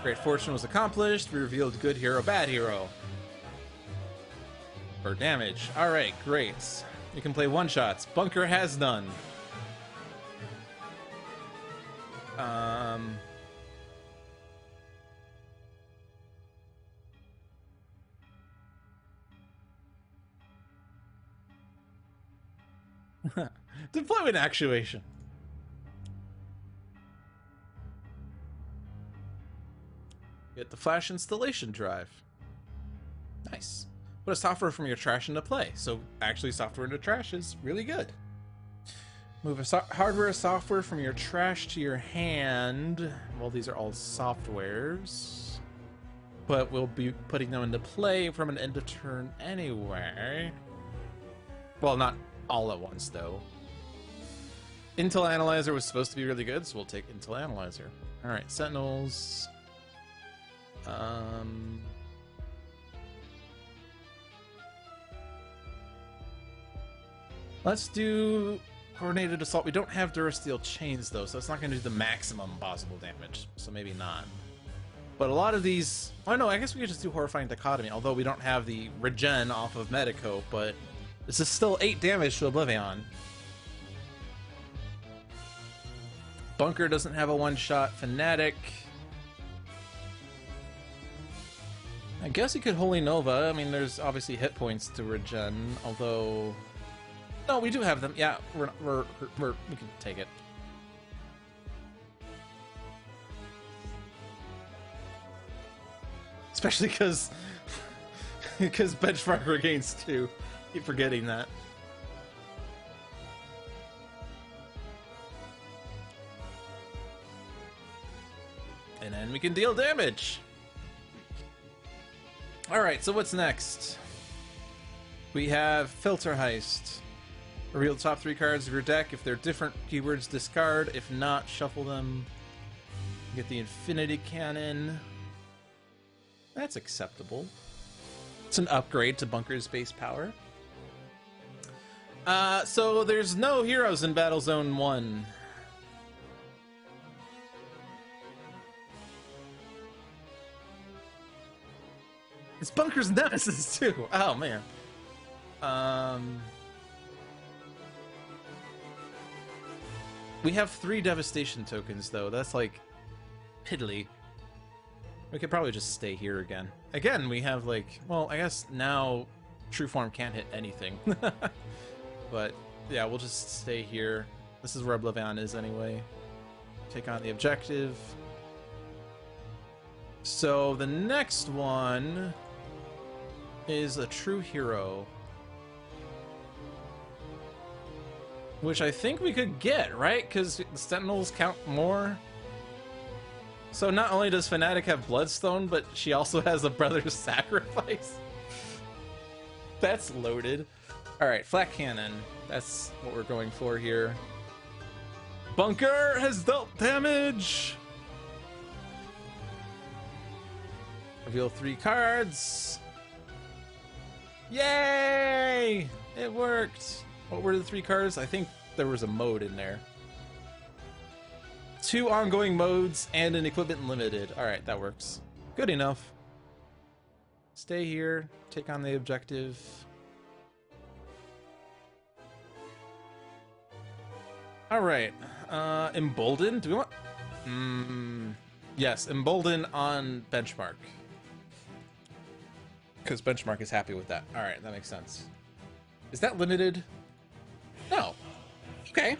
Speaker 1: Great Fortune was accomplished. We revealed good hero, bad hero. For damage. Alright, great. You can play one-shots. Bunker has none. Deployment actuation. Get the flash installation drive. Nice. Put a software from your trash into play. So actually software into trash is really good. Move a hardware software from your trash to your hand. Well, these are all softwares. But we'll be putting them into play from an end of turn anyway. Well, not all at once, though. Intel Analyzer was supposed to be really good, so we'll take Intel Analyzer. Alright, Sentinels. Let's do Coordinated Assault. We don't have Durasteel Chains, though, so it's not going to do the maximum possible damage, so maybe not. But a lot of these... Oh, no, I guess we could just do Horrifying Dichotomy, although we don't have the regen off of Medico, but this is still 8 damage to Oblivion. Bunker doesn't have a one-shot. Fnatic... I guess he could Holy Nova. I mean, there's obviously hit points to regen, although... No, we do have them. Yeah, we can take it. Especially because benchmark regains 2. Keep forgetting that. And then we can deal damage. Alright, so what's next? We have Filter Heist. Reveal the top 3 cards of your deck. If they're different keywords, discard. If not, shuffle them. Get the Infinity Cannon. That's acceptable. It's an upgrade to Bunker's base power. So there's no heroes in Battle Zone 1. It's Bunker's Nemesis, too. Oh, man. We have 3 Devastation tokens, though. That's, like, piddly. We could probably just stay here again. Again, we have like, well, I guess now true form can't hit anything. But yeah, we'll just stay here. This is where Oblivion is anyway. Take on the objective. So the next one is a true hero, which I think we could get, right? Because the Sentinels count more. So not only does Fnatic have Bloodstone, but she also has a Brother's Sacrifice. That's loaded. Alright, Flat Cannon. That's what we're going for here. Bunker has dealt damage! Reveal 3 cards. Yay! It worked! What were the 3 cards? I think there was a mode in there. 2 ongoing modes and an equipment limited. Alright, that works. Good enough. Stay here. Take on the objective. Alright. Embolden? Do we want... Yes, Embolden on Benchmark. Because Benchmark is happy with that. Alright, that makes sense. Is that limited? No. Okay.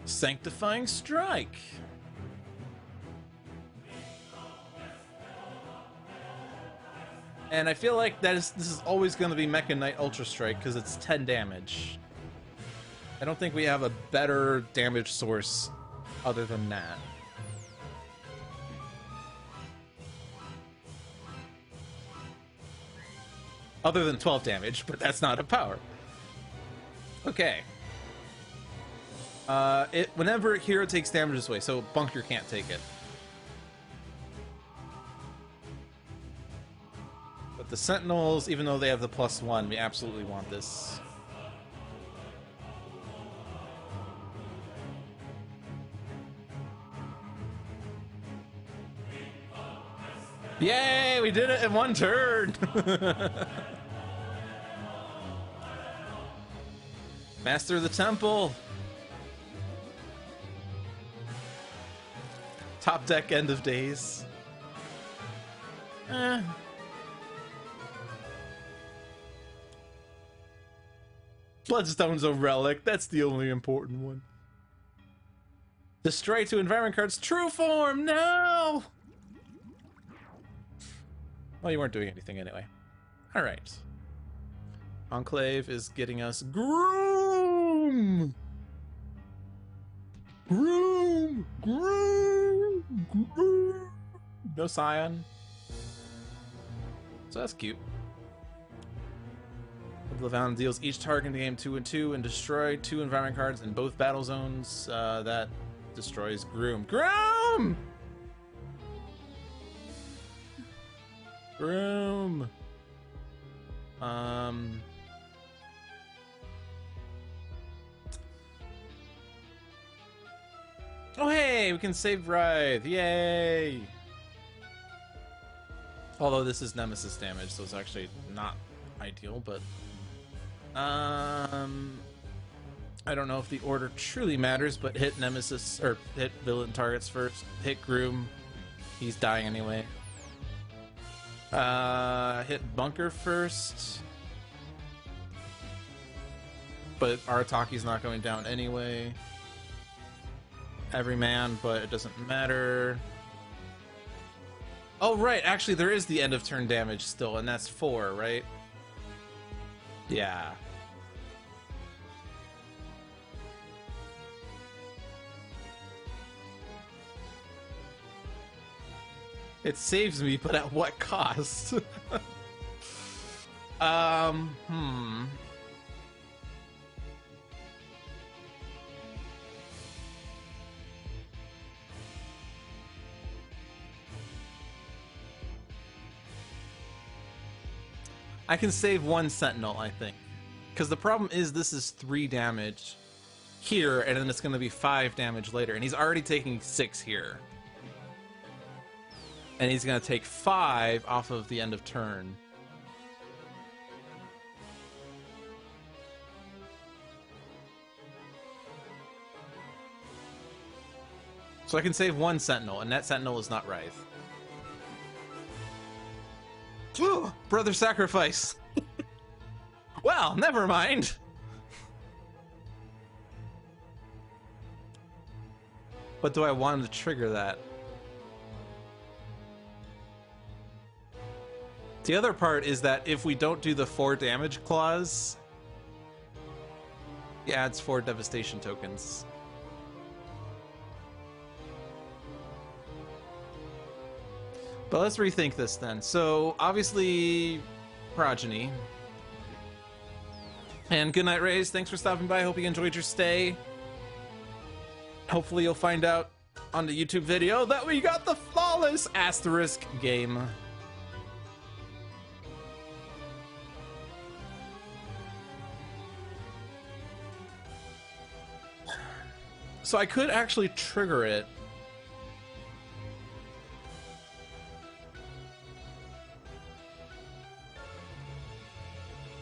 Speaker 1: Sanctifying Strike. And I feel like this is always going to be Mecha Knight Ultra Strike because it's 10 damage. I don't think we have a better damage source other than that. Other than 12 damage, but that's not a power. Okay. Whenever a hero takes damage this way, so Bunker can't take it. But the Sentinels, even though they have the +1, we absolutely want this. Yay! We did it in 1 turn! Master of the Temple! Top deck, end of days. Bloodstone's a relic. That's the only important one. Destroy 2 environment cards. True form! No! Well, you weren't doing anything anyway. Alright. Enclave is getting us Groom! Groom! Groom! Groom! No Scion. So that's cute. Oblivion deals each target in the game 2/2 and destroy 2 environment cards in both battle zones. That destroys Groom. Groom! Groom! Oh hey, we can save Writhe! Yay! Although this is Nemesis damage, so it's actually not ideal, but... I don't know if the order truly matters, but hit Nemesis, or hit villain targets first. Hit Groom. He's dying anyway. Hit Bunker first. But Arataki's not going down anyway. Every man, but it doesn't matter. Oh, right. Actually, there is the end of turn damage still, and that's 4, right? Yeah. It saves me, but at what cost? I can save 1 Sentinel, I think. Because the problem is this is 3 damage here, and then it's going to be 5 damage later. And he's already taking 6 here. And he's going to take 5 off of the end of turn. So I can save one Sentinel, and that Sentinel is not Wraith. Brother Sacrifice! Well, never mind! But do I want to trigger that? The other part is that if we don't do the 4 damage clause, he adds 4 devastation tokens. But let's rethink this then. So, obviously, Progeny. And good night, Rays. Thanks for stopping by. Hope you enjoyed your stay. Hopefully you'll find out on the YouTube video that we got the flawless Asterisk game. So I could actually trigger it.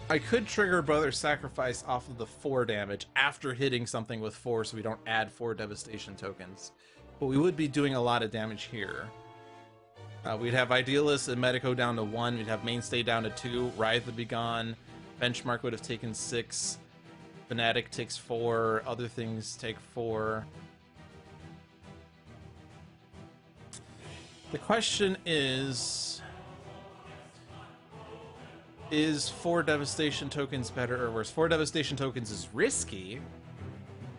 Speaker 1: I could trigger Brother Sacrifice off of the 4 damage after hitting something with 4 so we don't add 4 devastation tokens. But we would be doing a lot of damage here. We'd have Idealist and Medico down to 1, we'd have Mainstay down to 2, Wraith would be gone, Benchmark would have taken 6, Fanatic takes 4, other things take 4. The question is 4 devastation tokens better or worse? 4 devastation tokens is risky,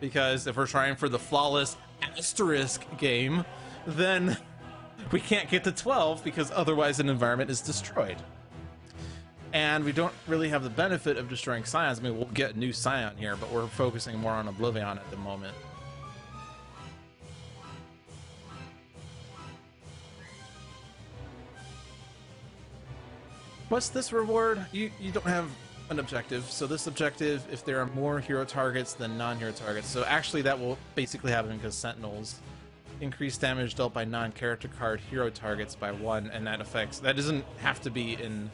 Speaker 1: because if we're trying for the flawless Asterisk game, then we can't get to 12 because otherwise an environment is destroyed. And we don't really have the benefit of destroying Scions. I mean, we'll get new Scion here, but we're focusing more on Oblivion at the moment. What's this reward? You don't have an objective. So this objective, if there are more hero targets than non-hero targets. So actually that will basically happen because Sentinels increase damage dealt by non-character card hero targets by 1, and that doesn't have to be in.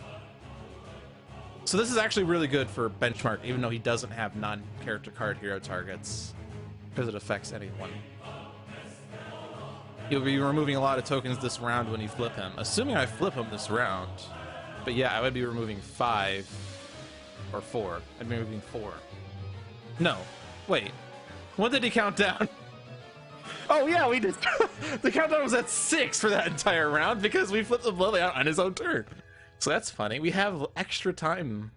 Speaker 1: So this is actually really good for Benchmark, even though he doesn't have non-character card hero targets, because it affects anyone. You'll be removing a lot of tokens this round when you flip him, assuming I flip him this round. But yeah, I would be removing 5 or 4. I'd be removing 4. No, wait. When did he count down? Oh yeah, we did. The countdown was at 6 for that entire round because we flipped the blood out on his own turn. So that's funny. We have extra time.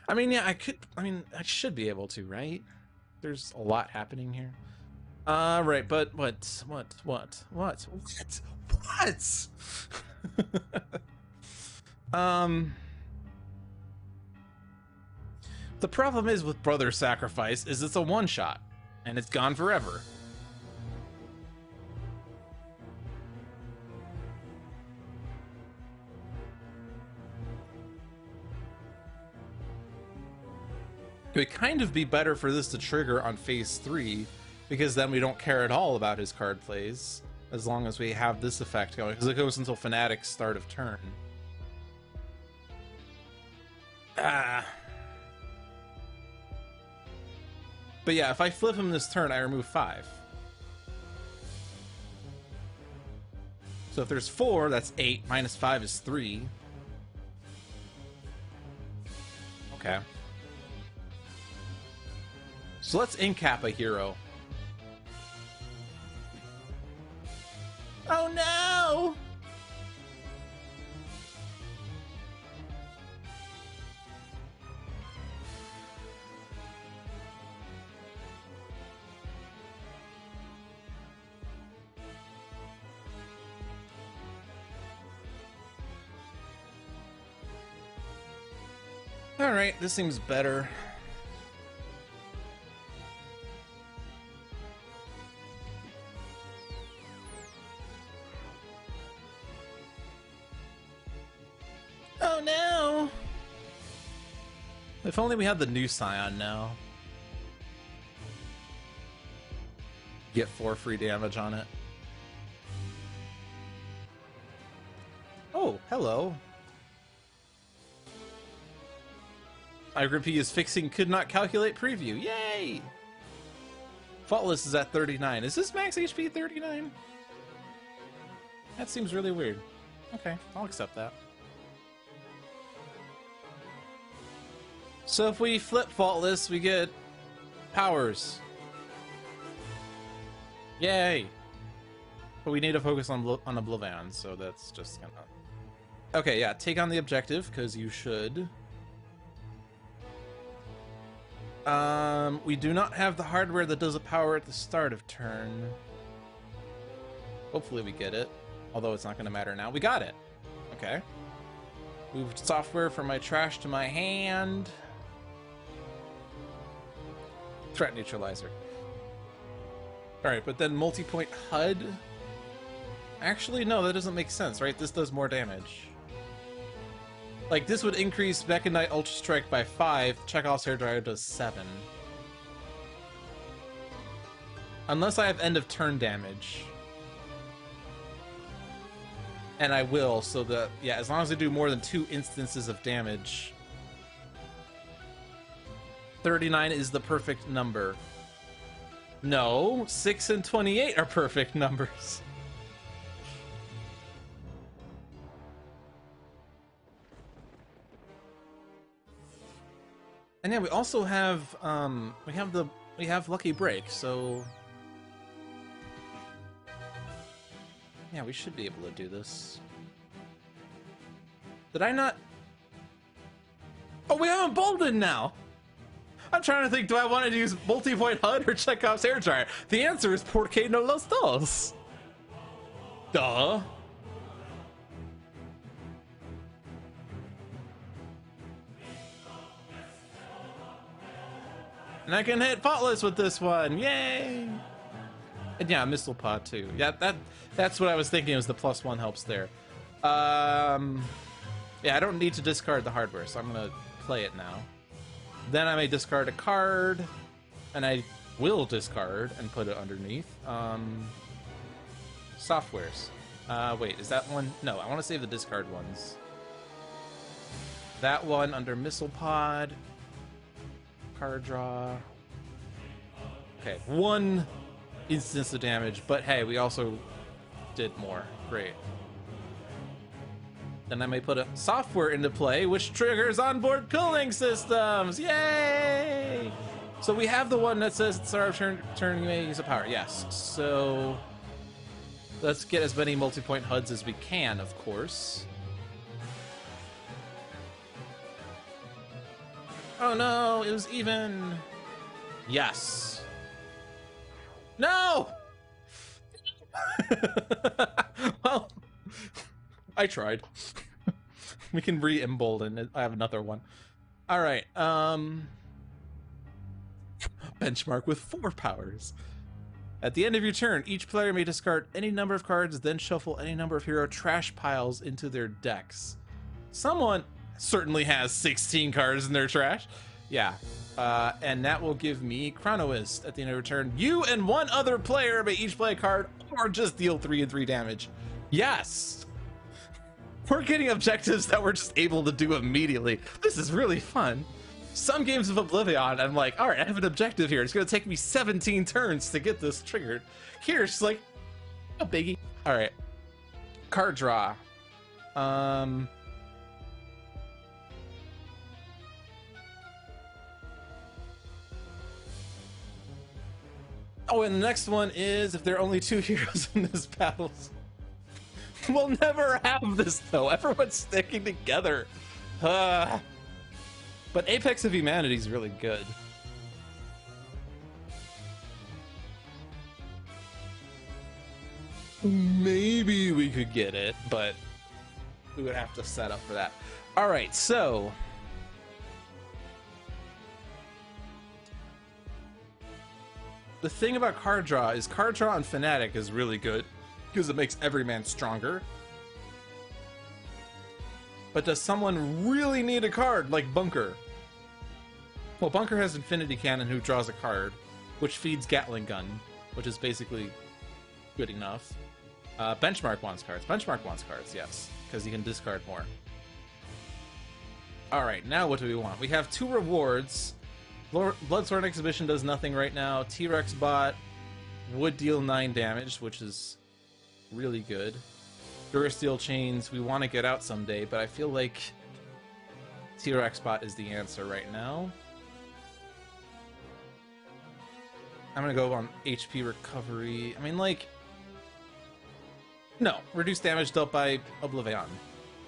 Speaker 1: I mean, yeah, I should be able to, right? There's a lot happening here. Right, but what? The problem is with Brother Sacrifice is it's a one-shot, and it's gone forever. It would kind of be better for this to trigger on phase 3, because then we don't care at all about his card plays, as long as we have this effect going, because it goes until Fanatic's start of turn. But yeah, if I flip him this turn, I remove 5. So if there's 4, that's 8, minus 5 is 3. Okay. So let's incap a hero. Oh no! Alright, this seems better. Oh no! If only we had the new Scion now. Get 4 free damage on it. Oh, hello. I repeat, is fixing could not calculate preview. Yay! Faultless is at 39. Is this max HP 39? That seems really weird. Okay, I'll accept that. So if we flip Faultless, we get powers. Yay! But we need to focus on Oblivion, so that's just gonna... Okay, yeah, take on the objective, because you should. We do not have the hardware that does a power at the start of turn. Hopefully we get it, although it's not going to matter now. We got it! Okay. Moved software from my trash to my hand. Threat neutralizer. Alright, but then multi-point HUD? Actually, no, that doesn't make sense, right? This does more damage. Like, this would increase Mechanite Ultra Strike by 5, Chekhov's Hairdryer does 7. Unless I have end of turn damage. And I will, so that, yeah, as long as I do more than 2 instances of damage, 39 is the perfect number. No, 6 and 28 are perfect numbers. And yeah, we also have we have Lucky Break, so yeah, we should be able to do this. Did I not? Oh, we have Emboldened now! I'm trying to think, do I want to use multi-point HUD or Chekhov's Hairdryer? The answer is Por qué no los dos? Duh. And I can hit Faultless with this one, yay! And yeah, Missile Pod too. Yeah, that's what I was thinking, was the +1 helps there. Yeah, I don't need to discard the hardware, so I'm gonna play it now. Then I may discard a card, and I will discard and put it underneath. Softwares. Wait, is that one? No, I want to save the discard ones. That one under Missile Pod. Card draw. Okay, 1 instance of damage, but hey, we also did more. Great. Then I may put a software into play, which triggers onboard cooling systems. Yay! So we have the one that says at the start of turn you may use a power. Yes. So let's get as many multi-point HUDs as we can, of course. Oh no, it was even. Yes. No! Well, I tried. We can re-embolden. I have another one. Alright, benchmark with 4 powers. At the end of your turn, each player may discard any number of cards, then shuffle any number of hero trash piles into their decks. Someone certainly has 16 cards in their trash. Yeah. And that will give me Chronoist at the end of your turn. You and 1 other player may each play a card or just deal 3 and 3 damage. Yes! We're getting objectives that we're just able to do immediately. This is really fun. Some games of Oblivion, I'm like, alright, I have an objective here. It's gonna take me 17 turns to get this triggered. Here, it's like, a biggie. Alright. Card draw. Oh, and the next one is if there are only 2 heroes in this battle. We'll never have this, though. Everyone's sticking together. But Apex of Humanity is really good. Maybe we could get it, but we would have to set up for that. All right, so the thing about card draw is card draw on Fnatic is really good because it makes every man stronger. But does someone really need a card like Bunker? Well, Bunker has Infinity Cannon who draws a card, which feeds Gatling Gun, which is basically good enough. Benchmark wants cards. Benchmark wants cards, yes, because he can discard more. Alright, now what do we want? We have 2 rewards. Bloodsworn Exhibition does nothing right now. T-Rex bot would deal 9 damage, which is really good. Durasteel Chains, we want to get out someday, but I feel like T-Rex bot is the answer right now. I'm gonna go on HP recovery. I mean, like, no, reduce damage dealt by Oblivion.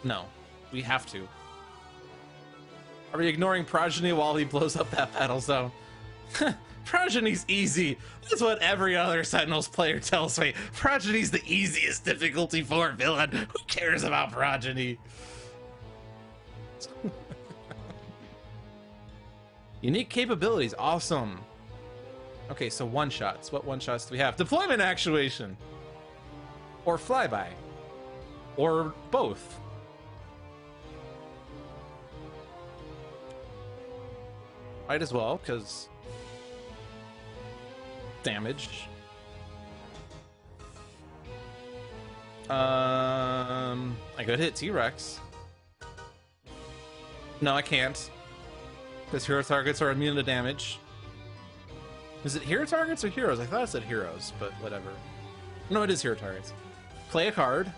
Speaker 1: No, we have to. Are we ignoring Progeny while he blows up that battle zone? Progeny's easy. That's what every other Sentinels player tells me. Progeny's the easiest difficulty 4 villain. Who cares about Progeny? Unique capabilities, awesome. Okay, so one-shots. What one-shots do we have? Deployment actuation! Or flyby. Or both. Might as well, because damage. I could hit T-Rex. No, I can't. Because hero targets are immune to damage. Is it hero targets or heroes? I thought it said heroes, but whatever. No, it is hero targets. Play a card.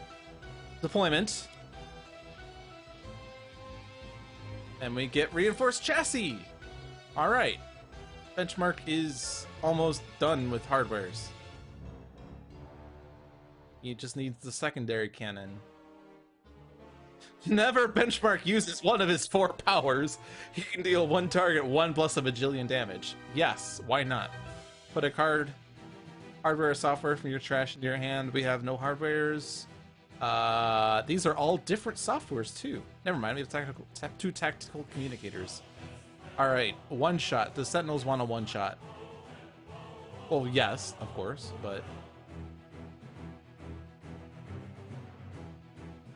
Speaker 1: Deployment. And we get reinforced chassis. All right. Benchmark is almost done with hardwares. He just needs the secondary cannon. Never Benchmark uses one of his 4 powers. He can deal one target 1 plus a bajillion damage. Yes, why not? Put a card, hardware or software from your trash into your hand. We have no hardwares. These are all different softwares too. Never mind, we have two tactical communicators. All right, one shot. The Sentinels want a one shot. Well, yes, of course, but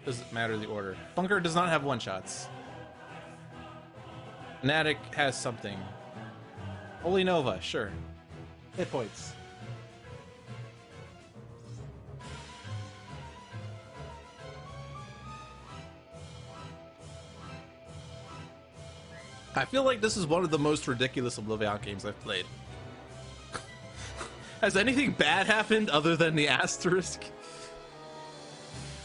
Speaker 1: doesn't matter the order. Bunker does not have one shots. Fnatic has something. Holy Nova, sure. Hit points. I feel like this is one of the most ridiculous Oblivion games I've played. Has anything bad happened other than the Asterisk?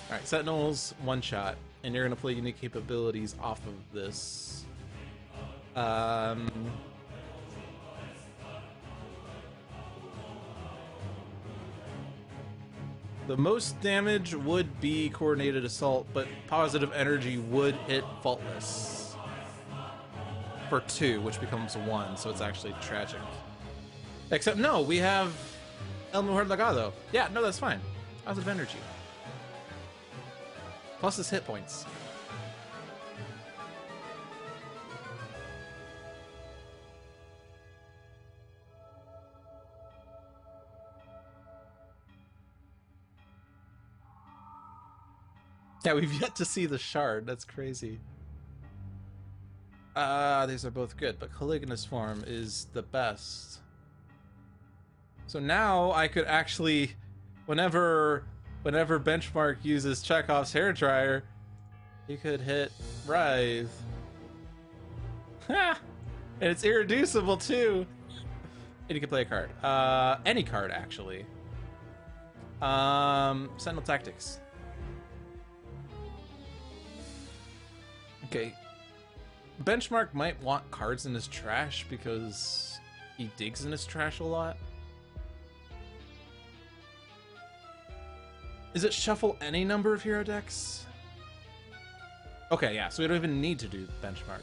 Speaker 1: Alright, Sentinels, one shot. And you're gonna play unique capabilities off of this. The most damage would be Coordinated Assault, but Positive Energy would hit Faultless. For 2, which becomes 1, so it's actually tragic. Except, no, we have El Mujer Legado. Yeah, no, that's fine. Positive Energy. Plus his hit points. Yeah, we've yet to see the shard. That's crazy. These are both good, but Caligulous form is the best. So now I could actually, whenever Benchmark uses Chekhov's hairdryer, he could hit Writhe. Ha! And it's irreducible too. And you can play a card. Any card actually. Sentinel Tactics. Okay. Benchmark might want cards in his trash because he digs in his trash a lot. Is it shuffle any number of hero decks? Okay, yeah, so we don't even need to do Benchmark.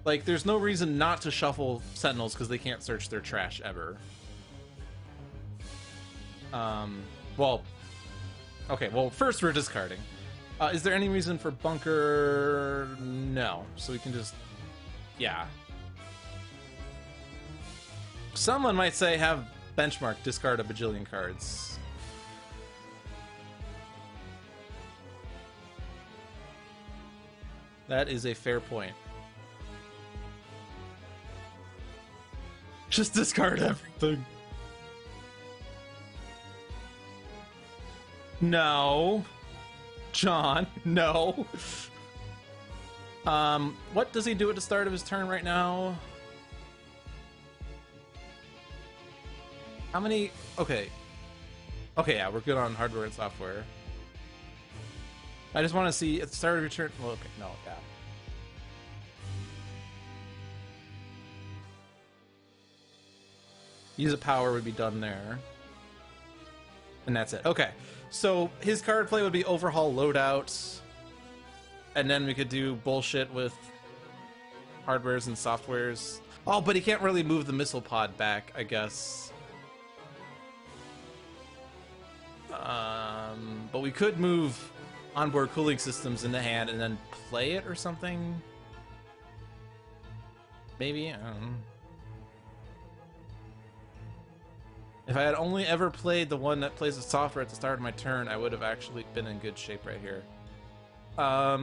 Speaker 1: Like, there's no reason not to shuffle Sentinels because they can't search their trash ever. Well, okay, well, first we're discarding. Is there any reason for Bunker? No. So we can just, yeah. Someone might say have Benchmark discard a bajillion cards. That is a fair point. Just discard everything. No. John, no. What does he do at the start of his turn right now? How many? Okay. Okay, yeah, we're good on hardware and software. I just want to see at the start of your turn. Well, okay, no, yeah. Use a power would be done there. And that's it. Okay, so his card play would be overhaul loadouts. And then we could do bullshit with hardwares and softwares. Oh, but he can't really move the missile pod back, I guess. But we could move onboard cooling systems in the hand and then play it or something. Maybe, I don't know. If I had only ever played the one that plays the software at the start of my turn, I would have actually been in good shape right here. But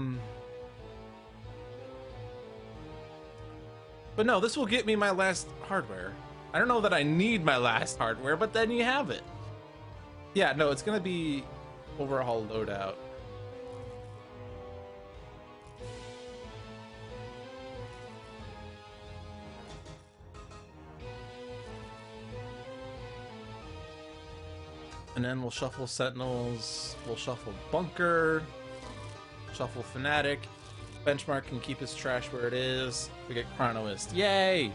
Speaker 1: no, this will get me my last hardware. I don't know that I need my last hardware, but then you have it. Yeah, no, it's gonna be overhaul loadout. And then we'll shuffle Sentinels, we'll shuffle Bunker, shuffle Fanatic. Benchmark can keep his trash where it is. We get Chronoist. Yay!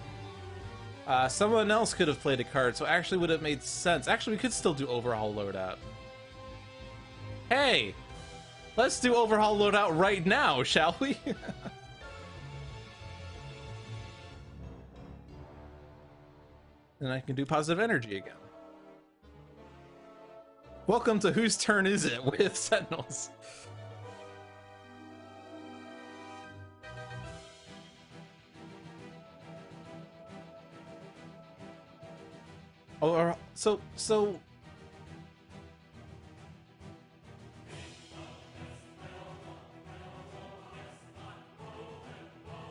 Speaker 1: Someone else could have played a card, so actually would have made sense. Actually, we could still do Overhaul Loadout. Hey! Let's do Overhaul Loadout right now, shall we? And I can do Positive Energy again. Welcome to Whose Turn Is It with Sentinels. Oh, so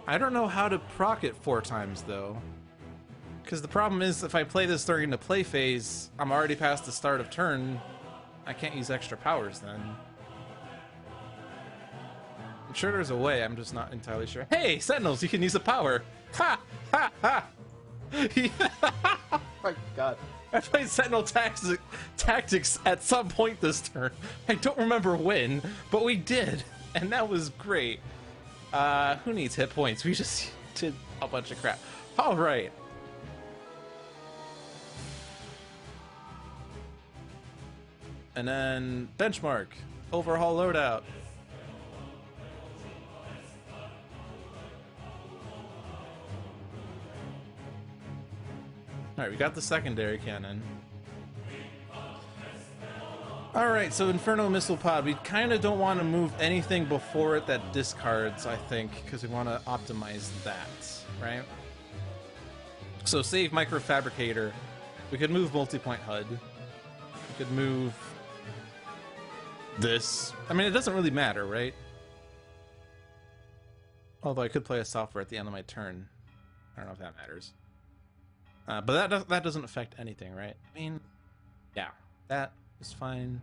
Speaker 1: I don't know how to proc it 4 times though. Because the problem is if I play this during the play phase, I'm already past the start of turn. I can't use extra powers then. I'm sure there's a way, I'm just not entirely sure. Hey, Sentinels, you can use a power! Ha! Ha! Ha! Oh my god. I played Sentinel Tactics at some point this turn. I don't remember when, but we did, and that was great. Who needs hit points? We just did a bunch of crap. Alright. And then Benchmark. Overhaul Loadout. Alright, we got the secondary cannon. Alright, so Inferno Missile Pod. We kind of don't want to move anything before it that discards, I think, because we want to optimize that, right? So save Microfabricator. We could move Multipoint HUD. We could move this. I mean, it doesn't really matter, right? Although I could play a software at the end of my turn. I don't know if that matters. But that doesn't affect anything, right? I mean, yeah, that is fine.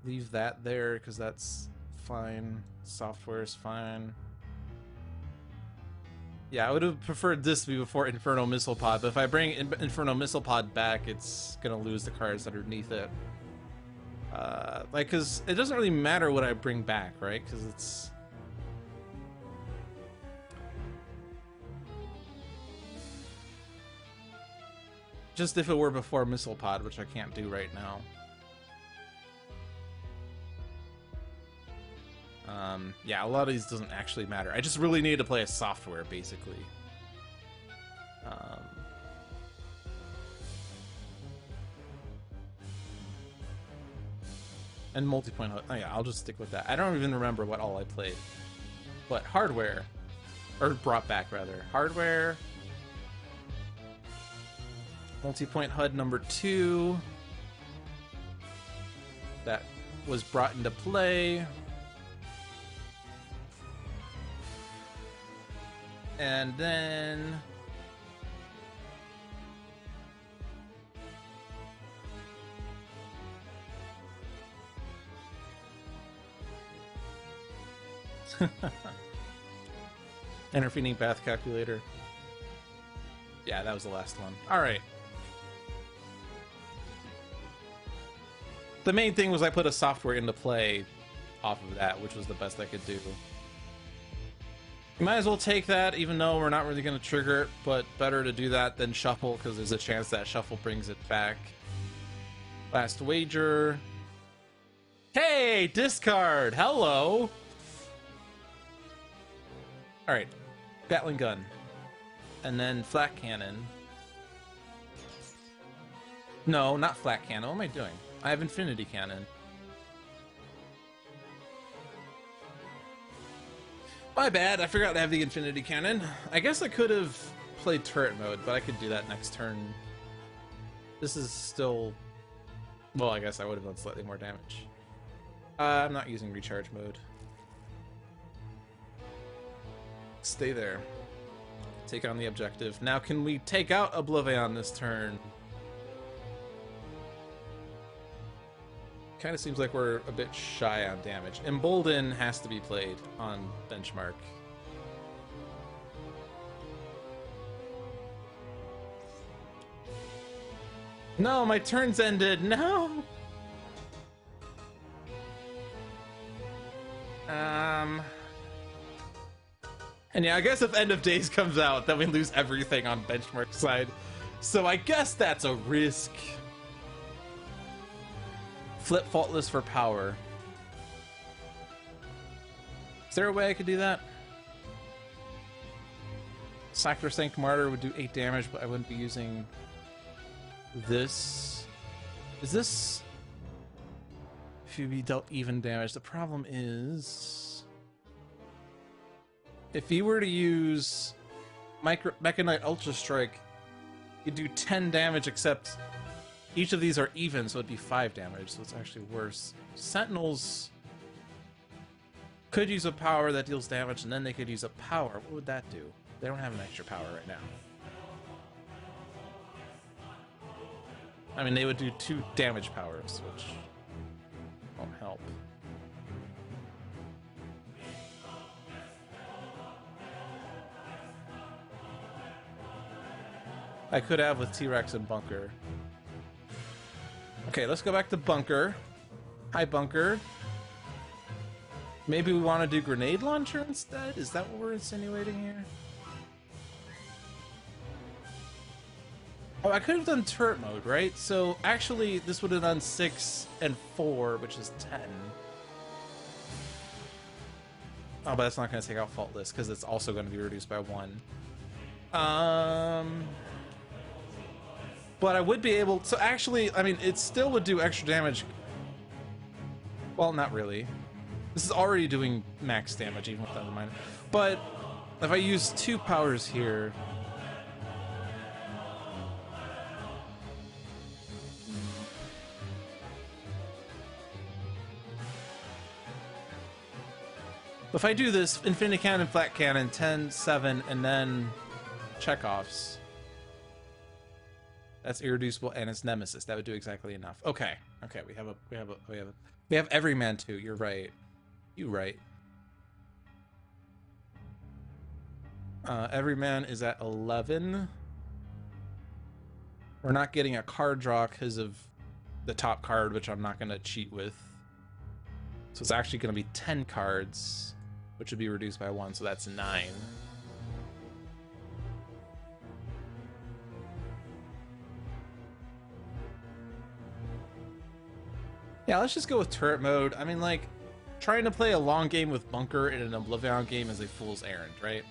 Speaker 1: Leave that there because that's fine. Software is fine. Yeah, I would have preferred this to be before Inferno Missile Pod, but if I bring Inferno Missile Pod back, it's gonna lose the cards underneath it. Like, because it doesn't really matter what I bring back, right? Because it's... just if it were before Missile Pod, which I can't do right now. Yeah, a lot of these doesn't actually matter. I just really need to play a software, basically. And multipoint. Oh yeah, I'll just stick with that. I don't even remember what all I played. But hardware, or brought back rather. Hardware. Multipoint HUD number 2. That was brought into play. And then Intervening bath calculator. Yeah, that was the last one. All right. The main thing was I put a software into play off of that, which was the best I could do. You might as well take that, even though we're not really going to trigger it, but better to do that than shuffle, because there's a chance that shuffle brings it back. Last wager. Hey, discard! Hello! Alright, Gatling gun. And then flat cannon. No, not flat cannon. What am I doing? I have infinity cannon. My bad, I forgot to have the infinity cannon. I guess I could have played turret mode, but I could do that next turn. This is still... Well, I guess I would have done slightly more damage. I'm not using recharge mode. Stay there. Take on the objective. Now, can we take out Oblivion this turn? Kind of seems like we're a bit shy on damage. Embolden has to be played on benchmark. No, my turn's ended. No. And yeah, I guess if End of Days comes out, then we lose everything on benchmark side. So I guess that's a risk. Flip Faultless for power. Is there a way I could do that? Sacrosanct Martyr would do 8 damage, but I wouldn't be using this. Is this... If you be dealt even damage, the problem is... If you were to use Mechanite Ultra Strike, you'd do 10 damage, except each of these are even, so it'd be 5 damage, so it's actually worse. Sentinels could use a power that deals damage, and then they could use a power. What would that do? They don't have an extra power right now. I mean, they would do 2 damage powers, which won't help. I could have with T-Rex and Bunker. Okay, let's go back to Bunker. Hi, Bunker. Maybe we want to do Grenade Launcher instead? Is that what we're insinuating here? Oh, I could have done turret mode, right? So, actually, this would have done 6 and 4, which is 10. Oh, but that's not going to take out Faultless, because it's also going to be reduced by 1. But I would be able... So actually, I mean, it still would do extra damage. Well, not really. This is already doing max damage, even with that in mind. But if I use 2 powers here... If I do this, Infinity Cannon, Flat Cannon, 10, 7, and then Chekhov's. That's irreducible, and it's Nemesis. That would do exactly enough. Okay, okay, we have Everyman too. You're right. You right. Everyman is at 11. We're not getting a card draw because of the top card, which I'm not going to cheat with. So it's actually going to be 10 cards, which would be reduced by 1, so that's 9. Yeah, let's just go with turret mode. I mean, like, trying to play a long game with Bunker in an Oblivion game is a fool's errand, right?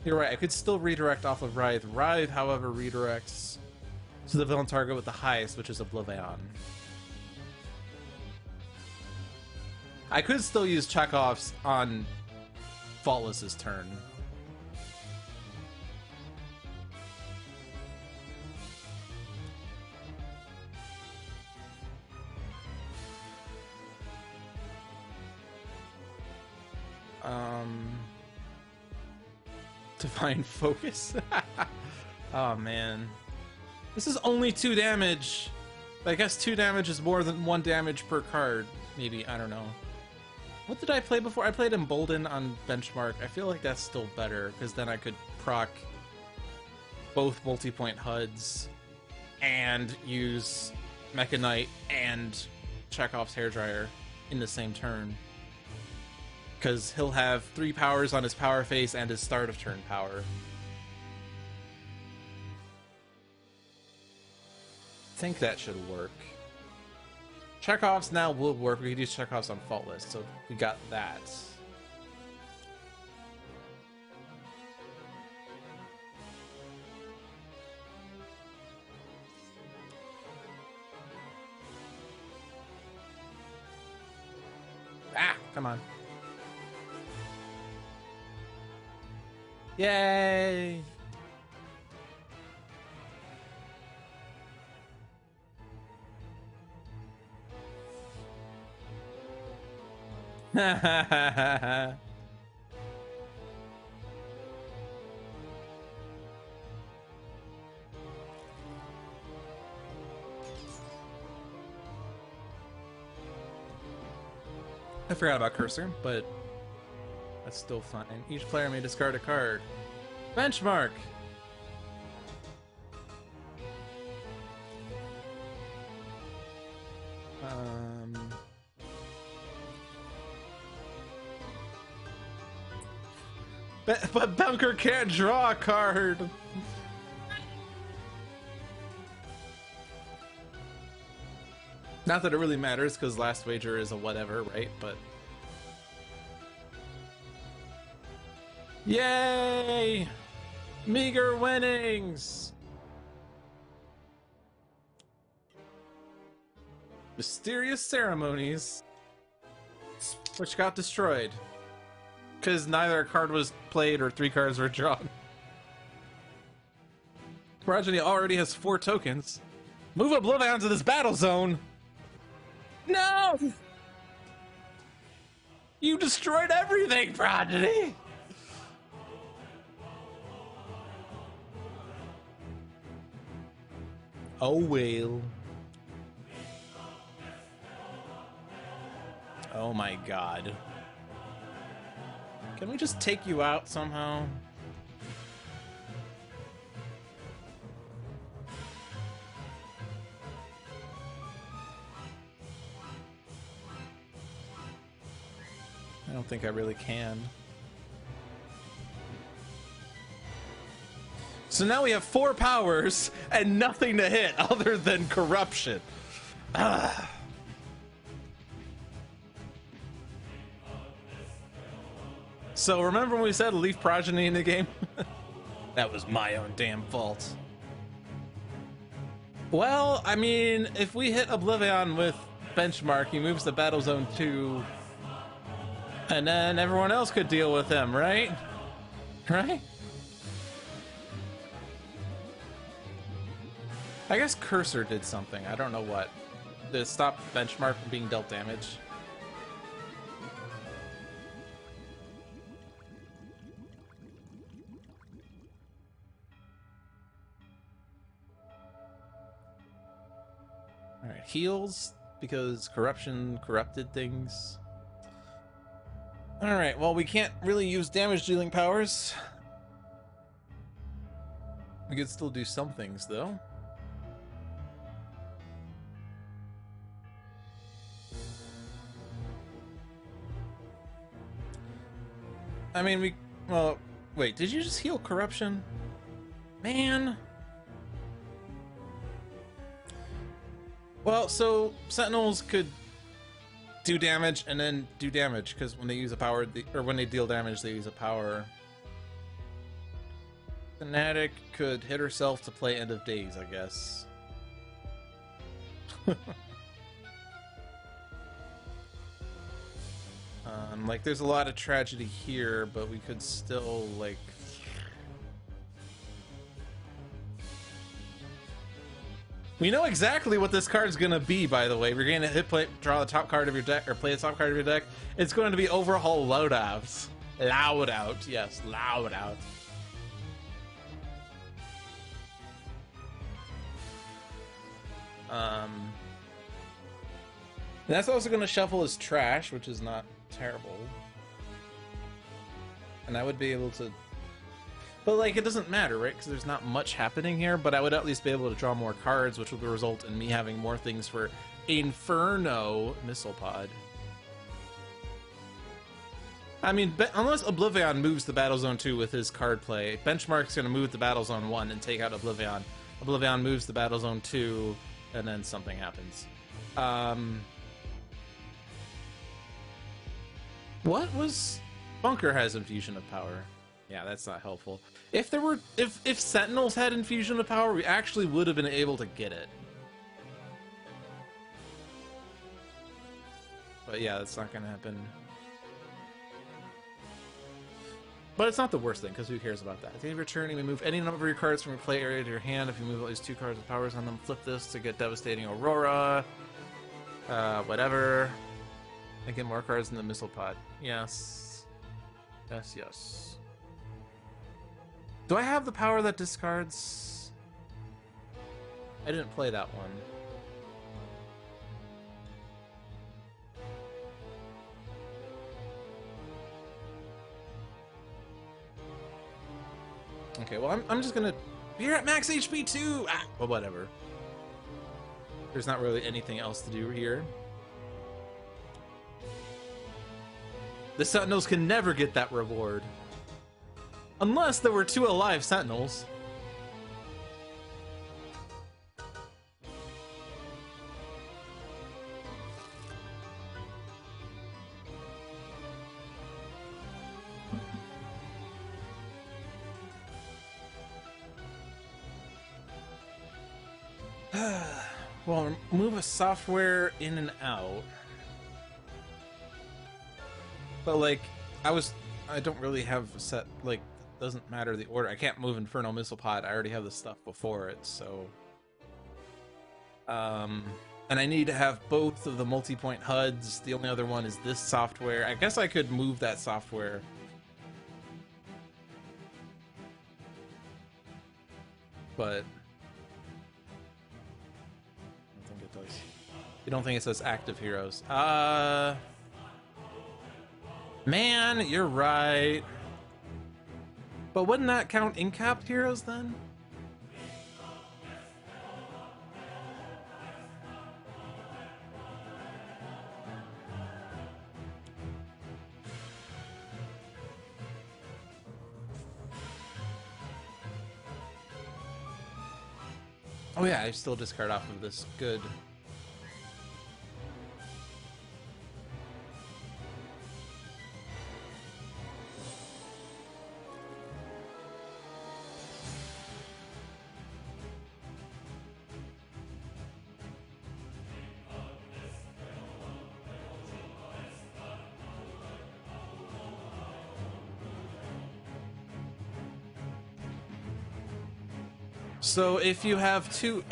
Speaker 1: You're right, I could still redirect off of Writhe. Writhe, however, redirects to the villain target with the highest, which is Oblivion. I could still use Chekhov's on Faultless's turn. Divine Focus. Oh man, this is only 2 damage. I guess 2 damage is more than 1 damage per card. Maybe, I don't know. What did I play before? I played Embolden on Benchmark. I feel like that's still better because then I could proc both multi-point HUDs and use Mecha Knight and Chekhov's Hairdryer in the same turn. Because he'll have 3 powers on his power face and his start of turn power. I think that should work. Chekhov's now will work. We could use Chekhov's on Faultless, so we got that. Ah, come on. Yay! I forgot about Cursor, but that's still fine. Each player may discard a card. Benchmark! But Bunker can't draw a card! Not that it really matters, because Last Wager is a whatever, right? But... Yay! Meager winnings! Mysterious Ceremonies. Which got destroyed. Because neither a card was played or 3 cards were drawn. Progeny already has 4 tokens. Move Oblivion to this battle zone! No! You destroyed everything, Progeny! Oh well. Oh my god. Can we just take you out somehow? I don't think I really can. So now we have 4 powers and nothing to hit other than corruption. Ah. So remember when we said leave Progeny in the game? That was my own damn fault. Well, I mean, if we hit Oblivion with Benchmark, he moves to Battle Zone 2, and then everyone else could deal with him, right? Right? I guess Cursor did something. I don't know what. To stop Benchmark from being dealt damage. Alright, heals, because corruption corrupted things. Alright, well, we can't really use damage dealing powers. We could still do some things, though. I mean, well, wait, did you just heal corruption? Man. Well, so Sentinels could do damage and then do damage, because when they use a power, or when they deal damage, they use a power. Fanatic could hit herself to play End of Days, I guess. Like, there's a lot of tragedy here, but we could still, like... We know exactly what this card's gonna be, by the way. We're gonna draw the top card of your deck, or play the top card of your deck. It's going to be Overhaul Loadouts. Loud out. Yes, loud out. That's also going to shuffle his trash, which is not terrible. And I would be able to... But, like, it doesn't matter, right? Because there's not much happening here, but I would at least be able to draw more cards, which would result in me having more things for Inferno Missile Pod. I mean, unless Oblivion moves the Battle Zone 2 with his card play, Benchmark's going to move the Battle Zone 1 and take out Oblivion. Oblivion moves the Battle Zone 2, and then something happens. What was... Bunker has Infusion of Power. Yeah, that's not helpful. If there were... If Sentinels had Infusion of Power, we actually would have been able to get it. But yeah, that's not going to happen. But it's not the worst thing, because who cares about that? At the end of your turn, you may move any number of your cards from your play area to your hand. If you move at least 2 cards with powers on them, flip this to get Devastating Aurora. Whatever. And get more cards in the Missile Pod. Yes. Yes, yes. Do I have the power that discards? I didn't play that one. Okay, well, I'm just gonna... You're at max HP too! Ah, well, whatever. There's not really anything else to do here. The Sentinels can never get that reward. Unless there were 2 alive Sentinels. Well, move a software in and out. But, like, I don't really have set, like, doesn't matter the order. I can't move Inferno Missile Pod. I already have the stuff before it, so... and I need to have both of the multi-point HUDs. The only other one is this software. I guess I could move that software. But... I don't think it does. You don't think it says active heroes? Man, you're right. But wouldn't that count in-capped heroes then? Oh yeah, I still discard off of this. Good. So if you have 2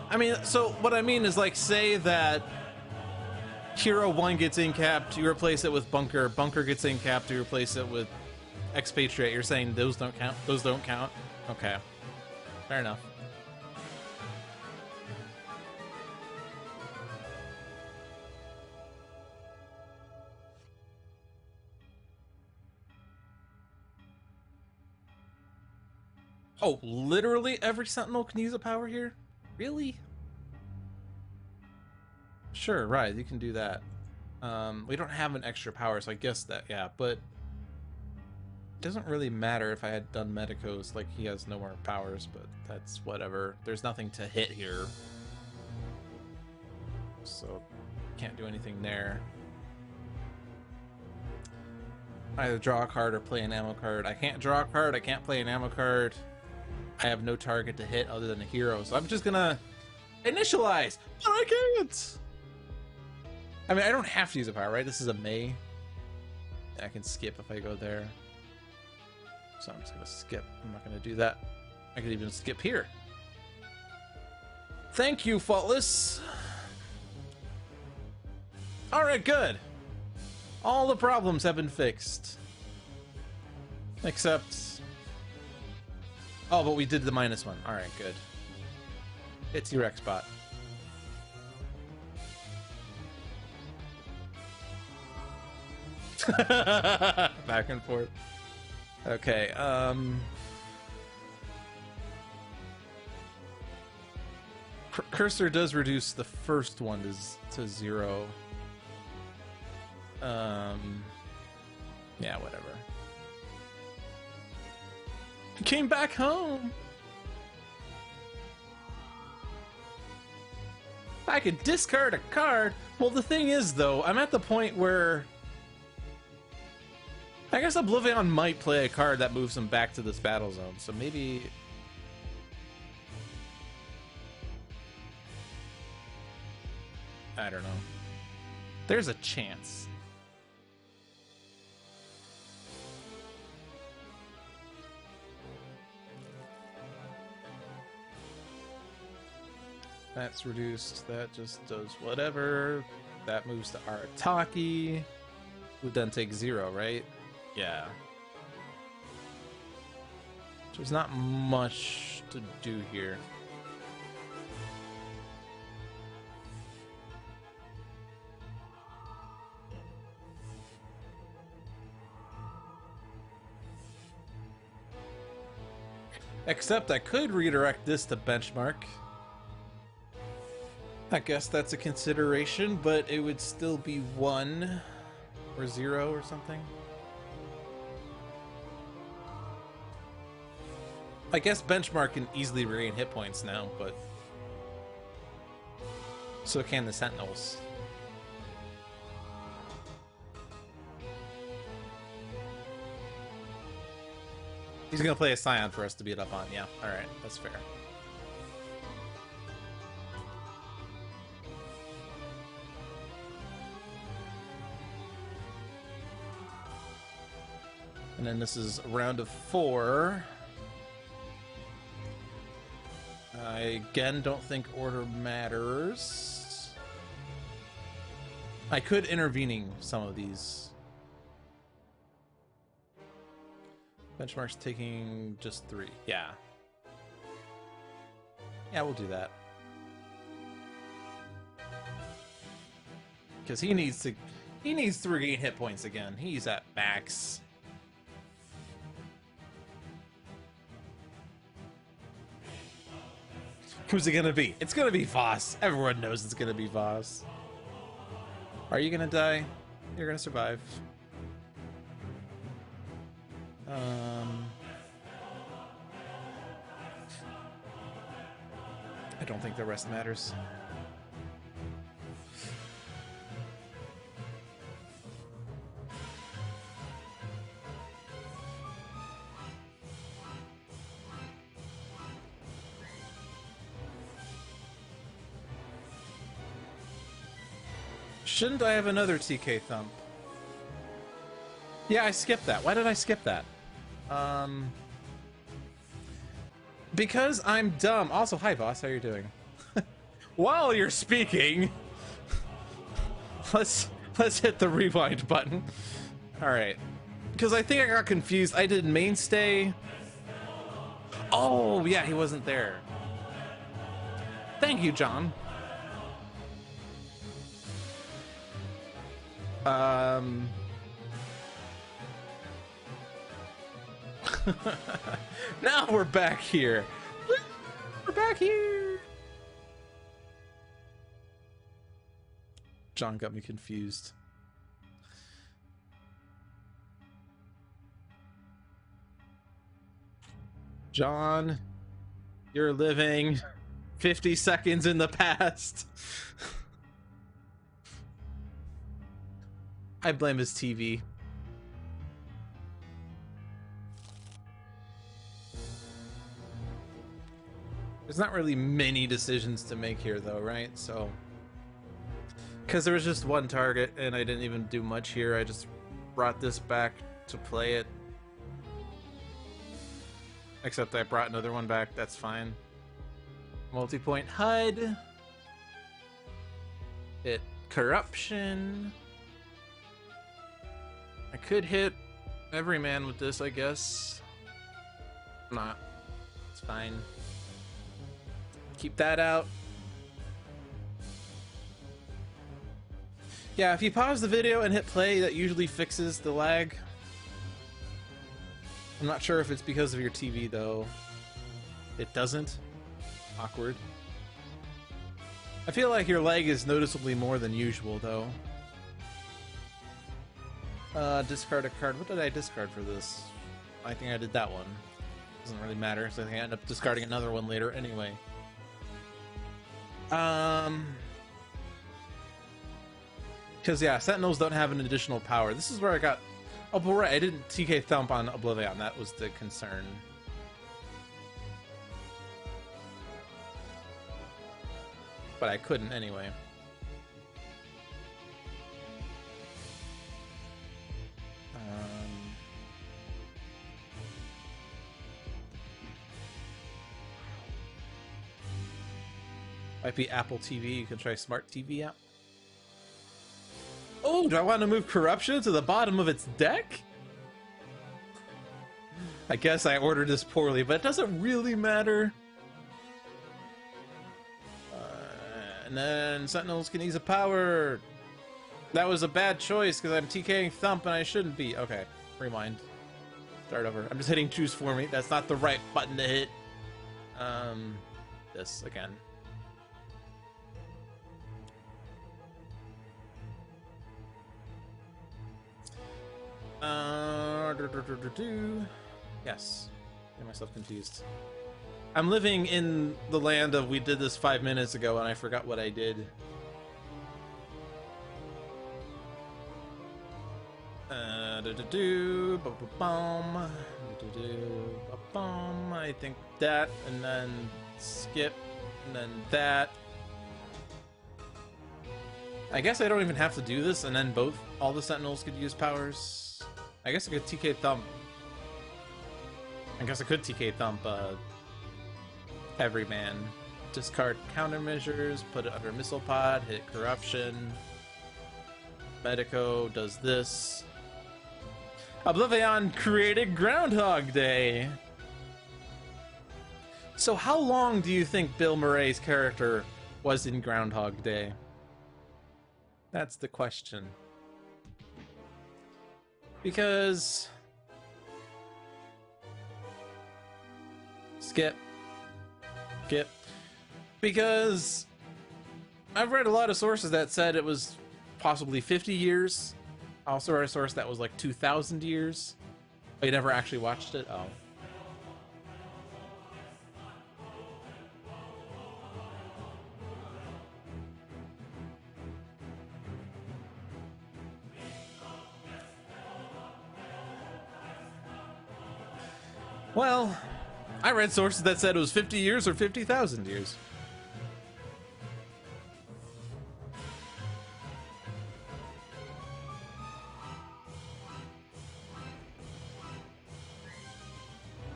Speaker 1: I mean, so what I mean is, like, say that Hero 1 gets in-capped, you replace it with Bunker, Bunker gets in-capped, you replace it with Expatriate. You're saying those don't count? Those don't count? Okay. Fair enough. Oh, literally every Sentinel can use a power here? Really? Sure, right, you can do that. We don't have an extra power, so I guess that, yeah, but... It doesn't really matter if I had done Medicos, like, he has no more powers, but that's whatever. There's nothing to hit here. So, can't do anything there. Either draw a card or play an ammo card. I can't draw a card, I can't play an ammo card. I have no target to hit other than a hero, so I'm just gonna initialize, but I can't. I mean, I don't have to use a power, right? This is a May. I can skip if I go there. So I'm just gonna skip. I'm not gonna do that. I could even skip here. Thank you, Faultless. All right, good. All the problems have been fixed. Except... Oh, but we did the -1. Alright, good. It's your X-Bot. Back and forth. Okay, Cursor does reduce the first one to 0. Yeah, whatever. Came back home. I could discard a card. Well, the thing is, though, I'm at the point where I guess Oblivion might play a card that moves him back to this battle zone. So maybe I don't know. There's a chance. That's reduced. That just does whatever. That moves to Arataki. Who then takes 0, right? Yeah. There's not much to do here. Except I could redirect this to benchmark. I guess that's a consideration, but it would still be 1 or 0 or something. I guess benchmark can easily regain hit points now, but so can the Sentinels. He's gonna play a Scion for us to beat up on. Yeah, alright, that's fair. And then this is a round of 4. I again don't think order matters. I could intervening some of these. Benchmark's taking just 3. Yeah. Yeah, we'll do that. Because he needs to regain hit points again. He's at max. Who's it gonna be? It's gonna be Voss. Everyone knows it's gonna be Voss. Are you gonna die? You're gonna survive. I don't think the rest matters. Shouldn't I have another TK thump? Yeah, I skipped that. Why did I skip that? Because I'm dumb. Also, hi boss, how are you doing? While you're speaking, let's hit the rewind button. All right, because I think I got confused. I did mainstay. Oh yeah, he wasn't there. Thank you, John. Now we're back here. We're back here. John got me confused. John, you're living 50 seconds in the past. I blame his TV. There's not really many decisions to make here though, right? So, because there was just one target and I didn't even do much here. I just brought this back to play it. Except I brought another one back, that's fine. Multi-point HUD. Hit corruption. I could hit Every man with this, I guess. Nah, it's fine. Keep that out. Yeah, if you pause the video and hit play, that usually fixes the lag. I'm not sure if it's because of your TV, though. It doesn't. Awkward. I feel like your lag is noticeably more than usual, though. Discard a card. What did I discard for this? I think I did that one. Doesn't really matter, so I think I end up discarding another one later anyway. Because, yeah, Sentinels don't have an additional power. This is where I got... Oh, but right, I didn't TK Thump on Oblivion. That was the concern. But I couldn't anyway. Might be Apple TV. You can try Smart TV app. Oh, do I want to move Corruption to the bottom of its deck? I guess I ordered this poorly, but it doesn't really matter. And then Sentinels can use a power. That was a bad choice because I'm TKing Thump and I shouldn't be. Okay, rewind. Start over. I'm just hitting choose for me. That's not the right button to hit. This again. Yes. Get myself confused. I'm living in the land of we did this 5 minutes ago and I forgot what I did. I think that, and then skip, and then that. I guess I don't even have to do this, and then all the Sentinels could use powers. I guess I could TK Thump. I guess I could TK Thump, every man. Discard countermeasures, put it under Missile Pod, hit Corruption. Medico does this. Oblivion created Groundhog Day! So how long do you think Bill Murray's character was in Groundhog Day? That's the question. Because... Skip. Because I've read a lot of sources that said it was possibly 50 years. I also read a source that was like 2,000 years. Oh, you never actually watched it? Oh. Well, I read sources that said it was 50 years or 50,000 years.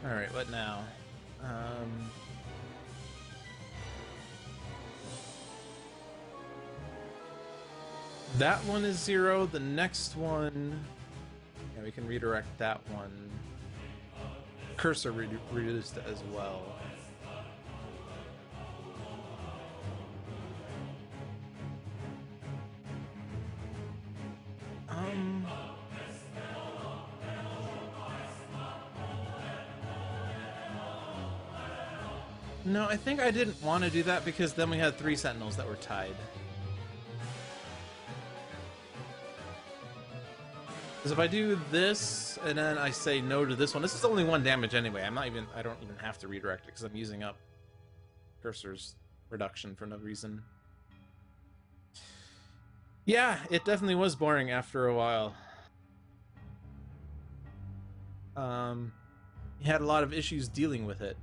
Speaker 1: Alright, what now? That one is 0. The next one... Yeah, we can redirect that one. Cursor reduced as well. No, I think I didn't want to do that because then we had 3 Sentinels that were tied. Because if I do this and then I say no to this one, this is only 1 damage anyway. I don't even have to redirect it because I'm using up Cursor's reduction for no reason. Yeah, it definitely was boring after a while. You had a lot of issues dealing with it.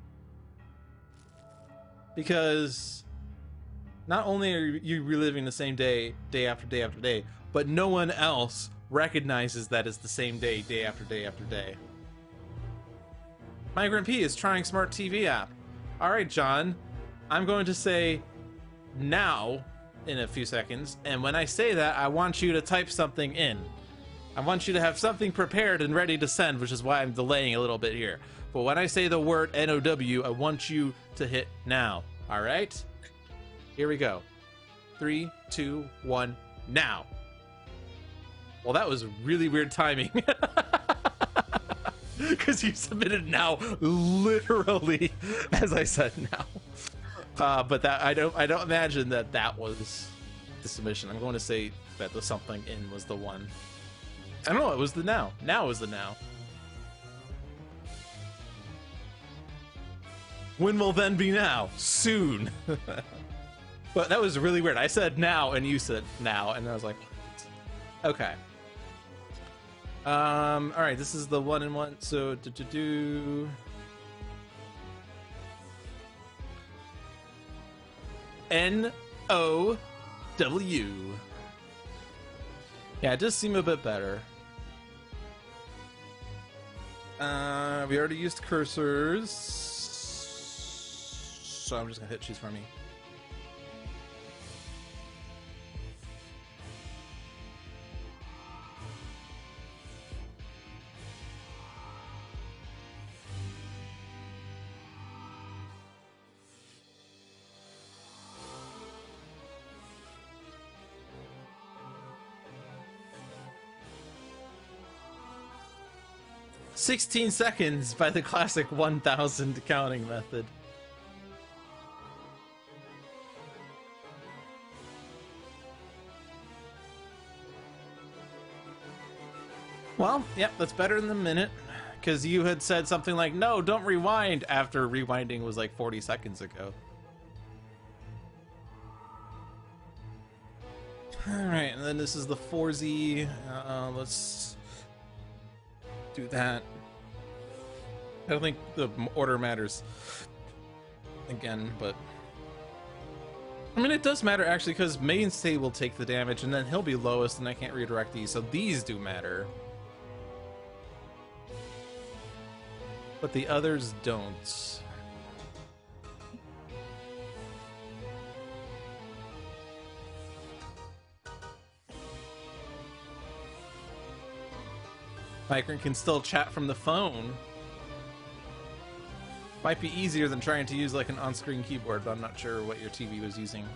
Speaker 1: Because not only are you reliving the same day, day after day after day, but no one else recognizes that it's the same day, day after day after day. Migrant P is trying Smart TV app. Alright, John. I'm going to say now in a few seconds, and when I say that, I want you to type something in. I want you to have something prepared and ready to send, which is why I'm delaying a little bit here. But when I say the word NOW, I want you to hit now. All right? Here we go. 3, 2, 1, now. Well, that was really weird timing. Because you submitted now literally as I said now. But that I don't imagine that was the submission. I'm going to say that the something in was the one. I don't know, it was the now. Now is the now. When will then be now? Soon. But that was really weird. I said now and you said now, and I was like, okay. All right, this is the 1 and 1. So NOW. Yeah, it does seem a bit better. We already used cursors, so I'm just gonna hit choose for me. "16 seconds" by the classic 1000 counting method. Well, yep, that's better than the minute, because you had said something like, no, don't rewind, after rewinding was like 40 seconds ago. Alright, and then this is the 4Z. Let's do that. I don't think the order matters again, but I mean, it does matter actually, because mainstay will take the damage and then he'll be lowest and I can't redirect these, so these do matter. But the others don't. Micron can still chat from the phone. Might be easier than trying to use like an on-screen keyboard, but I'm not sure what your TV was using.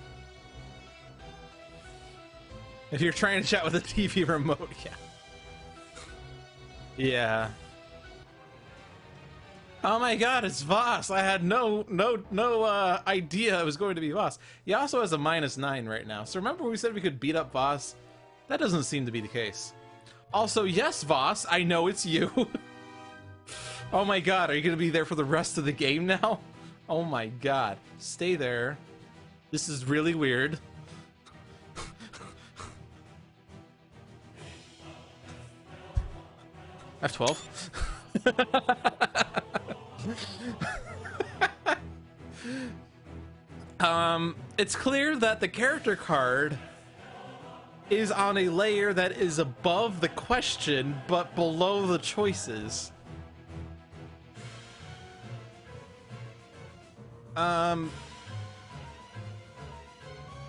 Speaker 1: If you're trying to chat with a TV remote, yeah. Yeah. Oh my god, it's Voss! I had no idea it was going to be Voss. He also has a -9 right now. So remember when we said we could beat up Voss? That doesn't seem to be the case. Also, yes, Voss, I know it's you. Oh my god, are you gonna be there for the rest of the game now? Oh my god. Stay there. This is really weird. F12. It's clear that the character card is on a layer that is above the question but below the choices.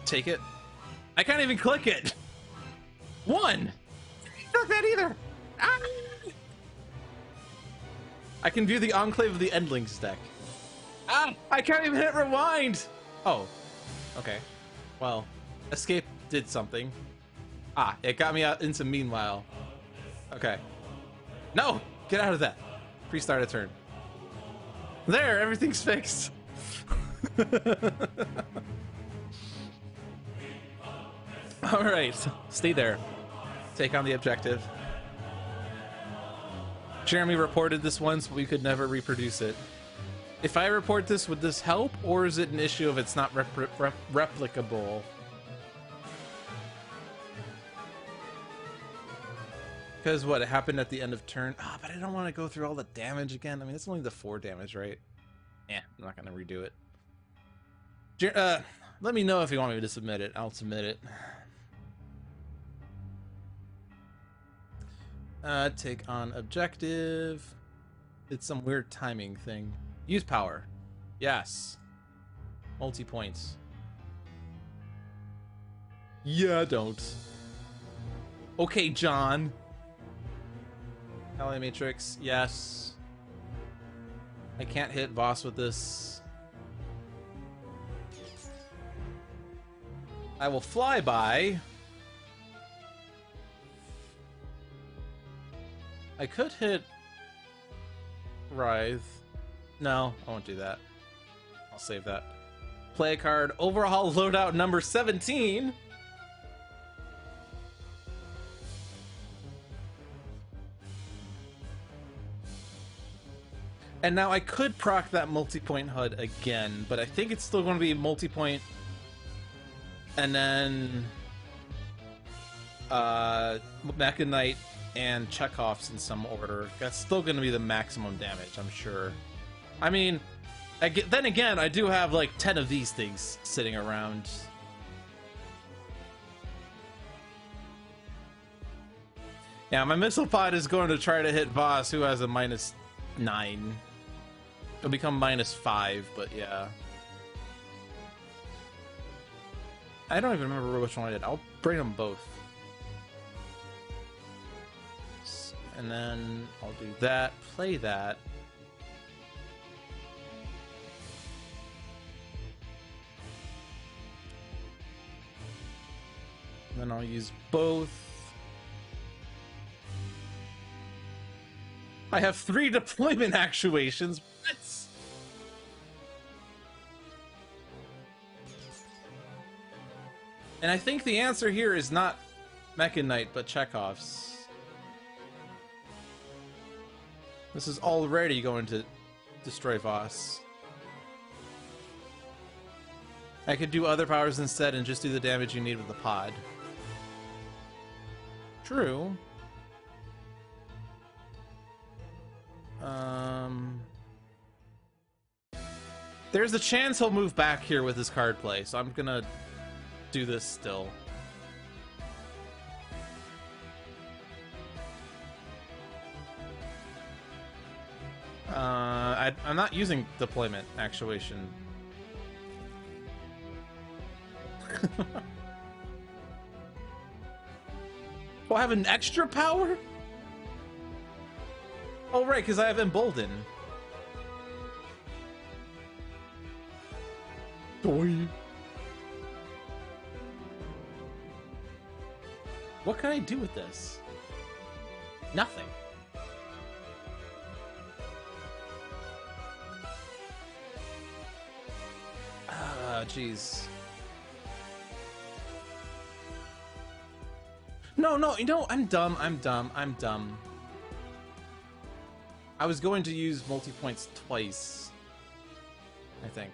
Speaker 1: Take it. I can't even click it. 1. Not that either. Ah! I can view the Enclave of the Endlings deck. Ah! I can't even hit rewind! Oh. Okay. Well, escape did something. Ah, it got me out into meanwhile. Okay. No! Get out of that. Restart a turn. There, everything's fixed. Alright, stay there. Take on the objective. Jeremy reported this once, but we could never reproduce it. If I report this, would this help, or is it an issue if it's not replicable? Because what, it happened at the end of turn? Ah, but I don't want to go through all the damage again. I mean, it's only the 4 damage, right? Yeah, I'm not going to redo it. Let me know if you want me to submit it. I'll submit it. Take on objective. It's some weird timing thing. Use power. Yes. Multi-points. Yeah, don't. Okay, John. Ally Matrix, yes. I can't hit boss with this. I will fly by. I could hit Writhe. No, I won't do that. I'll save that. Play a card. Overhaul loadout number 17. And now I could proc that multi-point HUD again, but I think it's still going to be multi-point. And then Mecha Knight and Chekhov's in some order. That's still going to be the maximum damage, I'm sure. I mean, then again, I do have like 10 of these things sitting around. Yeah, my missile pod is going to try to hit Voss, who has a -9. It'll become -5, but yeah. I don't even remember which one I did. I'll bring them both. And then I'll do that, play that. And then I'll use both. I have 3 deployment actuations. What? And I think the answer here is not Mecha Knight, but Chekhov's. This is already going to destroy Voss. I could do other powers instead and just do the damage you need with the pod. True. There's a chance he'll move back here with his card play, so I'm gonna do this still. I'm not using deployment actuation. Oh, I have an extra power? Oh, right, because I have Embolden. Doy. What can I do with this? Nothing. Ah, jeez. No, you know, I'm dumb. I was going to use multi-points twice, I think.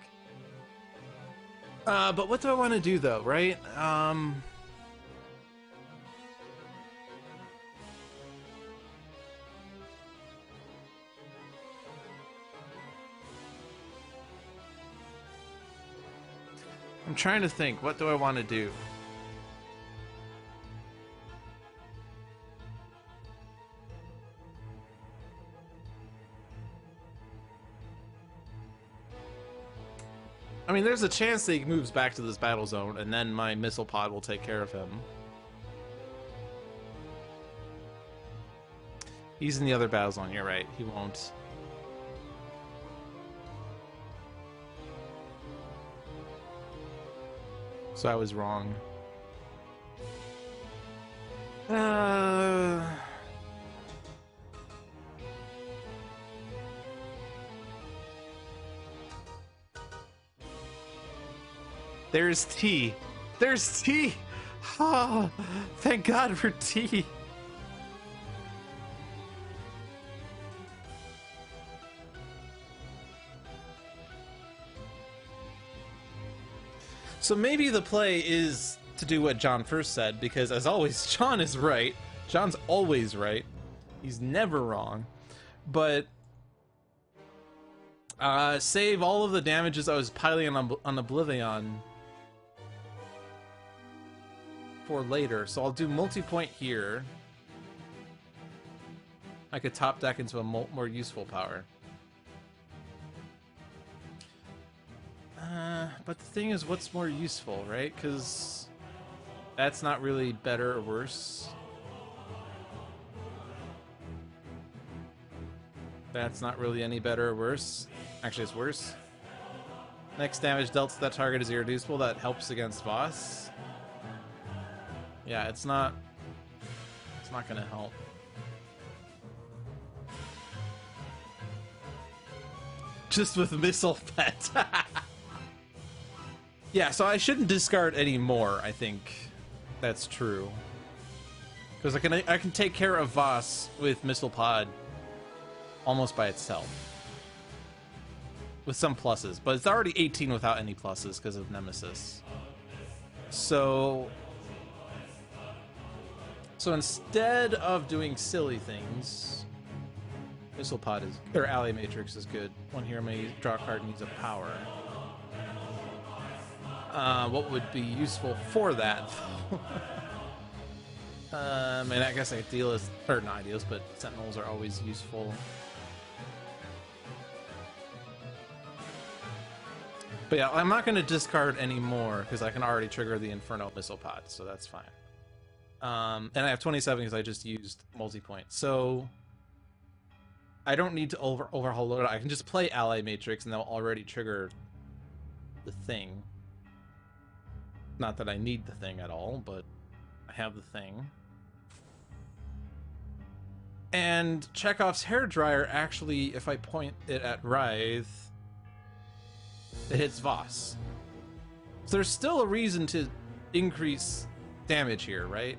Speaker 1: But what do I want to do, though, right? I'm trying to think, what do I want to do? I mean, there's a chance that he moves back to this battle zone, and then my missile pod will take care of him. He's in the other battle zone, you're right. He won't. So I was wrong. There's tea. There's tea! Oh, thank God for tea. So maybe the play is to do what John first said, because as always, John is right. John's always right. He's never wrong. But save all of the damages I was piling on Oblivion for later. So I'll do multi-point here. I could top deck into a more useful power. But the thing is, what's more useful, right? Because that's not really better or worse. That's not really any better or worse. Actually, it's worse. Next damage dealt to that target is irreducible. That helps against Voss. Yeah, it's not gonna help. Just with Missile Pet. Yeah, so I shouldn't discard any more, I think. That's true. Because I can take care of Voss with Missile Pod almost by itself. With some pluses, but it's already 18 without any pluses because of Nemesis. So instead of doing silly things, Missile Pod is, or Ally Matrix is good. One hero may draw a card and use a power. What would be useful for that? And I guess Idealists, or not Idealists, but Sentinels are always useful. But yeah, I'm not going to discard any more because I can already trigger the Inferno Missile Pod, so that's fine. And I have 27 because I just used multi-point. So I don't need to overhaul load. I can just play Ally Matrix and they'll already trigger the thing. Not that I need the thing at all, but I have the thing. And Chekhov's Hairdryer actually, if I point it at Writhe, it hits Voss. So there's still a reason to increase damage here, right?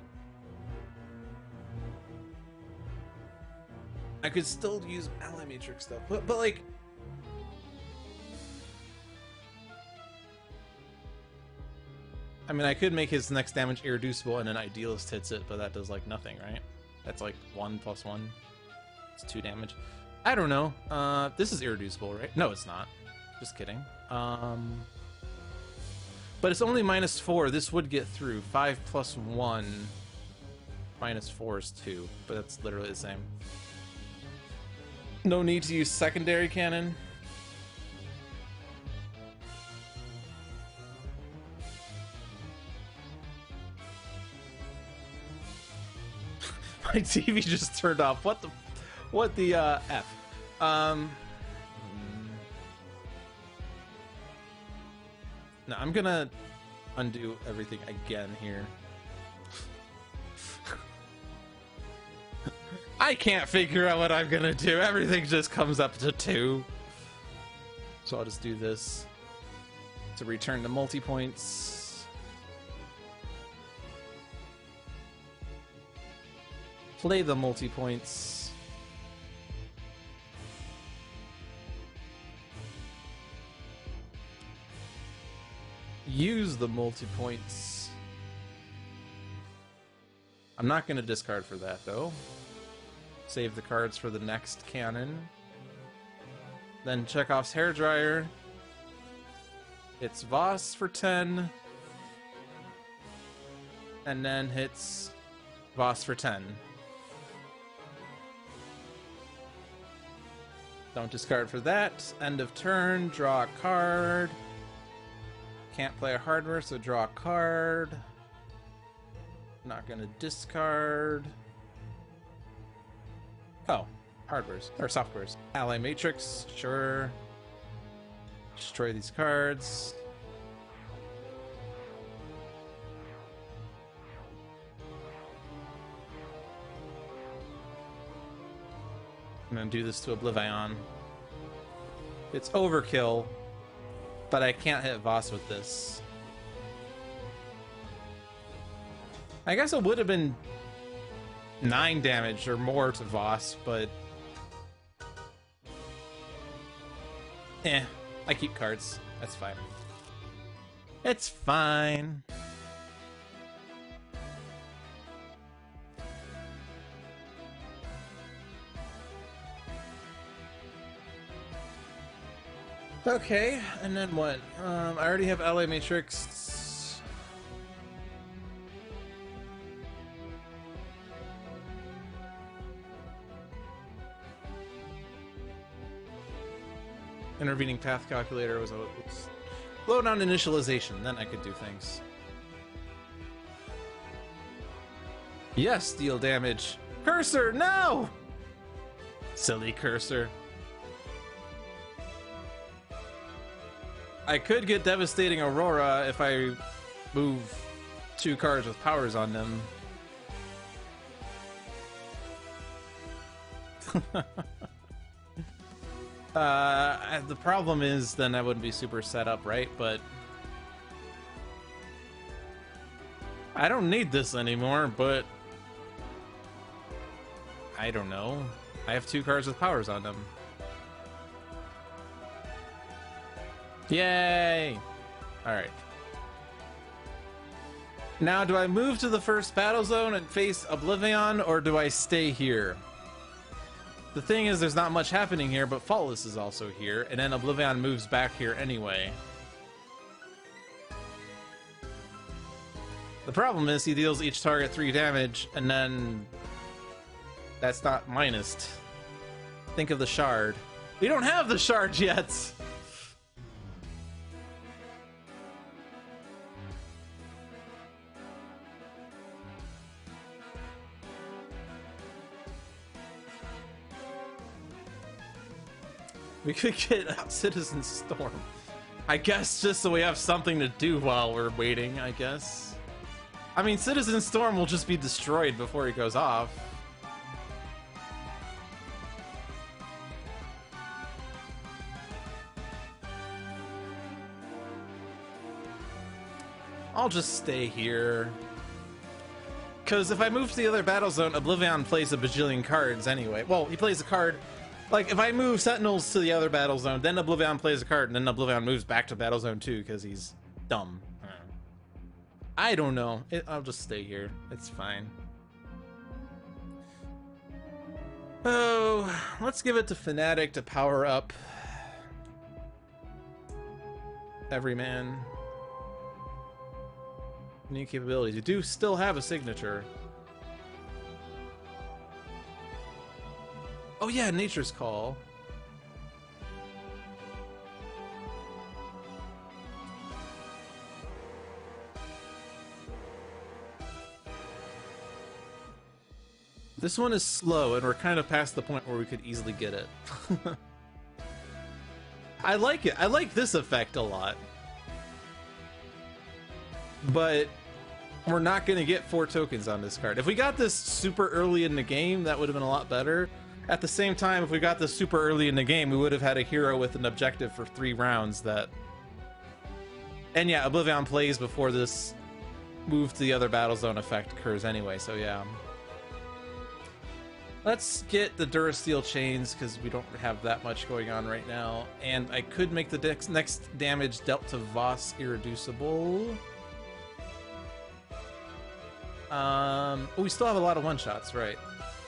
Speaker 1: I could still use Ally Matrix stuff, but like... I mean, I could make his next damage irreducible and an Idealist hits it, but that does like nothing, right? That's like 1+1. It's 2 damage. I don't know. This is irreducible, right? No, it's not. Just kidding. But it's only -4. This would get through. 5 + 1 -4 is 2, but that's literally the same. No need to use secondary cannon. My TV just turned off. What the F? No, I'm gonna undo everything again here. I can't figure out what I'm gonna do. Everything just comes up to 2. So I'll just do this to return the multi-points. Play the multi-points. Use the multi-points. I'm not going to discard for that, though. Save the cards for the next cannon. Then Chekhov's Hairdryer. Hits Voss for 10. And then hits Voss for 10. Don't discard for that. End of turn. Draw a card. Can't play a hardware, so draw a card. Not gonna discard. Oh, hardwares or softwares. Ally Matrix, sure. Destroy these cards. I'm gonna do this to Oblivion. It's overkill, but I can't hit Voss with this. I guess it would have been 9 damage or more to Voss, but... I keep cards. That's fine. It's fine. Okay, and then what? I already have Ally Matrix. Intervening path calculator was load on initialization, then I could do things. Yes, deal damage. Cursor, no! Silly cursor. I could get Devastating Aurora if I move 2 cards with powers on them. The problem is then I wouldn't be super set up, right? But I don't need this anymore, but I don't know. I have 2 cards with powers on them. Yay! Alright. Now, do I move to the first battle zone and face Oblivion, or do I stay here? The thing is, there's not much happening here, but Faultless is also here, and then Oblivion moves back here anyway. The problem is he deals each target 3 damage, and then that's not minused. Think of the shard. We don't have the shard yet! We could get out Citizen Storm. I guess just so we have something to do while we're waiting, I guess. I mean, Citizen Storm will just be destroyed before he goes off. I'll just stay here. Because if I move to the other battle zone, Oblivion plays a bajillion cards anyway. Well, he plays a card. Like, if I move Sentinels to the other battle zone, then Oblivion plays a card, and then Oblivion moves back to battle zone 2 because he's dumb. I don't know. I'll just stay here. It's fine. Oh, let's give it to Fnatic to power up Everyman. New capabilities. You do still have a signature. Oh yeah, Nature's Call. This one is slow, and we're kind of past the point where we could easily get it. I like it. I like this effect a lot. But we're not going to get 4 tokens on this card. If we got this super early in the game, that would have been a lot better. At the same time, if we got this super early in the game, we would have had a hero with an objective for 3 rounds that... And yeah, Oblivion plays before this move to the other battle zone effect occurs anyway, so yeah. Let's get the Durasteel chains, because we don't have that much going on right now. And I could make the next damage dealt to Voss irreducible. We still have a lot of one-shots, right?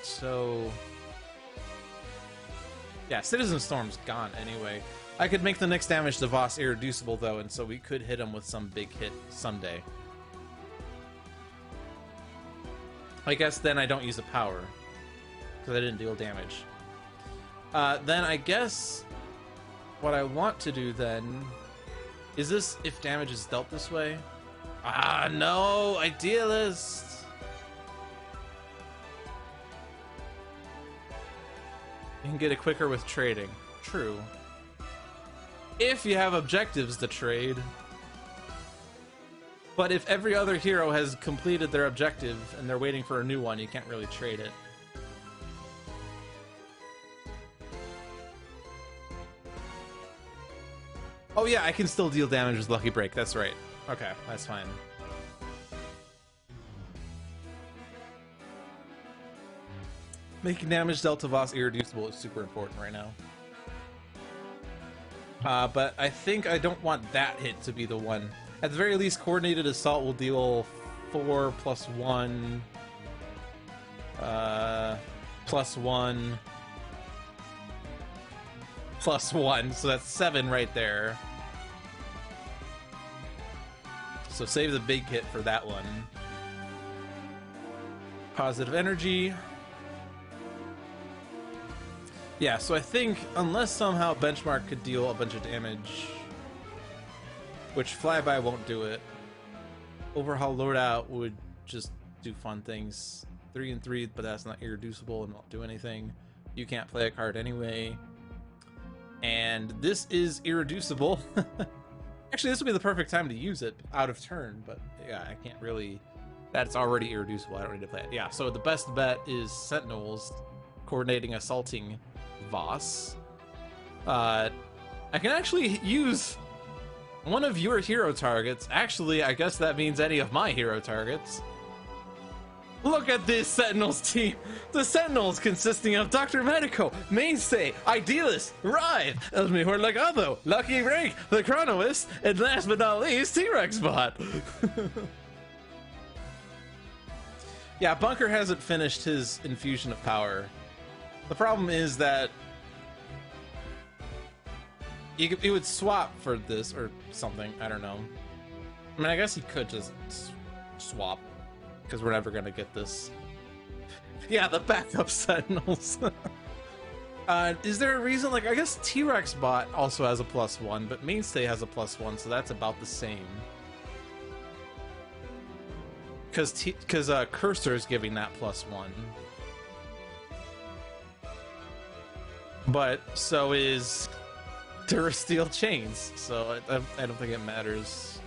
Speaker 1: So... yeah, Citizen Storm's gone anyway. I could make the next damage to Voss irreducible, though, and so we could hit him with some big hit someday. I guess then I don't use a power, because I didn't deal damage. Then I guess what I want to do then... is this if damage is dealt this way? Ah, no! Idealist! You can get it quicker with trading. True. If you have objectives to trade. But if every other hero has completed their objective and they're waiting for a new one, you can't really trade it. Oh yeah, I can still deal damage with Lucky Break. That's right. Okay, that's fine. Making damage dealt to Voss irreducible is super important right now. But I think I don't want that hit to be the one. At the very least, Coordinated Assault will deal 4 plus 1. Plus 1. Plus 1. So that's 7 right there. So save the big hit for that one. Positive Energy. Yeah, so I think unless somehow Benchmark could deal a bunch of damage, which Flyby won't do it, Overhaul Loadout would just do fun things. 3 and 3, but that's not irreducible and won't do anything. You can't play a card anyway. And this is irreducible. Actually, this would be the perfect time to use it out of turn, but yeah, I can't really. That's already irreducible. I don't need to play it. Yeah, so the best bet is Sentinels coordinating assaulting Voss. I can actually use one of your hero targets. Actually, I guess that means any of my hero targets. Look at this Sentinels team. The Sentinels consisting of Dr. Medico, Mainstay, Idealist, Rive, El Mejor Legado, Lucky Break, the Chronoist, and last but not least, T-Rex Bot. Yeah, Bunker hasn't finished his infusion of power. The problem is that he would swap for this or something. I don't know. I mean, I guess he could just swap, because we're never gonna get this. Yeah, the backup Sentinels. Is there a reason? Like, I guess T-Rex Bot also has a +1, but Mainstay has a +1, so that's about the same. Because Cursor is giving that +1. But so is Durasteel Chains, so I don't think it matters.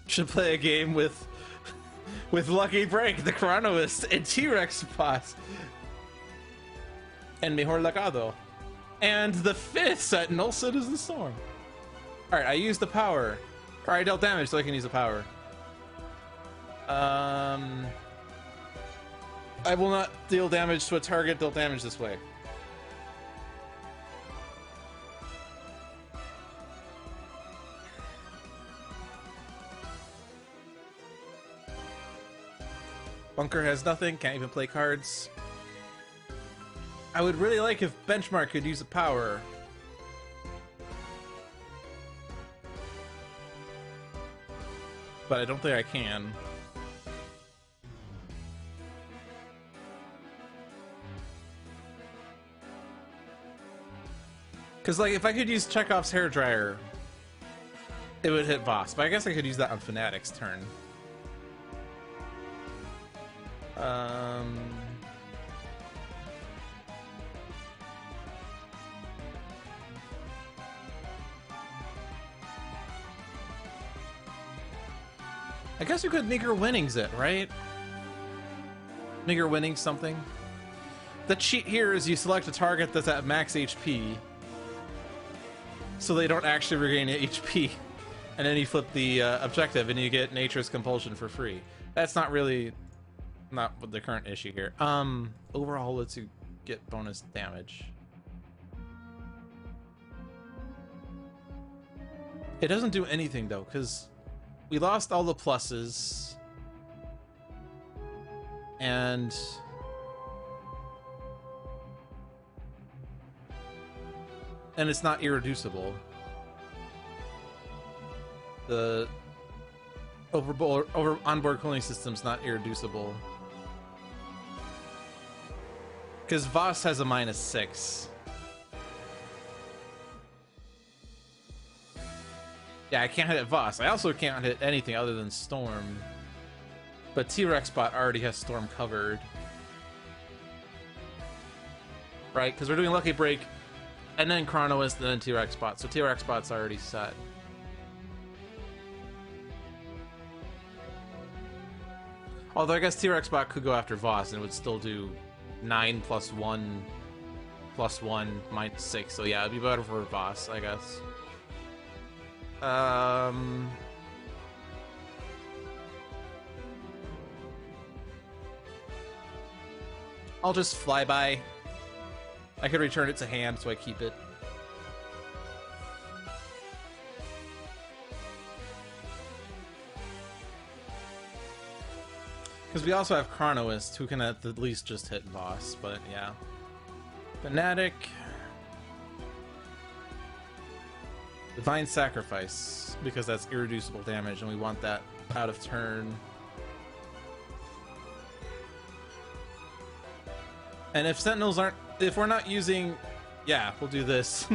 Speaker 1: Should play a game with Lucky Break, the Chronoist, and T-Rex Bot, and Mejor Legado, and the 5th Sentinel, Citizen Storm. Alright, I used the power. Or I dealt damage, so I can use the power. I will not deal damage to a target dealt damage this way. Bunker has nothing, can't even play cards. I would really like if Benchmark could use the power. But I don't think I can. Because, like, if I could use Chekhov's hairdryer, it would hit Voss. But I guess I could use that on Fnatic's turn. I guess you could Nigger Winnings it, right? Nigger Winnings something. The cheat here is you select a target that's at max HP, so they don't actually regain HP, and then you flip the objective and you get Nature's Compulsion for free. That's not really not the current issue here. Overall lets you get bonus damage. It doesn't do anything though, because we lost all the pluses, and it's not irreducible. The over onboard cooling system's not irreducible, because Voss has a -6. Yeah, I can't hit Voss. I also can't hit anything other than Storm. But T-Rex Bot already has Storm covered. Right? Because we're doing Lucky Break, and then Chronoist, and then T-Rex Bot. So T-Rex Bot's already set. Although I guess T-Rex Bot could go after Voss, and it would still do 9 + 1 + 1 -6. So yeah, it'd be better for Voss, I guess. I'll just fly by. I could return it to hand, so I keep it. Because we also have Chronoist, who can at the least just hit Voss, but yeah. Fnatic. Divine Sacrifice, because that's irreducible damage, and we want that out of turn. And if Sentinels aren't... If we're not using... Yeah, we'll do this.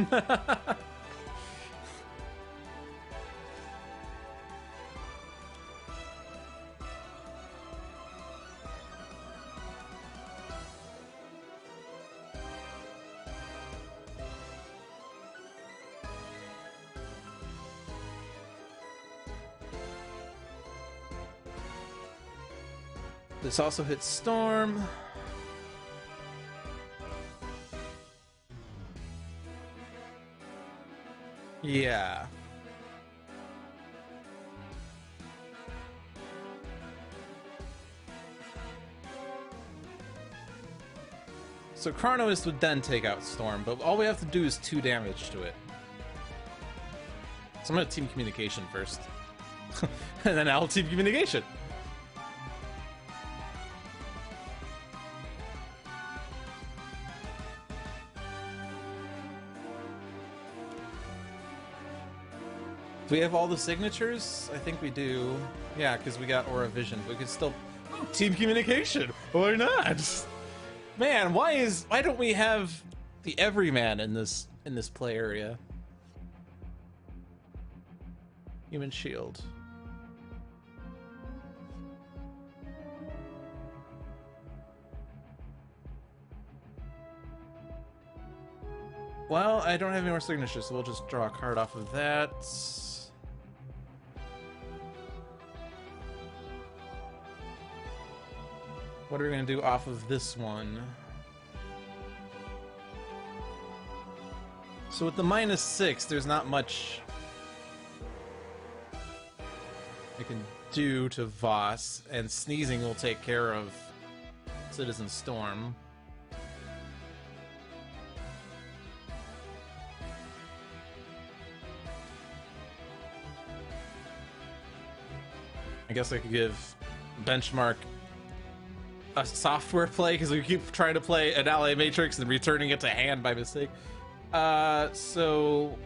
Speaker 1: This also hits Storm. Yeah. So Chronoist would then take out Storm, but all we have to do is 2 damage to it. So I'm gonna Team Communication first. And then I'll Team Communication. Do we have all the signatures? I think we do. Yeah, because we got Aura Vision. We could still Team Communication. Why not? Man, why don't we have the everyman in this play area? Human Shield. Well, I don't have any more signatures, so we'll just draw a card off of that. What are we going to do off of this one? So with the -6, there's not much I can do to Voss, and Sneezing will take care of Citizen Storm. I guess I could give Benchmark a software play, because we keep trying to play an Ally Matrix and returning it to hand by mistake. So...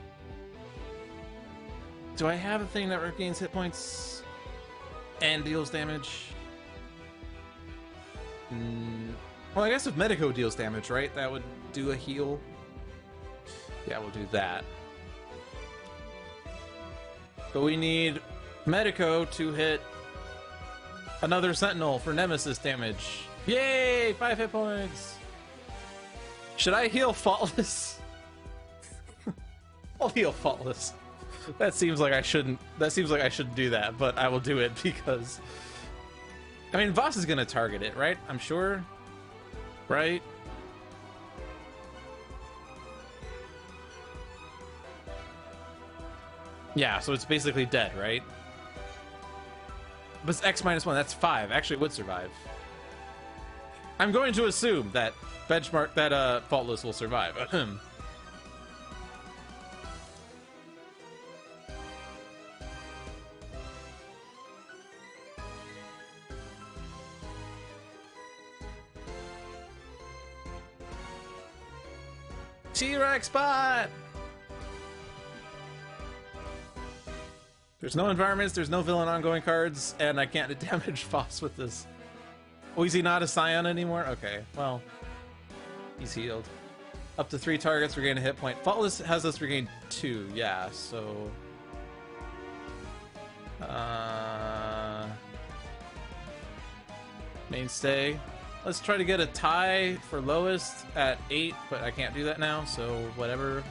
Speaker 1: do I have a thing that regains hit points and deals damage? Well, I guess if Medico deals damage, right? That would do a heal. Yeah, we'll do that. But we need Medico to hit another Sentinel for Nemesis damage. Yay! 5 hit points! Should I heal Faultless? I'll heal Faultless. That seems like I shouldn't do that, but I will do it because... I mean, Voss is gonna target it, right? I'm sure. Right? Yeah, so it's basically dead, right? But it's X-1, that's 5. Actually, it would survive. I'm going to assume that Faultless will survive. T-Rex bot! There's no environments, there's no villain ongoing cards, and I can't damage Voss with this. Oh, is he not a Scion anymore? Okay, well, he's healed. Up to 3 targets, regain a hit point. Faultless has us regain 2, yeah, so... Mainstay. Let's try to get a tie for lowest at 8, but I can't do that now, so whatever.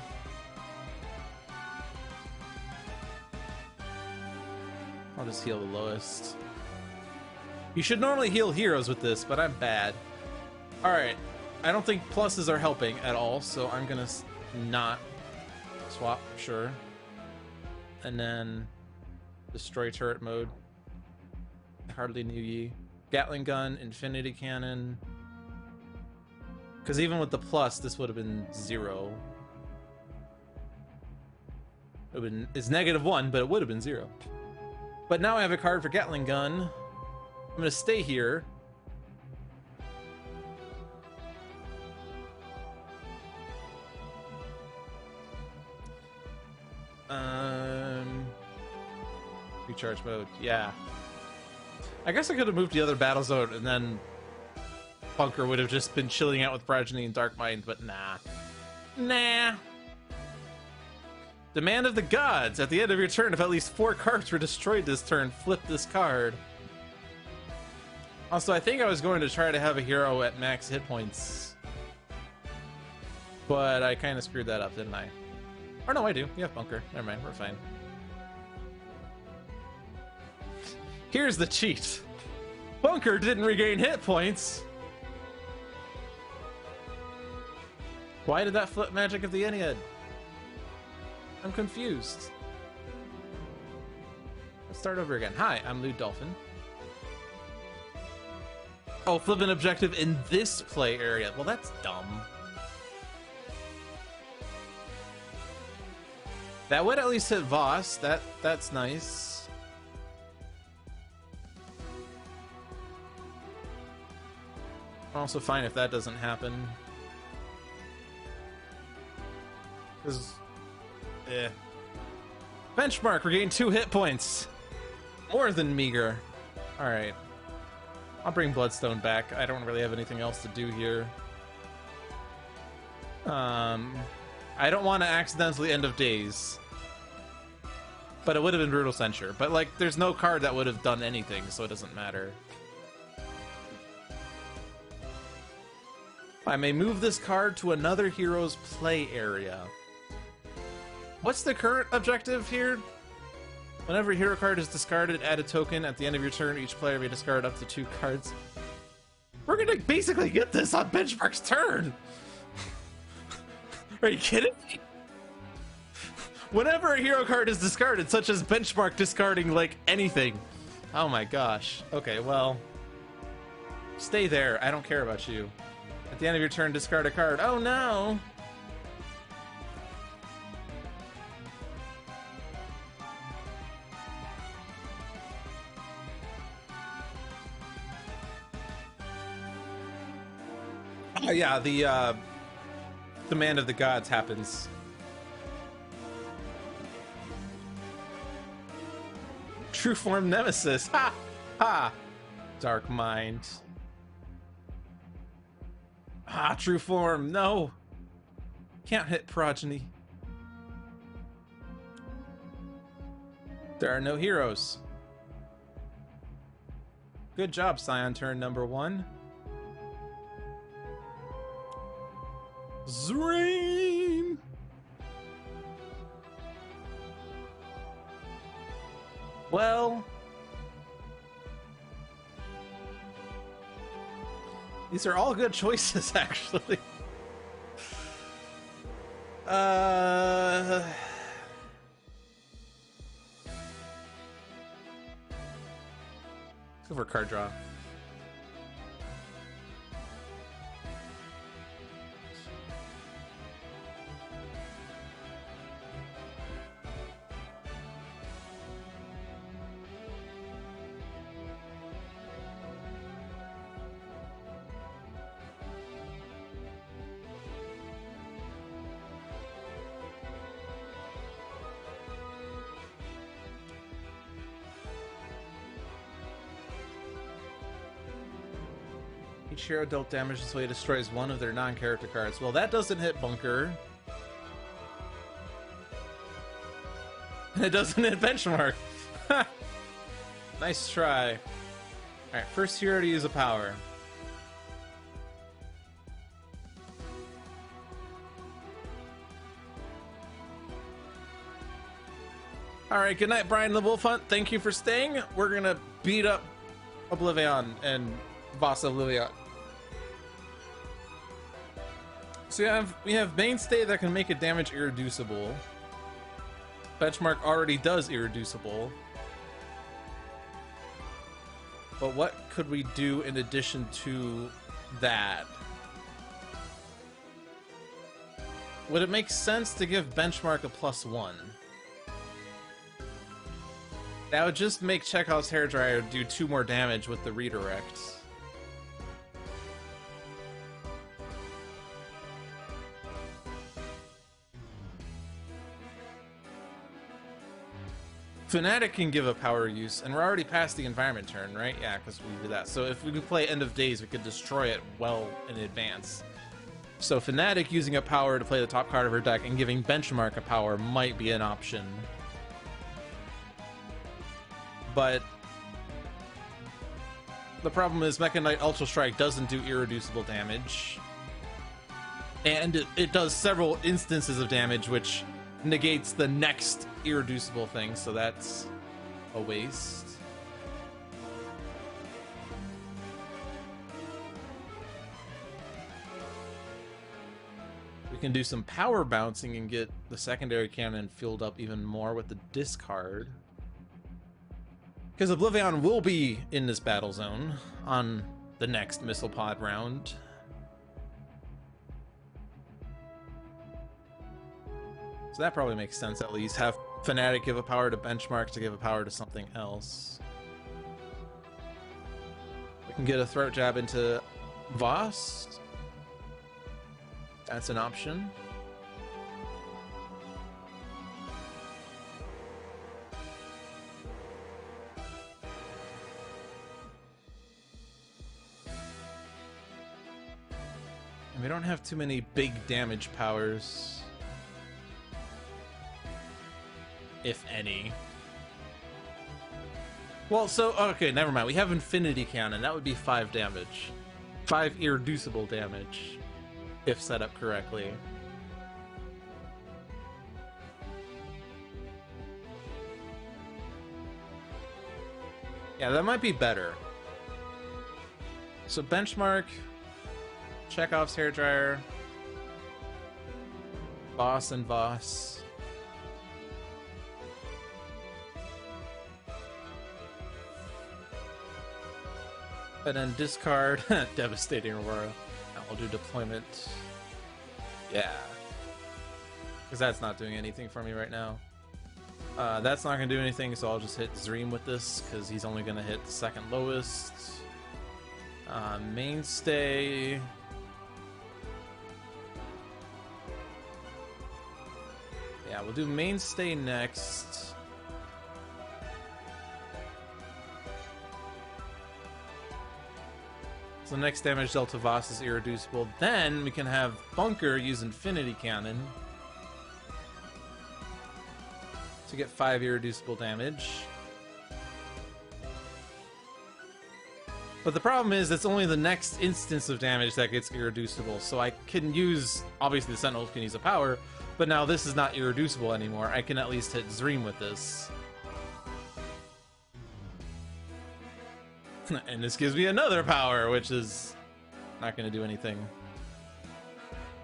Speaker 1: I'll just heal the lowest. You should normally heal heroes with this, but I'm bad. Alright, I don't think pluses are helping at all, so I'm gonna not swap, sure. And then destroy turret mode. Hardly knew ye. Gatling gun, infinity cannon. Because even with the plus, this would have been 0. It's -1, but it would have been 0. But now I have a card for Gatling gun. I'm gonna stay here. Recharge mode, yeah. I guess I could have moved to the other battle zone and then Bunker would have just been chilling out with Progeny and Dark Mind, but nah. Nah. Demand of the Gods. At the end of your turn, if at least 4 cards were destroyed this turn, flip this card. Also, I think I was going to try to have a hero at max hit points. But I kind of screwed that up, didn't I? Or no, I do. You have Bunker. Never mind, we're fine. Here's the cheat. Bunker didn't regain hit points. Why did that flip magic of the Ennead? I'm confused. Let's start over again. Hi, I'm Dolphin. Oh, flip an objective in this play area. Well, that's dumb. That would at least hit Voss. That's nice. I'm also fine if that doesn't happen. Because, Benchmark regained 2 hit points. More than meager. Alright. I'll bring Bloodstone back. I don't really have anything else to do here. I don't want to accidentally end of days. But it would have been Brutal Censure. But, like, there's no card that would have done anything, so it doesn't matter. I may move this card to another hero's play area. What's the current objective here? Whenever a hero card is discarded, add a token. At the end of your turn, each player may discard up to 2 cards. We're gonna basically get this on Benchmark's turn! Are you kidding me? Whenever a hero card is discarded, such as Benchmark discarding, like, anything. Oh my gosh. Okay, well... Stay there. I don't care about you. At the end of your turn, discard a card. Oh no! Oh yeah, the Command of the Gods happens. True Form Nemesis. Ha! Ha! Dark Mind. Ah, True Form. No! Can't hit Progeny. There are no heroes. Good job, Scion, turn number 1. Zream! Well... These are all good choices, actually. Go for card draw. Each hero dealt damage until he destroys one of their non-character cards. Well, that doesn't hit Bunker. And it doesn't hit Benchmark. Nice try. Alright, first hero to use a power. Alright, good night, Brian the Wolf Hunt. Thank you for staying. We're gonna beat up Oblivion and Boss Oblivion. So we have Mainstay that can make a damage irreducible. Benchmark already does irreducible. But what could we do in addition to that? Would it make sense to give Benchmark a +1? That would just make Chekhov's Hairdryer do 2 more damage with the redirect. Fnatic can give a power use, and we're already past the environment turn, right? Yeah, because we did that. So if we could play End of Days, we could destroy it well in advance. So Fnatic using a power to play the top card of her deck and giving Benchmark a power might be an option. But the problem is Mecha Knight Ultra Strike doesn't do irreducible damage. And it does several instances of damage, which negates the next irreducible thing, so that's a waste. We can do some power bouncing and get the secondary cannon filled up even more with the discard. Because Oblivion will be in this battle zone on the next missile pod round. So that probably makes sense at least. Have Fnatic give a power to Benchmark to give a power to something else. We can get a throat jab into Voss. That's an option. And we don't have too many big damage powers. If any. Well, so, okay, never mind. We have Infinity Cannon. That would be 5 damage. 5 irreducible damage. If set up correctly. Yeah, that might be better. So Benchmark, Chekhov's Hairdryer, Voss and Voss. And then discard Devastating Aurora. And we'll do Deployment. Yeah. Because that's not doing anything for me right now. That's not going to do anything, so I'll just hit Zream with this, because he's only going to hit the second lowest. Mainstay. Yeah, we'll do Mainstay next. So next damage dealt to Voss is irreducible. Then we can have Bunker use Infinity Cannon to get 5 irreducible damage. But the problem is it's only the next instance of damage that gets irreducible. So I can use, obviously the Sentinels can use a power, but now this is not irreducible anymore. I can at least hit Zream with this. And this gives me another power, which is not going to do anything.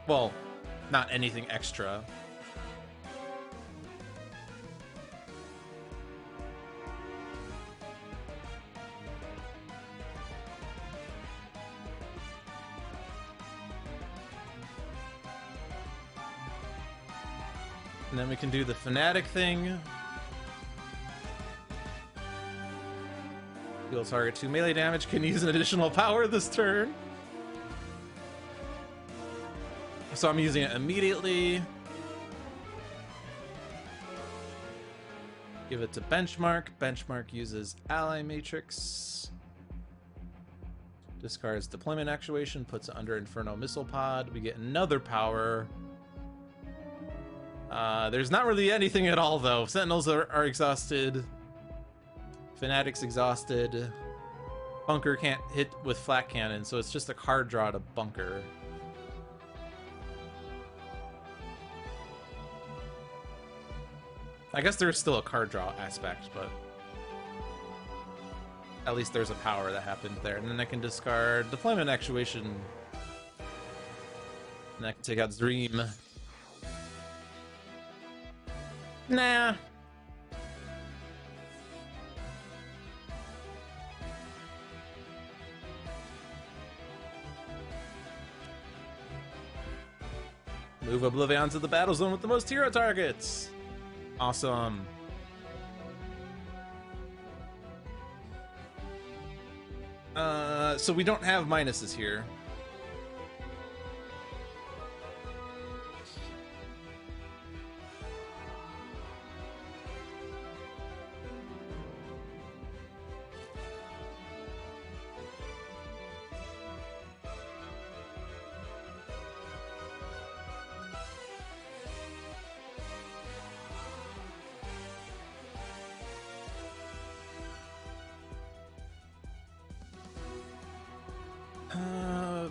Speaker 1: Well, not anything extra. And then we can do the Fnatic thing. Deal target 2 melee damage, can use an additional power this turn. So I'm using it immediately. Give it to Benchmark. Benchmark uses Ally Matrix. Discards Deployment Actuation, puts it under Inferno Missile Pod. We get another power. There's not really anything at all, though. Sentinels are exhausted. Fnatic's exhausted. Bunker can't hit with flat cannon, so it's just a card draw to Bunker. I guess there's still a card draw aspect, but at least there's a power that happened there. And then I can discard Deployment Actuation. And I can take out Dream. Nah. Move Oblivion to the battle zone with the most hero targets. Awesome. So we don't have minuses here.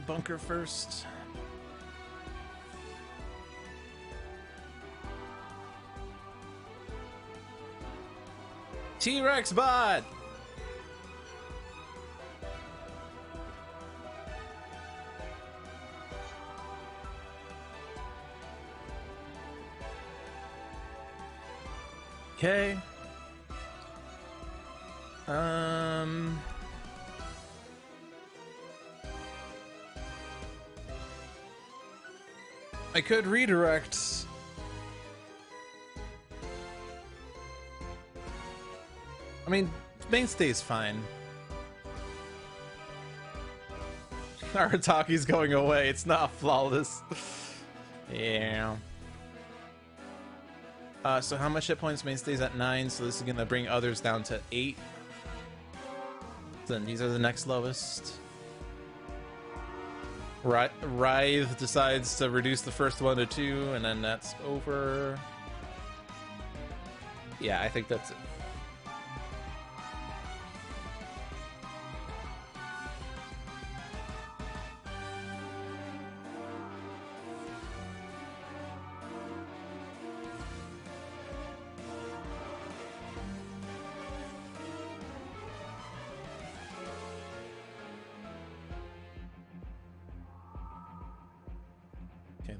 Speaker 1: Bunker first. T-Rex bot! Okay. I could redirect. I mean, mainstay's fine. Arataki's going away. It's not flawless. Yeah. So how much hit points? Mainstay's at 9, so this is gonna bring others down to 8. Then these are the next lowest. Writhe decides to reduce the first one to 2, and then that's over. Yeah, I think that's it.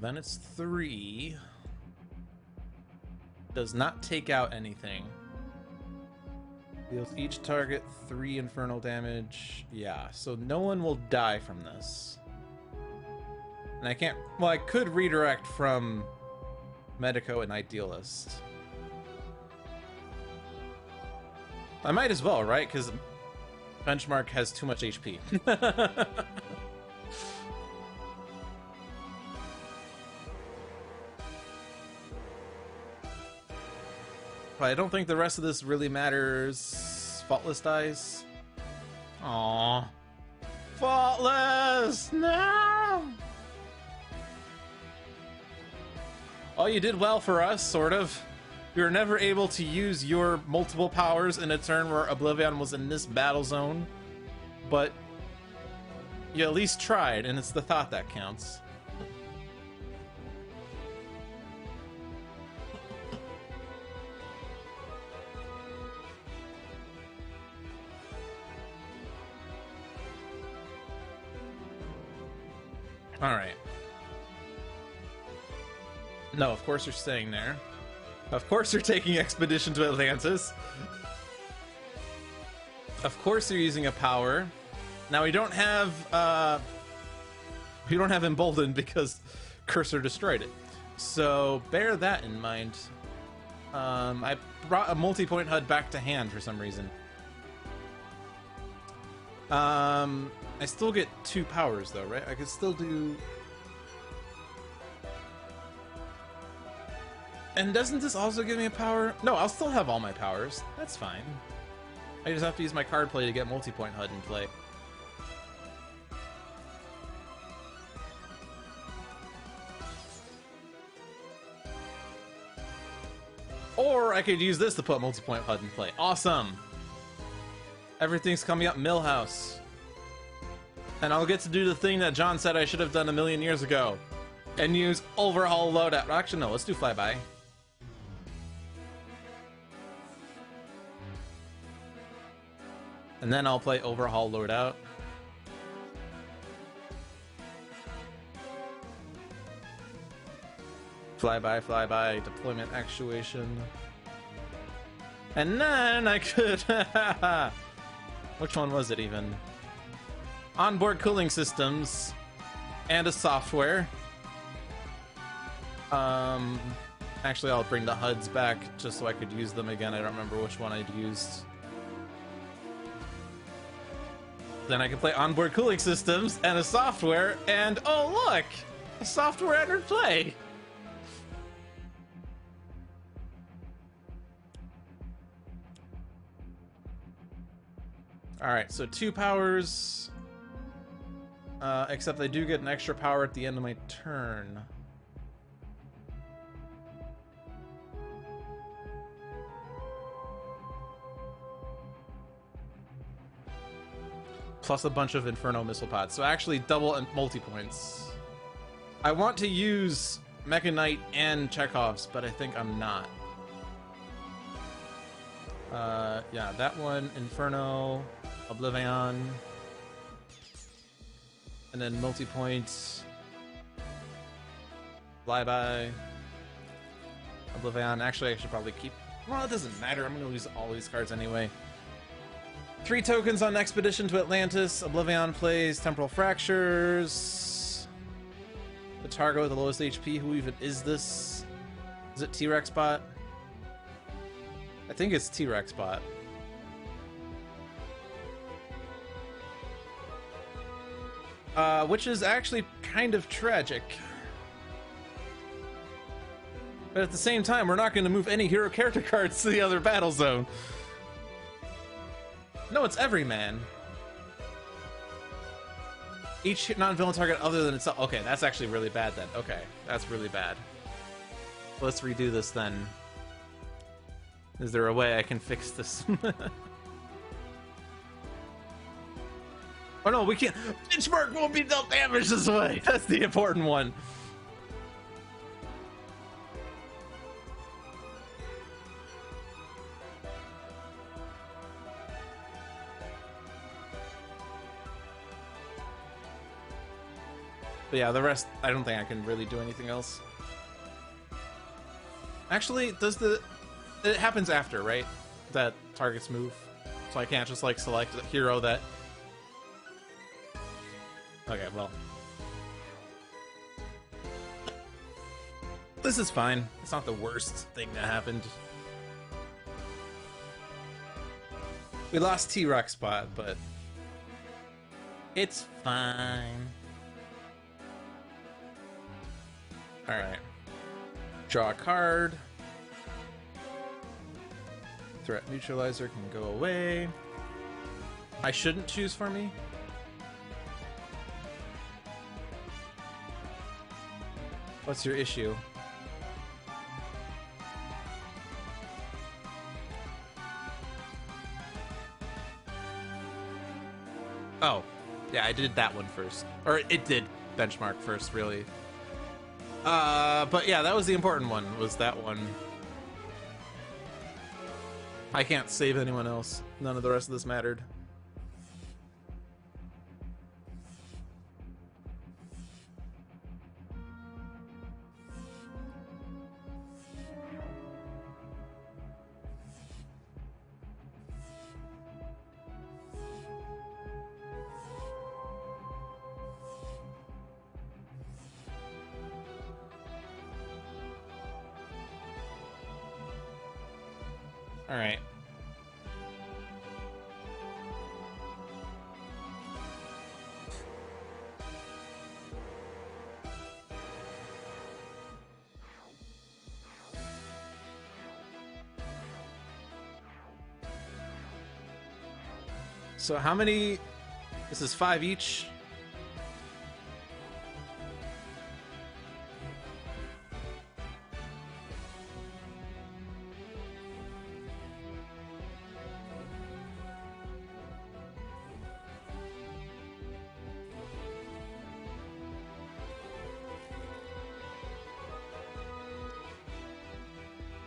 Speaker 1: Then it's 3. Does not take out anything. Deals each target 3 infernal damage. Yeah, so no one will die from this. And I can't... Well, I could redirect from Medico and Idealist. I might as well, right? Because Benchmark has too much HP. But I don't think the rest of this really matters. Faultless dies. Aww. Faultless! No! Oh, you did well for us, sort of. You were never able to use your multiple powers in a turn where Oblivion was in this battle zone. But you at least tried, and it's the thought that counts. Alright. No, of course you're staying there. Of course you're taking Expedition to Atlantis. Of course you're using a power. Now we don't have Emboldened because Cursor destroyed it. So bear that in mind. I brought a multi-point HUD back to hand for some reason. I still get 2 powers though, right? I could still do... And doesn't this also give me a power? No, I'll still have all my powers. That's fine. I just have to use my card play to get multi-point HUD in play. Or I could use this to put multi-point HUD in play. Awesome! Everything's coming up Millhouse. And I'll get to do the thing that John said I should have done a million years ago. And use Overhaul Loadout. Actually, no, let's do Flyby. And then I'll play Overhaul Loadout. Flyby, deployment actuation. And then I could... Which one was it even? Onboard cooling systems and a software. Actually, I'll bring the HUDs back just so I could use them again. I don't remember which one I'd used. Then I can play onboard cooling systems and a software, and oh look! A software entered play! Alright, so 2 powers. Except I do get an extra power at the end of my turn. Plus a bunch of Inferno missile pods. So actually double and multi-points. I want to use Mecha Knight and Chekhov's, but I think I'm not. Yeah, that one, Inferno, Oblivion, and then multi-points, Flyby, Oblivion. Actually, I should probably keep Well, it doesn't matter. I'm gonna lose all these cards anyway. 3 tokens on Expedition to Atlantis. Oblivion plays Temporal Fractures. The target with the lowest HP. Who even is this? Is it T-Rex bot? I think it's T-Rex bot. Which is actually kind of tragic. But at the same time, we're not going to move any hero character cards to the other battle zone. No, it's Everyman. Each non-villain target other than itself. Okay, that's actually really bad then. Okay, that's really bad. Let's redo this then. Is there a way I can fix this? Oh no, we can't. Benchmark won't be dealt damage this way. That's the important one. But yeah, the rest, I don't think I can really do anything else. Actually, does the... It happens after, right? That targets move. So I can't just, like, select a hero that... Okay, well. This is fine. It's not the worst thing that happened. We lost T-Rock spot, but... It's fine. Alright. Draw a card. Threat neutralizer can go away. I shouldn't choose for me. What's your issue? Oh. Yeah, I did that one first. Or it did benchmark first, really. But yeah, that was the important one, was that one. I can't save anyone else. None of the rest of this mattered. All right. So how many? This is 5 each.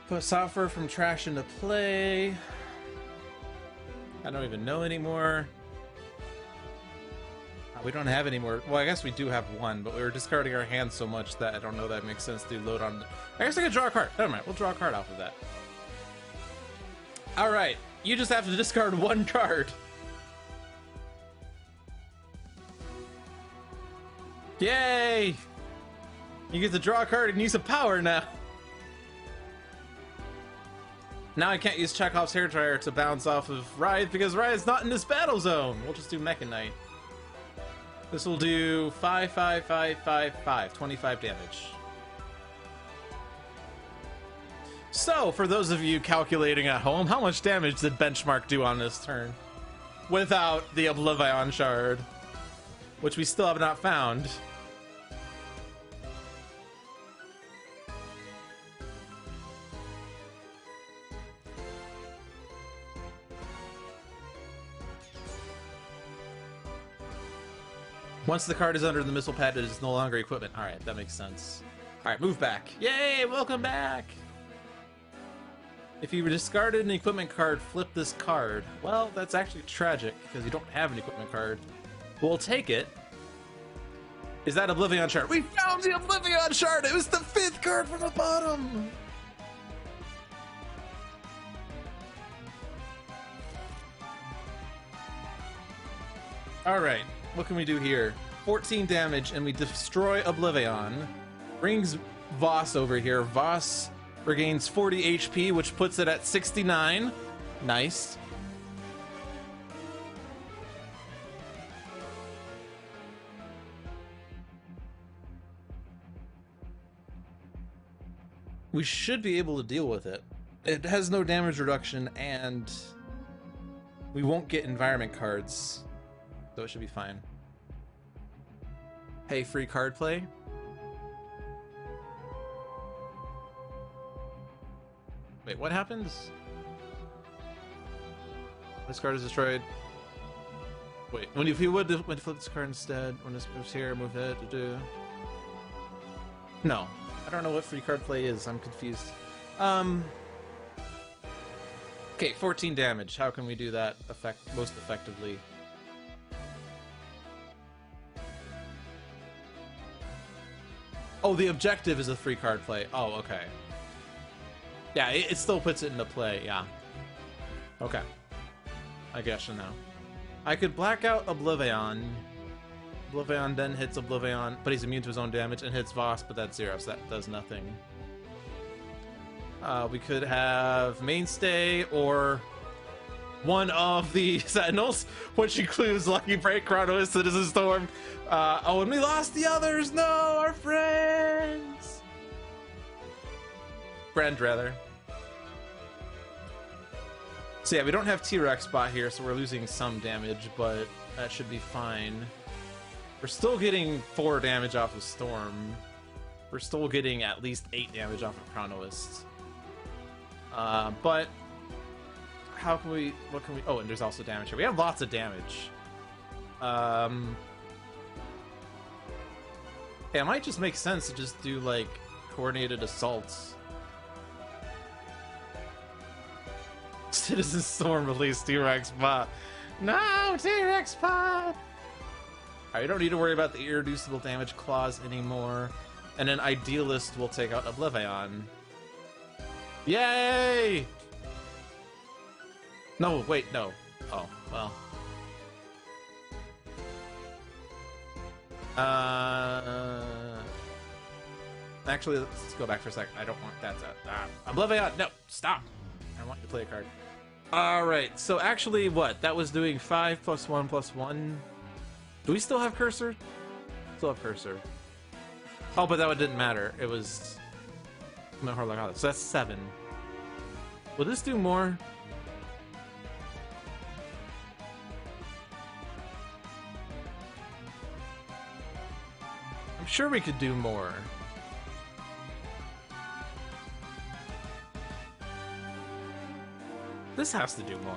Speaker 1: Put software from trash into play. I don't even know anymore. We don't have any more. Well, I guess we do have one, but we were discarding our hands so much that I don't know that makes sense to load on. I guess I could draw a card. Never mind. We'll draw a card off of that. All right. You just have to discard 1 card. Yay! You get to draw a card and use a power now. Now I can't use Chekhov's hairdryer to bounce off of Writhe because Writhe's not in this battle zone. We'll just do Mechanite. This will do 5, 5, 5, 5, 5, 25 damage. So, for those of you calculating at home, how much damage did Benchmark do on this turn? Without the Oblivion Shard, which we still have not found. Once the card is under the missile pad, it is no longer equipment. Alright, that makes sense. Alright, move back. Yay, welcome back! If you discarded an equipment card, flip this card. Well, that's actually tragic, because you don't have an equipment card. We'll take it. Is that Oblivion Shard? We found the Oblivion Shard! It was the 5th card from the bottom! Alright, what can we do here? 14 damage, and we destroy Oblivion. Brings Voss over here. Voss regains 40 HP, which puts it at 69. Nice. We should be able to deal with it. It has no damage reduction, and we won't get environment cards, so it should be fine. Hey, free card play? Wait, what happens? This card is destroyed. Wait, when if you would flip this card instead, when this moves here, move it to do. No, I don't know what free card play is. I'm confused. Okay, 14 damage. How can we do that most effectively? Oh, the objective is a free card play. Oh, okay. Yeah, it still puts it into play, yeah. Okay. I guess now. I could black out Oblivion. Oblivion then hits Oblivion, but he's immune to his own damage, and hits Voss, but that's 0, so that does nothing. We could have Mainstay or one of the Sentinels, which includes Lucky Break, Chronos, Citizen Storm. Oh, and we lost the others! No, our friends! Friend, rather. So yeah, we don't have T-Rex spot here, so we're losing some damage, but that should be fine. We're still getting 4 damage off of Storm. We're still getting at least 8 damage off of Chronoist. But how can we, what can we, oh, and there's also damage here. We have lots of damage. Yeah, it might just make sense to just do, like, coordinated assaults. Citizen Storm released T-Rex bot. No, T-Rex bot! Alright, you don't need to worry about the irreducible damage clause anymore. And then Idealist will take out Oblivion. Yay! No, wait, no. Oh, well. Actually, let's go back for a sec. I don't want that to... Oblivion! No, stop! I want you to play a card. Alright, so actually, what? That was doing 5 + 1 + 1. Do we still have Cursor? Still have Cursor. Oh, but that didn't matter. It was... So that's 7. Will this do more? I'm sure we could do more. This has to do more.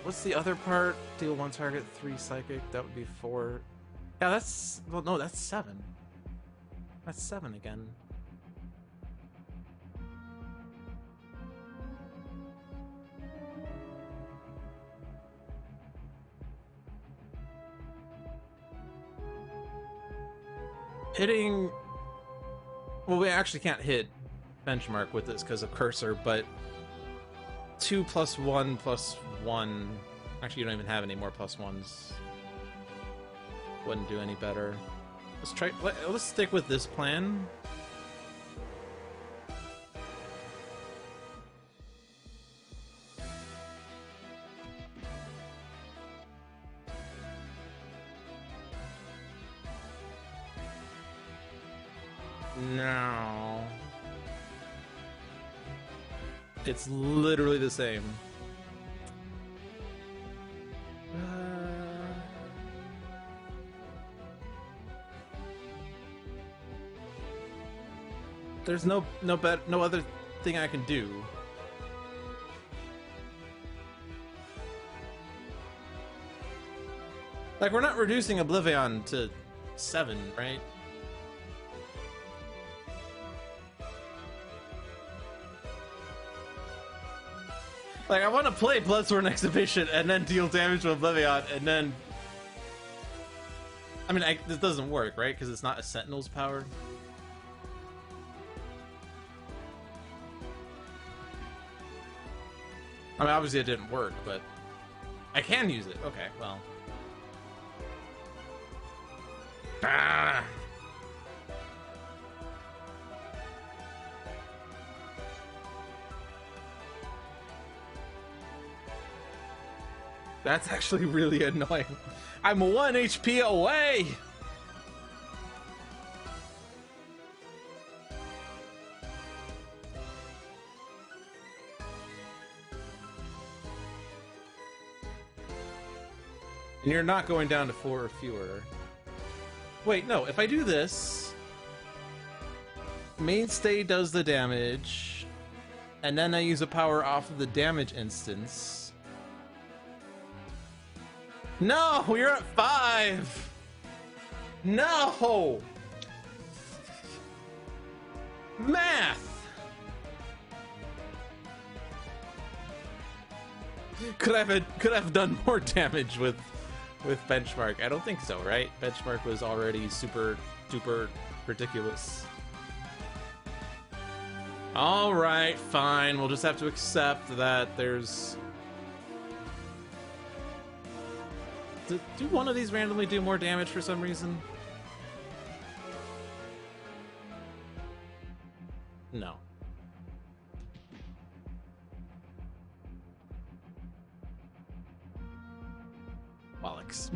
Speaker 1: What's the other part? Deal 1 target, 3 psychic. That would be 4. Yeah, that's... Well, no, that's 7. That's 7 again. Hitting... Well, we actually can't hit benchmark with this because of Cursor, but 2 + 1 + 1... Actually, you don't even have any more +1s. Wouldn't do any better. Let's try... Let's stick with this plan. No. It's literally the same. There's no other thing I can do. Like, we're not reducing Oblivion to 7, right? Like, I want to play Bloodsworn Exhibition and then deal damage to Oblivion and then... I mean, this doesn't work, right? Because it's not a Sentinel's power. I mean, obviously it didn't work, but I can use it. Okay, well. Ah. That's actually really annoying. I'm 1 HP away! And you're not going down to 4 or fewer. Wait, no, if I do this... Mainstay does the damage, and then I use a power off of the damage instance. No, you're at 5! No! Math! Could I have done more damage with benchmark? I don't think so, right? Benchmark was already super duper ridiculous. All right, fine. We'll just have to accept that there's... Do one of these randomly do more damage for some reason? No. Bollocks.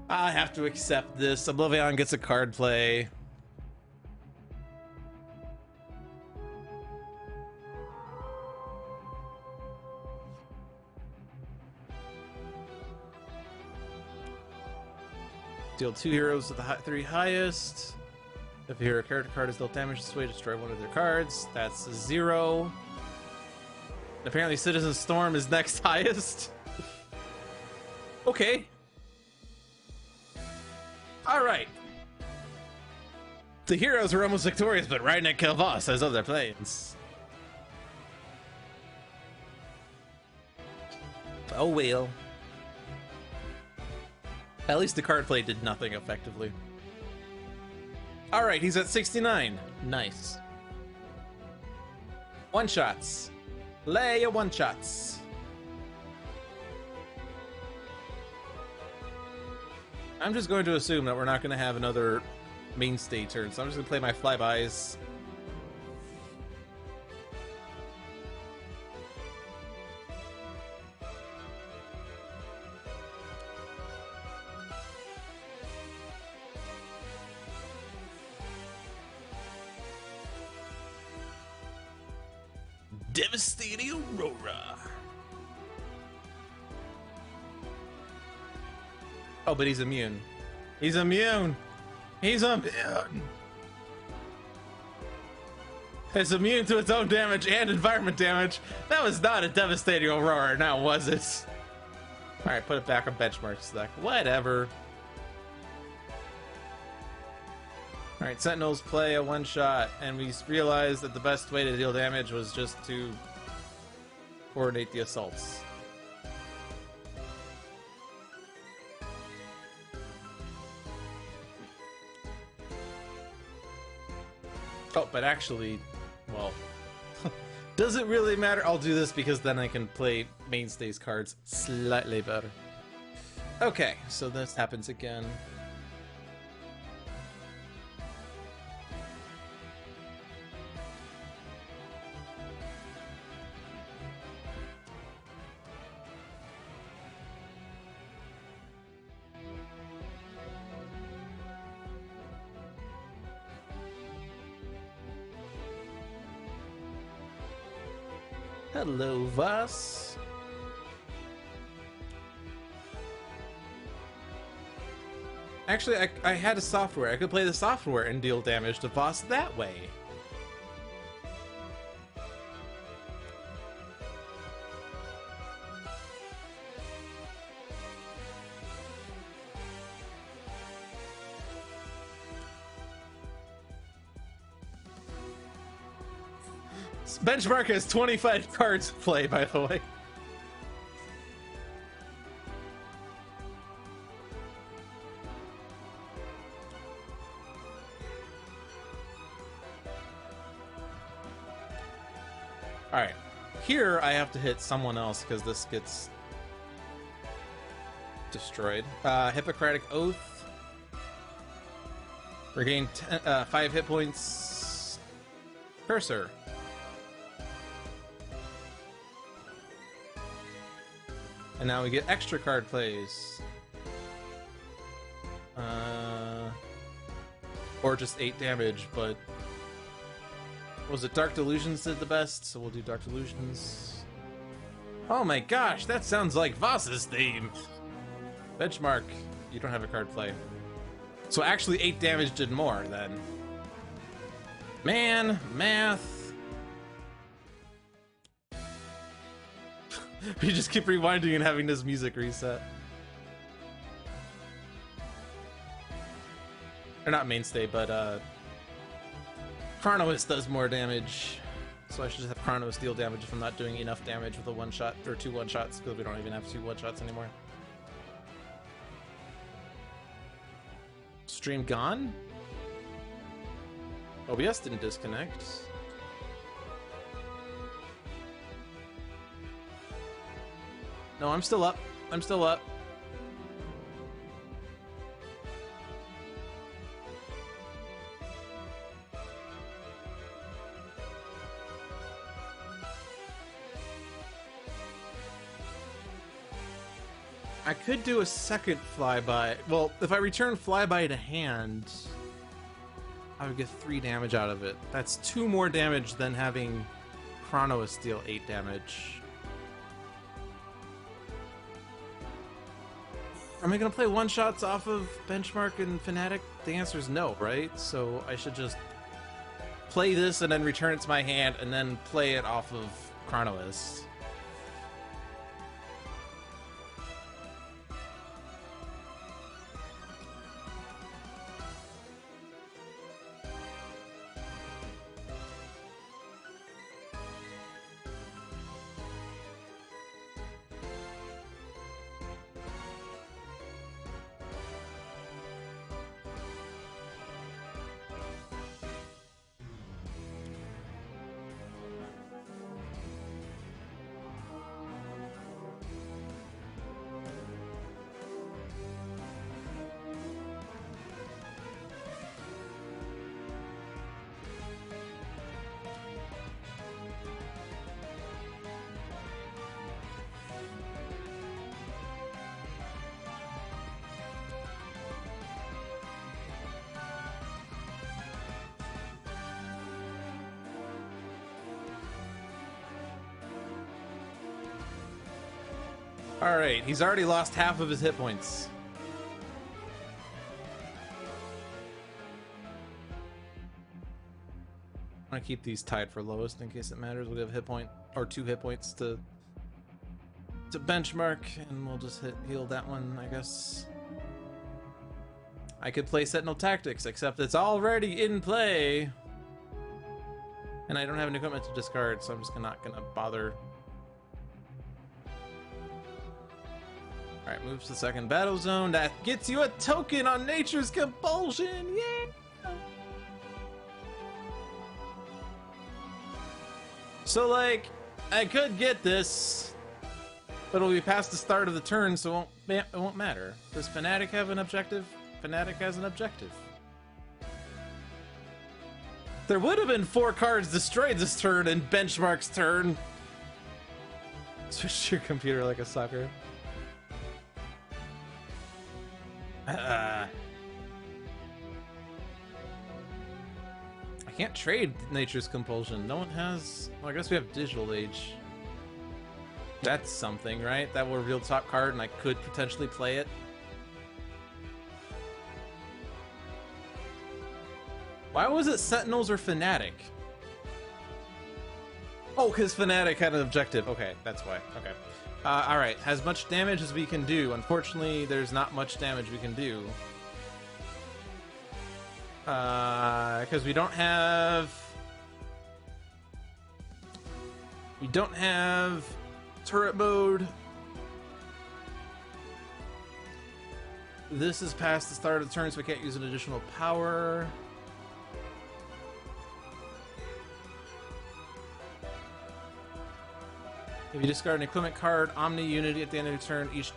Speaker 1: I have to accept this. Oblivion gets a card play. Deal 2 heroes with the 3 highest. If a hero character card is dealt damage this way, destroy one of their cards. That's 0. Apparently Citizen Storm is next highest. Okay. Alright. The heroes were almost victorious, but right at kill boss as other plans. Oh well. At least the card play did nothing effectively. Alright, he's at 69. Nice. One-shots. Leia one-shots. I'm just going to assume that we're not going to have another mainstay turn, so I'm just going to play my flybys. Devastating Aurora. Oh, but he's immune. He's immune. He's immune. It's immune to its own damage and environment damage. That was not a devastating Aurora, now was it? Alright, put it back on benchmark stack. Whatever. Alright, Sentinels play a one-shot, and we realized that the best way to deal damage was just to coordinate the assaults. Oh, but actually, well, does it really matter? I'll do this because then I can play Mainstays cards slightly better. Okay, so this happens again. Hello, Voss. Actually, I had a software. I could play the software and deal damage to Voss that way. Benchmark has 25 cards to play, by the way. Alright. Here, I have to hit someone else because this gets destroyed. Hippocratic Oath. Regain 5 hit points. Cursor. And now we get extra card plays. Or just 8 damage, but... Was it Dark Delusions did the best? So we'll do Dark Delusions. Oh my gosh, that sounds like Voss's theme! Benchmark. You don't have a card play. So actually 8 damage did more, then. Man, math. We just keep rewinding and having this music reset. Or not mainstay, but Chronoist does more damage. So I should just have Chronoist deal damage if I'm not doing enough damage with a one-shot, or 2 one-shots, because we don't even have 2 one-shots anymore. Stream gone? OBS didn't disconnect. No, I'm still up. I'm still up. I could do a second flyby. Well, if I return flyby to hand, I would get 3 damage out of it. That's 2 more damage than having Chronoist deal 8 damage. Am I gonna play one-shots off of Benchmark and Fnatic? The answer is no, right? So I should just play this and then return it to my hand and then play it off of Chronoist. Alright, he's already lost half of his hit points. I'm gonna keep these tied for lowest in case it matters. We'll give a hit point, or 2 hit points to Benchmark, and we'll just heal that one, I guess. I could play Sentinel Tactics, except it's already in play. And I don't have an equipment to discard, so I'm just not gonna bother. Alright, moves to second battle zone. That gets you a token on Nature's Compulsion! Yeah! So, like, I could get this, but it'll be past the start of the turn, so it won't matter. Does Fnatic have an objective? Fnatic has an objective. There would have been 4 cards destroyed this turn in Benchmark's turn. Switch your computer like a sucker. I can't trade Nature's Compulsion. No one has... Well, I guess we have Digital Age. That's something, right? That will reveal top card and I could potentially play it. Why was it Sentinels or Fnatic? Oh, because Fnatic had an objective. Okay, that's why. Okay. Alright, as much damage as we can do. Unfortunately, there's not much damage we can do. Because we don't have... We don't have turret mode. This is past the start of the turn, so we can't use an additional power. If you discard an equipment card, Omni Unity at the end of your turn, each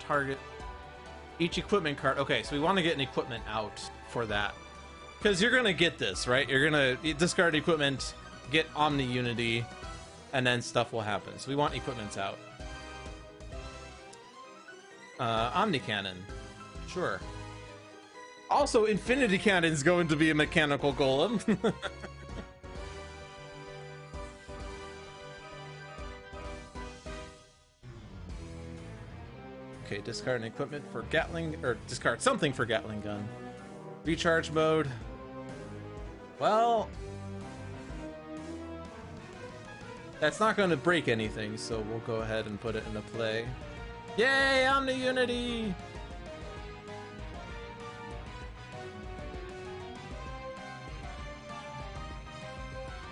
Speaker 1: equipment card. Okay, so we want to get an equipment out for that. Because you're going to get this, right? You're going to discard equipment, get Omni Unity, and then stuff will happen. So we want equipments out. Omni Cannon. Sure. Also, Infinity Cannon's going to be a mechanical golem. Okay, discard an equipment for Gatling, or discard something for Gatling gun. Recharge mode. Well, that's not going to break anything, so we'll go ahead and put it into play. Yay, Omni Unity!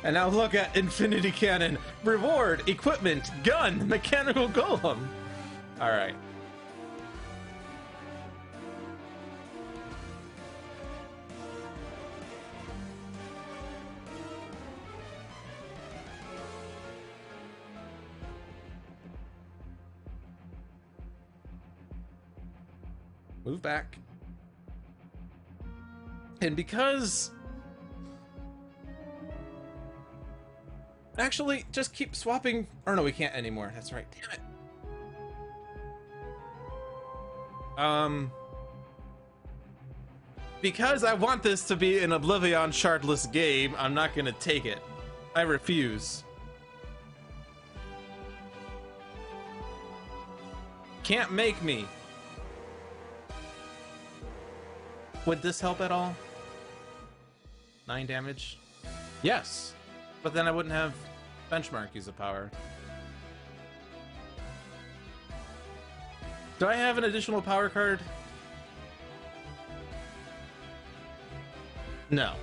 Speaker 1: And now look at Infinity Cannon. Reward, equipment, gun, mechanical golem. All right. Move back. And because... Actually, just keep swapping... Or no, we can't anymore. That's right. Damn it. Because I want this to be an Oblivion shardless game, I'm not gonna take it. I refuse. Can't make me. Would this help at all? 9 damage? Yes. But then I wouldn't have benchmark use of power. Do I have an additional power card? No.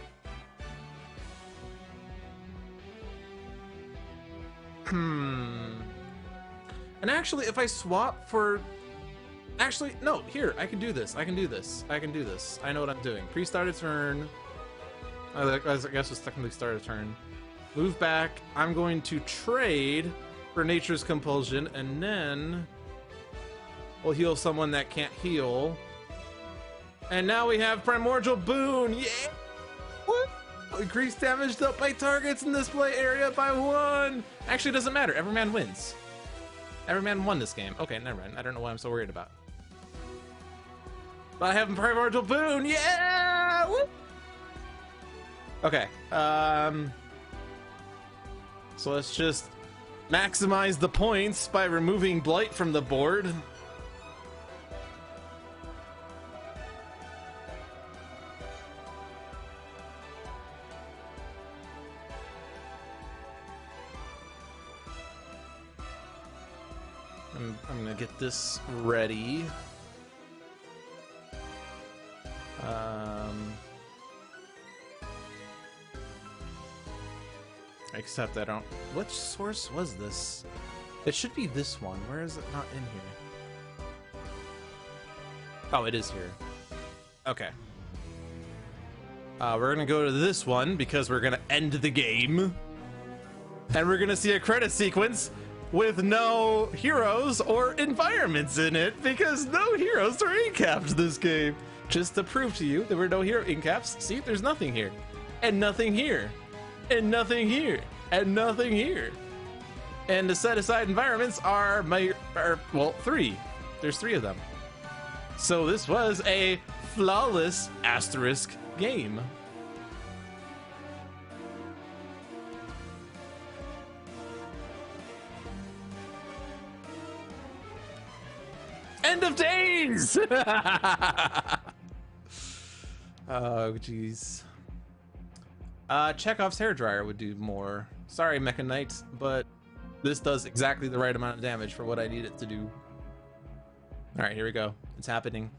Speaker 1: And actually, if I swap for... Actually, no, here, I can do this. I can do this. I can do this. I know what I'm doing. Pre-start a turn. I guess it's technically start a turn. Move back. I'm going to trade for Nature's Compulsion, and then we'll heal someone that can't heal. And now we have Primordial Boon. Yeah! What? Increase damage dealt by targets in display area by 1. Actually, it doesn't matter. Every man wins. Every man won this game. Okay, never mind. I don't know what I'm so worried about. But I have Primordial Boon. Yeah! Woo! Okay. So let's just maximize the points by removing Blight from the board. I'm gonna get this ready. Except I don't... Which source was this? It should be this one. Where is it not in here? Oh, it is here. Okay. We're gonna go to this one because we're gonna end the game. And we're gonna see a credit sequence with no heroes or environments in it because no heroes are incapped this game. Just to prove to you there were no hero incaps. See, there's nothing here. And nothing here. And nothing here. And nothing here. And the set aside environments are well, 3. There's 3 of them. So this was a flawless Asterisk game. End of days! Oh, jeez. Chekhov's hairdryer would do more. Sorry, Mecha Knight, but this does exactly the right amount of damage for what I need it to do. Alright, here we go. It's happening.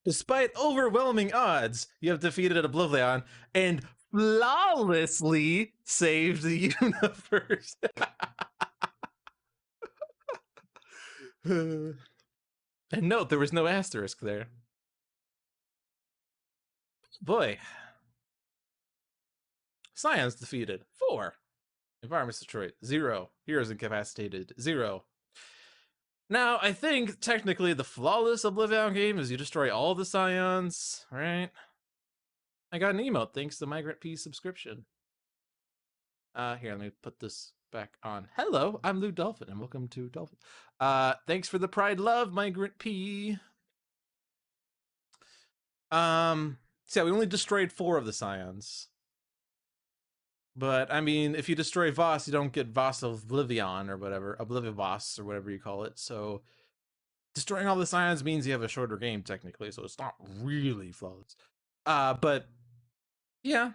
Speaker 1: Despite overwhelming odds, you have defeated Oblivion and flawlessly saved the universe. And note, there was no asterisk there. Boy. Scions defeated. 4. Environments destroyed. 0. Heroes incapacitated. 0. Now, I think technically the flawless Oblivion game is you destroy all the Scions, right? I got an emote thanks to Migrant P subscription. Here, let me put this back on. Hello, I'm Lou Dolphin, and welcome to Dolphin. Thanks for the pride love, Migrant P. So yeah, we only destroyed 4 of the Scions. But, I mean, if you destroy Voss, you don't get Voss of Oblivion or whatever. Oblivivos or whatever you call it. So, destroying all the Scions means you have a shorter game, technically. So, it's not really flawless. But, yeah.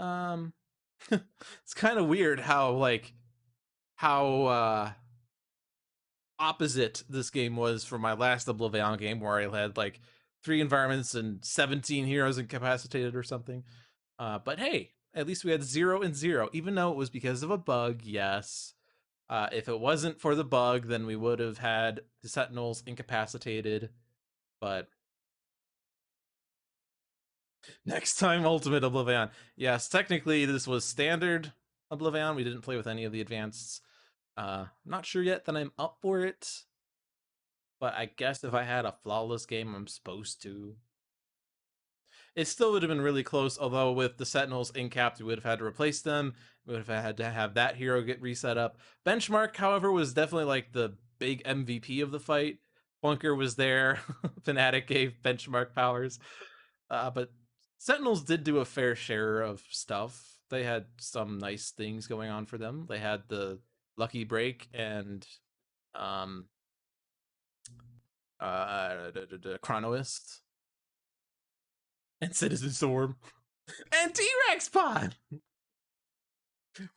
Speaker 1: It's kind of weird how opposite this game was from my last Oblivion game, where I had, 3 environments and 17 heroes incapacitated or something. But hey, at least we had 0 and 0, even though it was because of a bug, yes. If it wasn't for the bug, then we would have had the Sentinels incapacitated. But next time, Ultimate Oblivion. Yes, technically this was standard Oblivion. We didn't play with any of the advanced. Not sure yet that I'm up for it. But I guess if I had a flawless game, I'm supposed to. It still would have been really close, although with the Sentinels incapped, we would have had to replace them. We would have had to have that hero get reset up. Benchmark, however, was definitely like the big MVP of the fight. Bunker was there. Fnatic gave Benchmark powers. But Sentinels did do a fair share of stuff. They had some nice things going on for them. They had the Lucky Break and Chronoist. And Citizen Storm. And T-Rex Pod!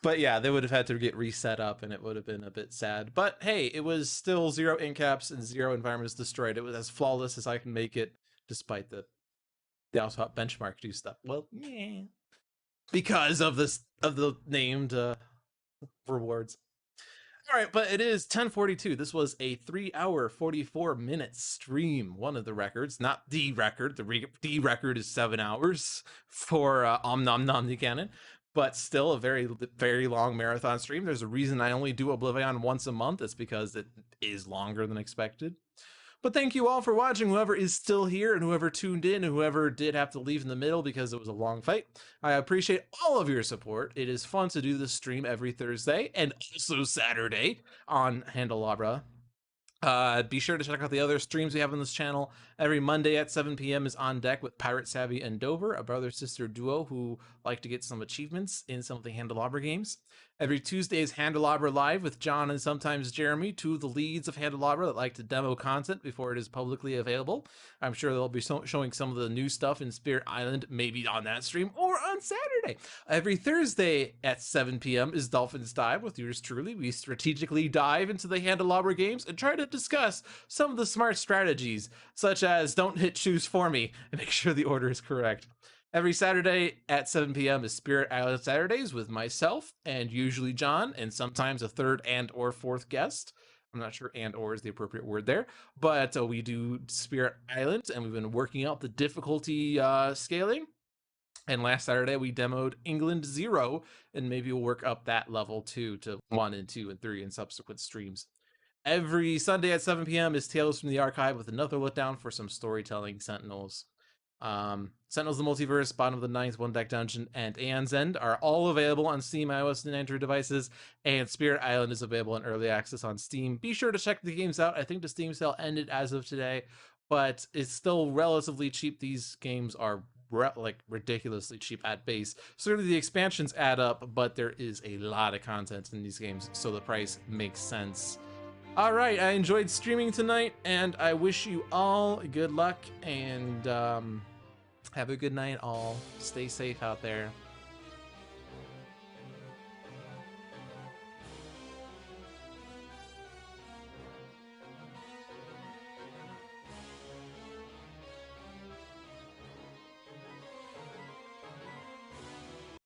Speaker 1: But yeah, they would have had to get reset up, and it would have been a bit sad. But hey, it was still 0 incaps and 0 environments destroyed. It was as flawless as I can make it, despite the also benchmark do stuff. Well, yeah, because of the named rewards. All right, but it is 10:42. This was a 3-hour 44-minute stream. One of the records, not the record. The record is 7 hours for Om Nom Nom the Canon, but still a very, very long marathon stream. There's a reason I only do Oblivion once a month. It's because it is longer than expected. But thank you all for watching, whoever is still here and whoever tuned in and whoever did have to leave in the middle because it was a long fight. I appreciate all of your support. It is fun to do this stream every Thursday and also Saturday on Handelabra. Be sure to check out the other streams we have on this channel. Every Monday at 7 p.m. is On Deck with Pirate Savvy and Dover, a brother-sister duo who like to get some achievements in some of the Handelabra games. Every Tuesday is Handelabra Live with John and sometimes Jeremy, 2 of the leads of Handelabra that like to demo content before it is publicly available. I'm sure they'll be showing some of the new stuff in Spirit Island, maybe on that stream or on Saturday. Every Thursday at 7 p.m. is Dolphin's Dive with yours truly. We strategically dive into the Handelabra games and try to discuss some of the smart strategies, such as don't hit choose for me and make sure the order is correct. Every Saturday at 7 p.m. is Spirit Island Saturdays with myself and usually John and sometimes a 3rd and or 4th guest. I'm not sure and or is the appropriate word there, but we do Spirit Island and we've been working out the difficulty scaling. And last Saturday we demoed England 0 and maybe we'll work up that level too to 1 and 2 and 3 in subsequent streams. Every Sunday at 7 p.m. is Tales from the Archive with another letdown for some storytelling Sentinels. Sentinels of the Multiverse, Bottom of the Ninth, One Deck Dungeon, and Aeon's End are all available on Steam, iOS, and Android devices, and Spirit Island is available in early access on Steam. Be sure to check the games out. I think the Steam sale ended as of today, but it's still relatively cheap. These games are ridiculously cheap at base. Certainly the expansions add up, but there is a lot of content in these games, so the price makes sense. All right, I enjoyed streaming tonight, and I wish you all good luck, and have a good night all. Stay safe out there.